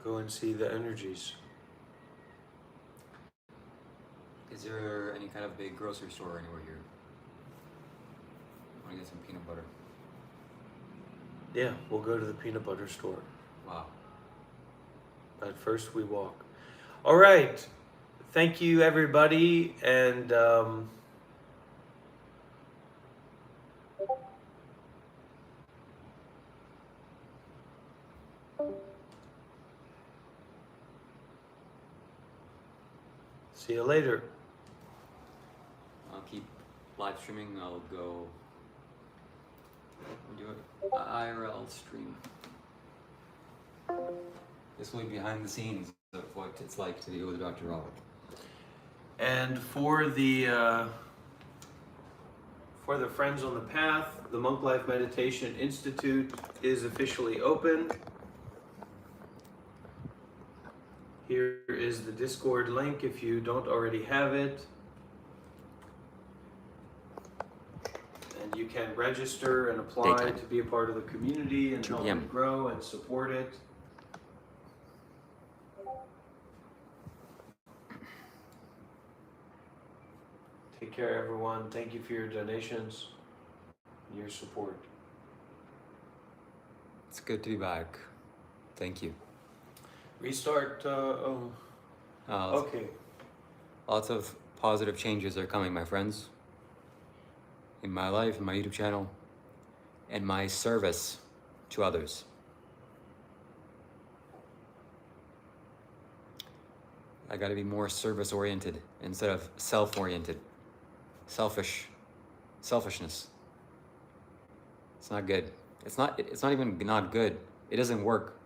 Go and see the energies. Is there any kind of big grocery store anywhere here? I want to get some peanut butter. Yeah, we'll go to the peanut butter store. Wow. But first we walk. All right. Thank you, everybody. And see you later. I'll keep live streaming. I'll go do an IRL stream. This will be behind the scenes of what it's like to deal with Dr. Robert. And for the Friends on the Path, the Monk Life Meditation Institute is officially open. Here is the Discord link if you don't already have it. And you can register and apply Daytime. to be a part of the community and 2 help p.m. it grow and support it. Take care, everyone. Thank you for your donations and your support. It's good to be back. Thank you. Restart. Okay. Lots of positive changes are coming, my friends. In my life, in my YouTube channel, and my service to others. I gotta be more service-oriented instead of self-oriented. Selfishness. It's not good. It's not even not good. It doesn't work.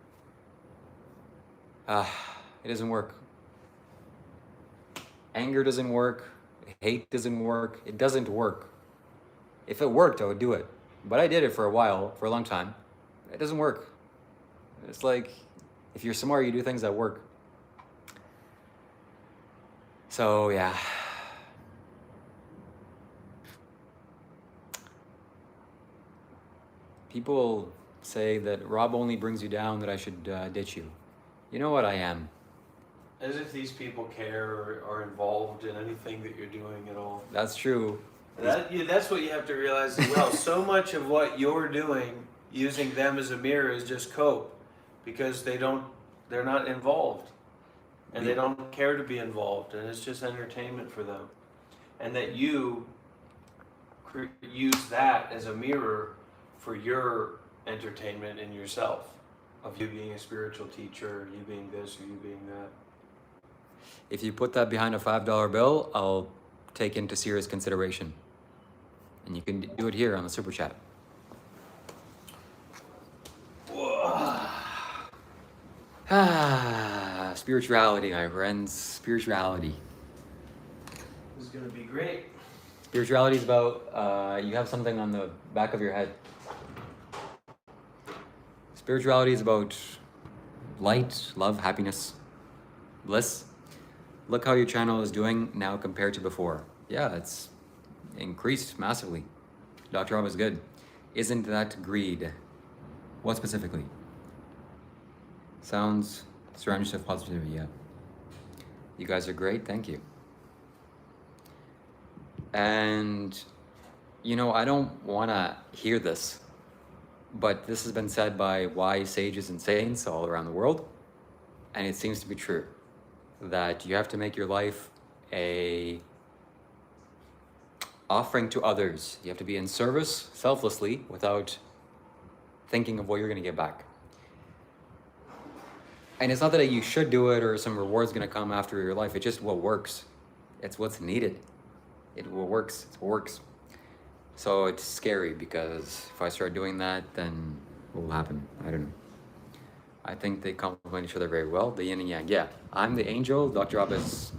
It doesn't work. Anger doesn't work. Hate doesn't work. It doesn't work. If it worked, I would do it. But I did it for a while, for a long time. It doesn't work. It's like, if you're smart, you do things that work. So, yeah. People say that Rob only brings you down, that I should ditch you. You know what I am. As if these people care or are involved in anything that you're doing at all. That's true. That's what you have to realize as well. So much of what you're doing, using them as a mirror, is just cope. because they're not involved, and they don't care to be involved, and it's just entertainment for them. And that you use that as a mirror for your entertainment in yourself, of you being a spiritual teacher, you being this, or you being that. If you put that behind a $5 bill, I'll take into serious consideration. And you can do it here on the Super Chat. Spirituality, my friends. Spirituality. This is gonna be great. Spirituality is about, you have something on the back of your head. Spirituality is about light, love, happiness, bliss. Look how your channel is doing now compared to before. Yeah, it's increased massively. Dr. Rob is good. Isn't that greed? What specifically? Sounds surround yourself positivity, yeah. You guys are great, thank you. And, you know, I don't want to hear this, but this has been said by wise sages and saints all around the world, and it seems to be true, that you have to make your life a offering to others. You have to be in service selflessly without thinking of what you're going to get back. And it's not that you should do it or some reward's going to come after your life. It's just what works. It's what's needed. It works. It works. So it's scary because if I start doing that, then what will happen? I don't know. I think they complement each other very well. The yin and yang. Yeah, I'm the angel. Dr. Rob is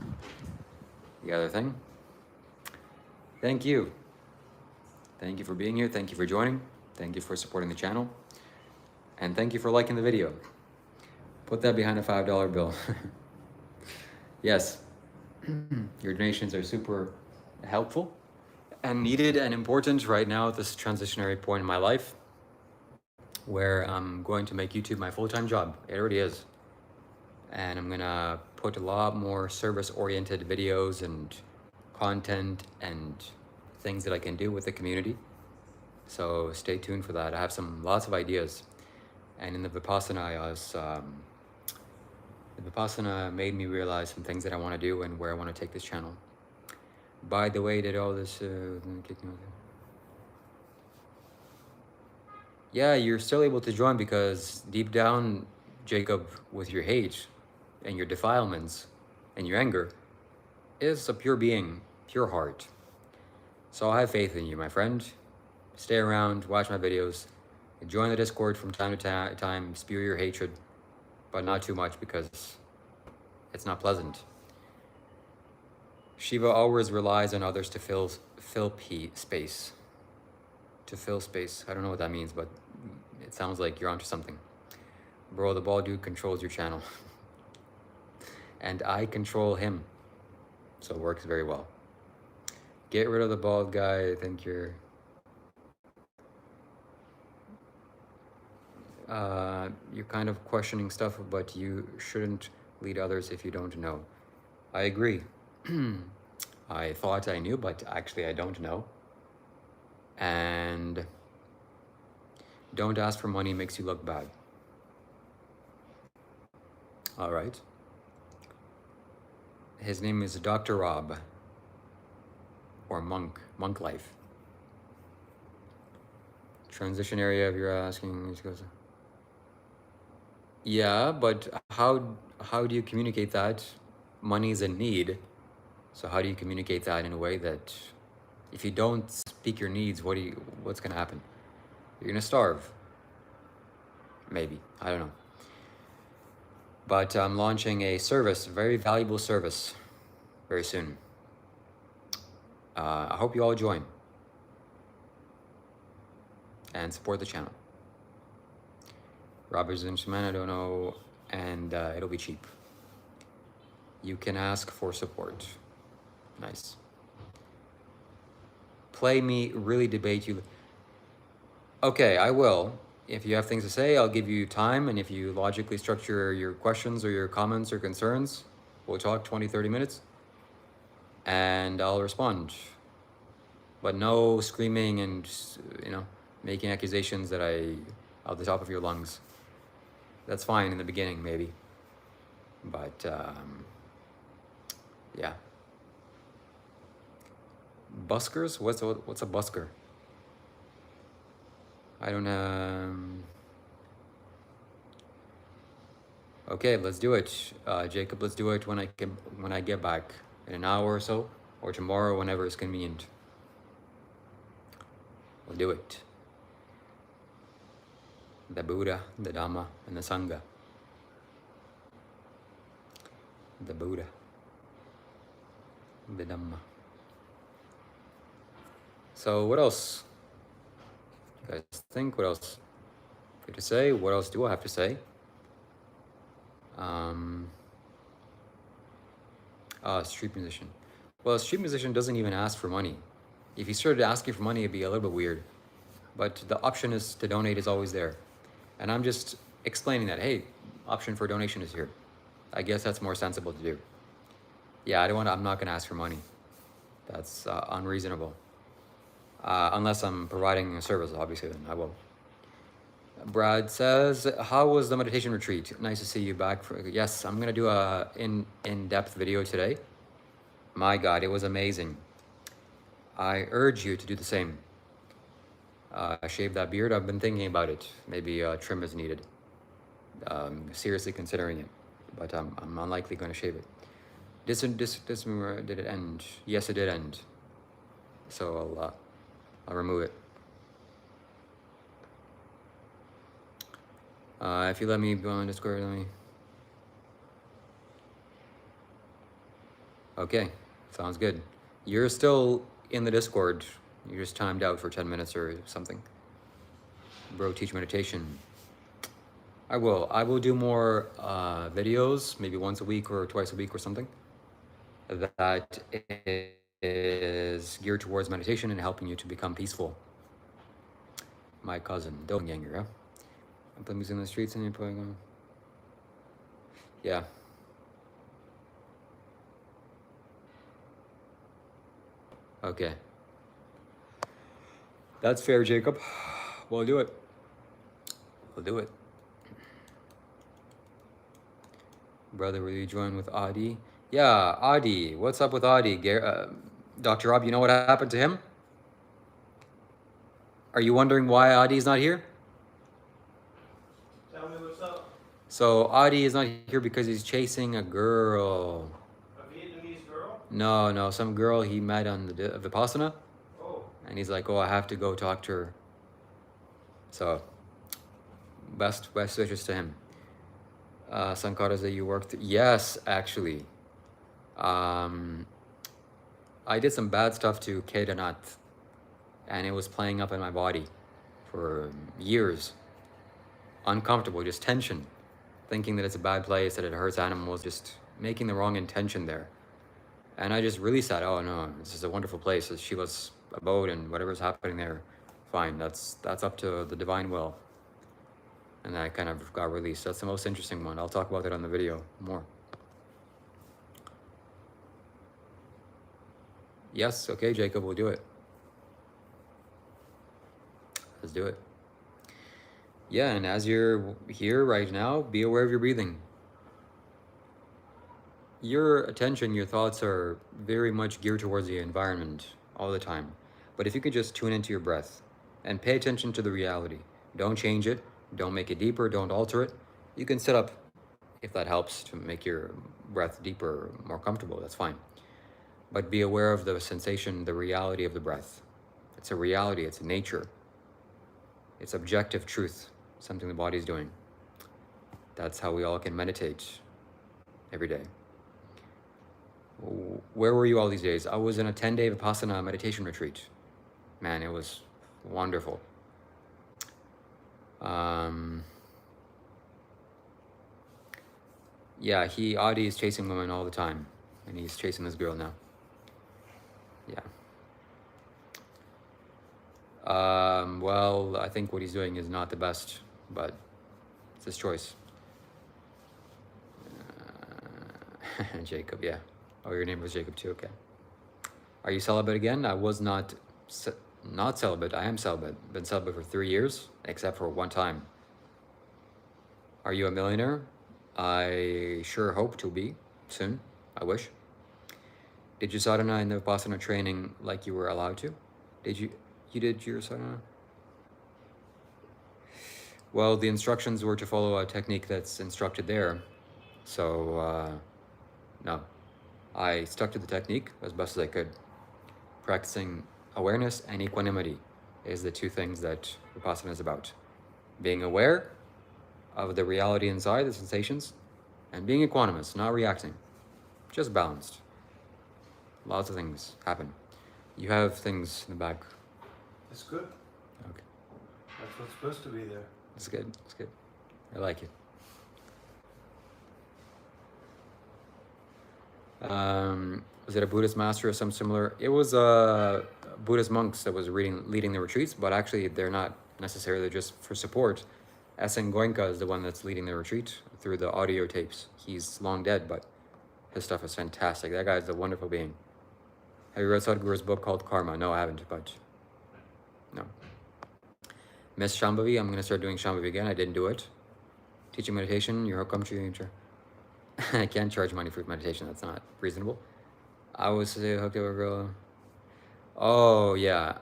the other thing. Thank you. Thank you for being here. Thank you for joining. Thank you for supporting the channel. And thank you for liking the video. Put that behind a $5 bill. Yes, your donations are super helpful and needed and important right now at this transitionary point in my life where I'm going to make YouTube my full-time job. It already is. And I'm gonna put a lot more service-oriented videos and content and things that I can do with the community. So stay tuned for that. I have lots of ideas. And in the Vipassana, the Vipassana made me realize some things that I want to do and where I want to take this channel. By the way, did all this... yeah, you're still able to join because deep down, Jacob, with your hate and your defilements and your anger, is a pure being, pure heart. So I have faith in you, my friend. Stay around, watch my videos, join the Discord from time to time, spew your hatred, but not too much because it's not pleasant. Shiva always relies on others to fill space. To fill space. I don't know what that means, but it sounds like you're onto something. Bro, the bald dude controls your channel. And I control him. So it works very well. Get rid of the bald guy. I think you're kind of questioning stuff, but you shouldn't lead others if you don't know. I agree. I thought I knew, but actually I don't know. And don't ask for money, makes you look bad. All right. His name is Dr. Rob, or Monk Life. Transition area, if you're asking, yeah, but how do you communicate that? Money is in need. So how do you communicate that in a way that if you don't speak your needs, what's gonna happen? You're gonna starve. Maybe, I don't know. But I'm launching a service, a very valuable service, very soon. I hope you all join and support the channel. Robert's instrument, I don't know, and it'll be cheap. You can ask for support. Nice. Play me, really debate you. Okay, I will. If you have things to say, I'll give you time, and if you logically structure your questions or your comments or concerns, we'll talk 20, 30 minutes, and I'll respond. But no screaming and, making accusations that out the top of your lungs. That's fine in the beginning, maybe. But yeah. Buskers? What's a busker? I don't Okay, let's do it, Jacob. Let's do it when I get back in an hour or so, or tomorrow, whenever it's convenient. We'll do it. The Buddha, the Dhamma, and the Sangha. The Buddha, the Dhamma. So what else? You guys think? What else? Good to say? What else do I have to say? Street musician. Well, a street musician doesn't even ask for money. If he started asking for money, it'd be a little bit weird. But the option is to donate is always there. And I'm just explaining that, hey, option for donation is here. I guess that's more sensible to do. Yeah, I'm not gonna ask for money. That's unreasonable. Unless I'm providing a service, obviously, then I will. Brad says, how was the meditation retreat? Nice to see you back. Yes, I'm gonna do a in-depth video today. My God, it was amazing. I urge you to do the same. Shave that beard. I've been thinking about it. Maybe trim is needed. Seriously considering it, but I'm unlikely going to shave it. Did it end? Yes, it did end. So I'll remove it. If you let me go on Discord, let me. Okay, sounds good. You're still in the Discord. You're just timed out for 10 minutes or something. Bro, teach meditation. I will do more videos, maybe once a week or twice a week or something. That is geared towards meditation and helping you to become peaceful. My cousin, Doppelganger, yeah? I'm playing music in the streets and you're playing. Yeah. Okay. That's fair, Jacob. We'll do it. We'll do it. Brother, will you join with Adi? Yeah, Adi. What's up with Adi? Dr. Rob, you know what happened to him? Are you wondering why Adi's not here? Tell me what's up. So Adi is not here because he's chasing a girl. A Vietnamese girl? No, some girl he met on the Vipassana. Oh. And he's like, oh, I have to go talk to her. So, best wishes to him. Sankaras that you worked. Yes, actually. I did some bad stuff to Kedarnath, and it was playing up in my body for years. Uncomfortable, just tension. Thinking that it's a bad place, that it hurts animals, just making the wrong intention there. And I just released that. Oh no, this is a wonderful place. It's Shiva's abode, and whatever's happening there, fine. That's up to the divine will. And that kind of got released. That's the most interesting one. I'll talk about that on the video more. Yes, okay, Jacob, we'll do it. Let's do it. Yeah, and as you're here right now, be aware of your breathing. Your attention, your thoughts are very much geared towards the environment all the time. But if you could just tune into your breath and pay attention to the reality, don't change it, don't make it deeper, don't alter it. You can sit up if that helps to make your breath deeper, more comfortable, that's fine. But be aware of the sensation, the reality of the breath. It's a reality, it's a nature. It's objective truth, something the body's doing. That's how we all can meditate every day. Where were you all these days? I was in a 10-day Vipassana meditation retreat. Man, it was wonderful. Yeah, Adi is chasing women all the time, and he's chasing this girl now. Yeah. Well, I think what he's doing is not the best, but it's his choice. Jacob, yeah. Oh, your name was Jacob too, okay. Are you celibate again? I was not celibate. I am celibate. Been celibate for 3 years, except for one time. Are you a millionaire? I sure hope to be soon. I wish. Did you sadhana in the Vipassana training like you were allowed to? You did your sadhana? Well, the instructions were to follow a technique that's instructed there. So, no. I stuck to the technique as best as I could. Practicing awareness and equanimity is the two things that Vipassana is about. Being aware of the reality inside, the sensations, and being equanimous, not reacting, just balanced. Lots of things happen. You have things in the back. It's good. Okay. That's what's supposed to be there. It's good. It's good. I like it. Was it a Buddhist master or some similar? It was Buddhist monks that was leading the retreats, but actually they're not necessarily just for support. S.N. Goenka is the one that's leading the retreat through the audio tapes. He's long dead, but his stuff is fantastic. That guy's a wonderful being. Have you read Sadhguru's book called Karma? No, I haven't, but no. Miss Shambhavi, I'm going to start doing Shambhavi again. I didn't do it. Teaching meditation, you're welcome to. I can't charge money for meditation. That's not reasonable. I was hooked up with a girl. Oh, yeah.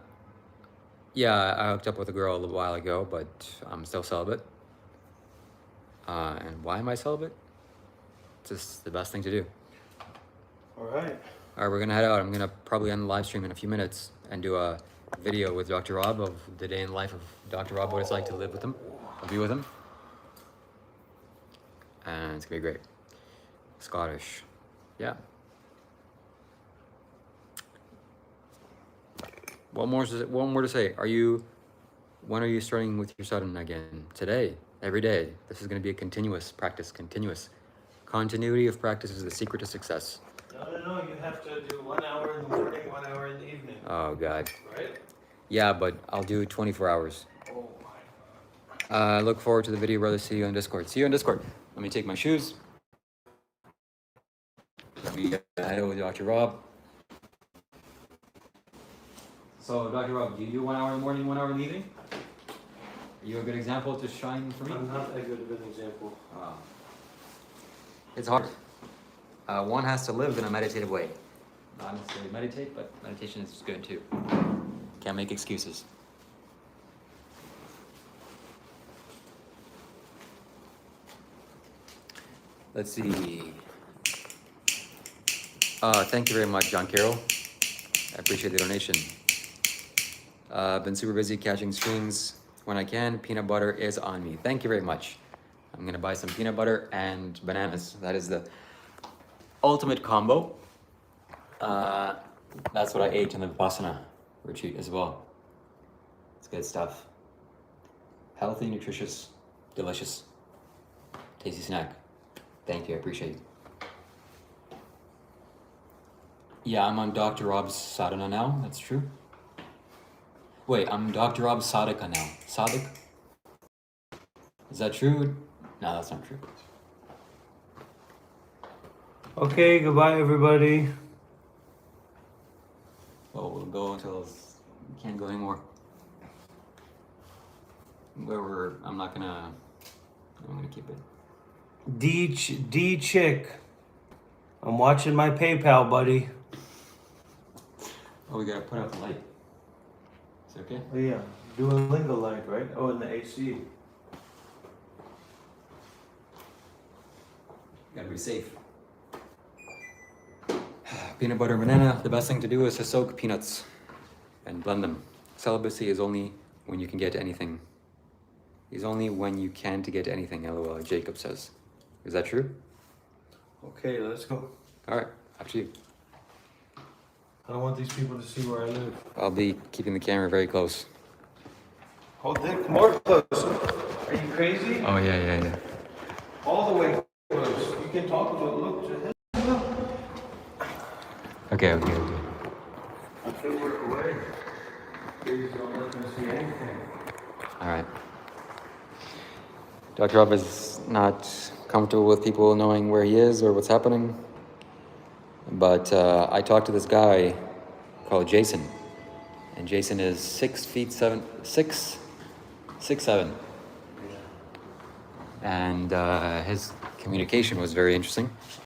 Yeah, I hooked up with a girl a little while ago, but I'm still celibate. And why am I celibate? It's just the best thing to do. All right. All right, we're going to head out. I'm going to probably end the live stream in a few minutes and do a video with Dr. Rob of the day in the life of Dr. Rob, what it's like to live with him, or be with him. And it's going to be great. Scottish. Yeah. One more to say. When are you starting with your sadhana again? Today, every day. This is going to be a continuous practice, continuous. Continuity of practice is the secret to success. No, you have to do 1 hour in the morning, 1 hour in the evening. Oh, God. Right? Yeah, but I'll do 24 hours. Oh, my God. I look forward to the video, brother. See you on Discord. See you on Discord. Let me take my shoes. Let me head over to Dr. Rob. So, Dr. Rob, do you do 1 hour in the morning, 1 hour in the evening? Are you a good example to shine for me? I'm not that good of an example. It's hard. One has to live in a meditative way. Not necessarily meditate, but meditation is good too. Can't make excuses. Let's see. Thank you very much, John Carroll. I appreciate the donation. Been super busy catching streams when I can. Peanut butter is on me. Thank you very much. I'm gonna buy some peanut butter and bananas. That is the ultimate combo. That's what I ate in the Vipassana retreat as well. It's good stuff. Healthy, nutritious, delicious, tasty snack. Thank you, I appreciate it. Yeah, I'm on Dr. Rob's sadhana now, that's true. Wait, I'm Dr. Rob's sadhaka now. Sadhak? Is that true? No, that's not true. Okay, goodbye, everybody. Well, we'll go until we can't go anymore. I'm gonna keep it. D chick. I'm watching my PayPal, buddy. Oh, we gotta put out the light. Is it okay? Oh yeah, Duolingo light, right? Oh, and the AC. Gotta be safe. Peanut butter and banana, the best thing to do is to soak peanuts and blend them. Celibacy is only when you can get anything. Is only when you can to get anything, LOL, Jacob says. Is that true? Okay, let's go. All right, up to you. I don't want these people to see where I live. I'll be keeping the camera very close. Hold it more close. Are you crazy? Oh, yeah. All the way close. You can talk about look to him. Okay. I feel we're away. Please don't let them see anything. All right. Dr. Rob is not comfortable with people knowing where he is or what's happening. But I talked to this guy called Jason. And Jason is 6'7". and his communication was very interesting.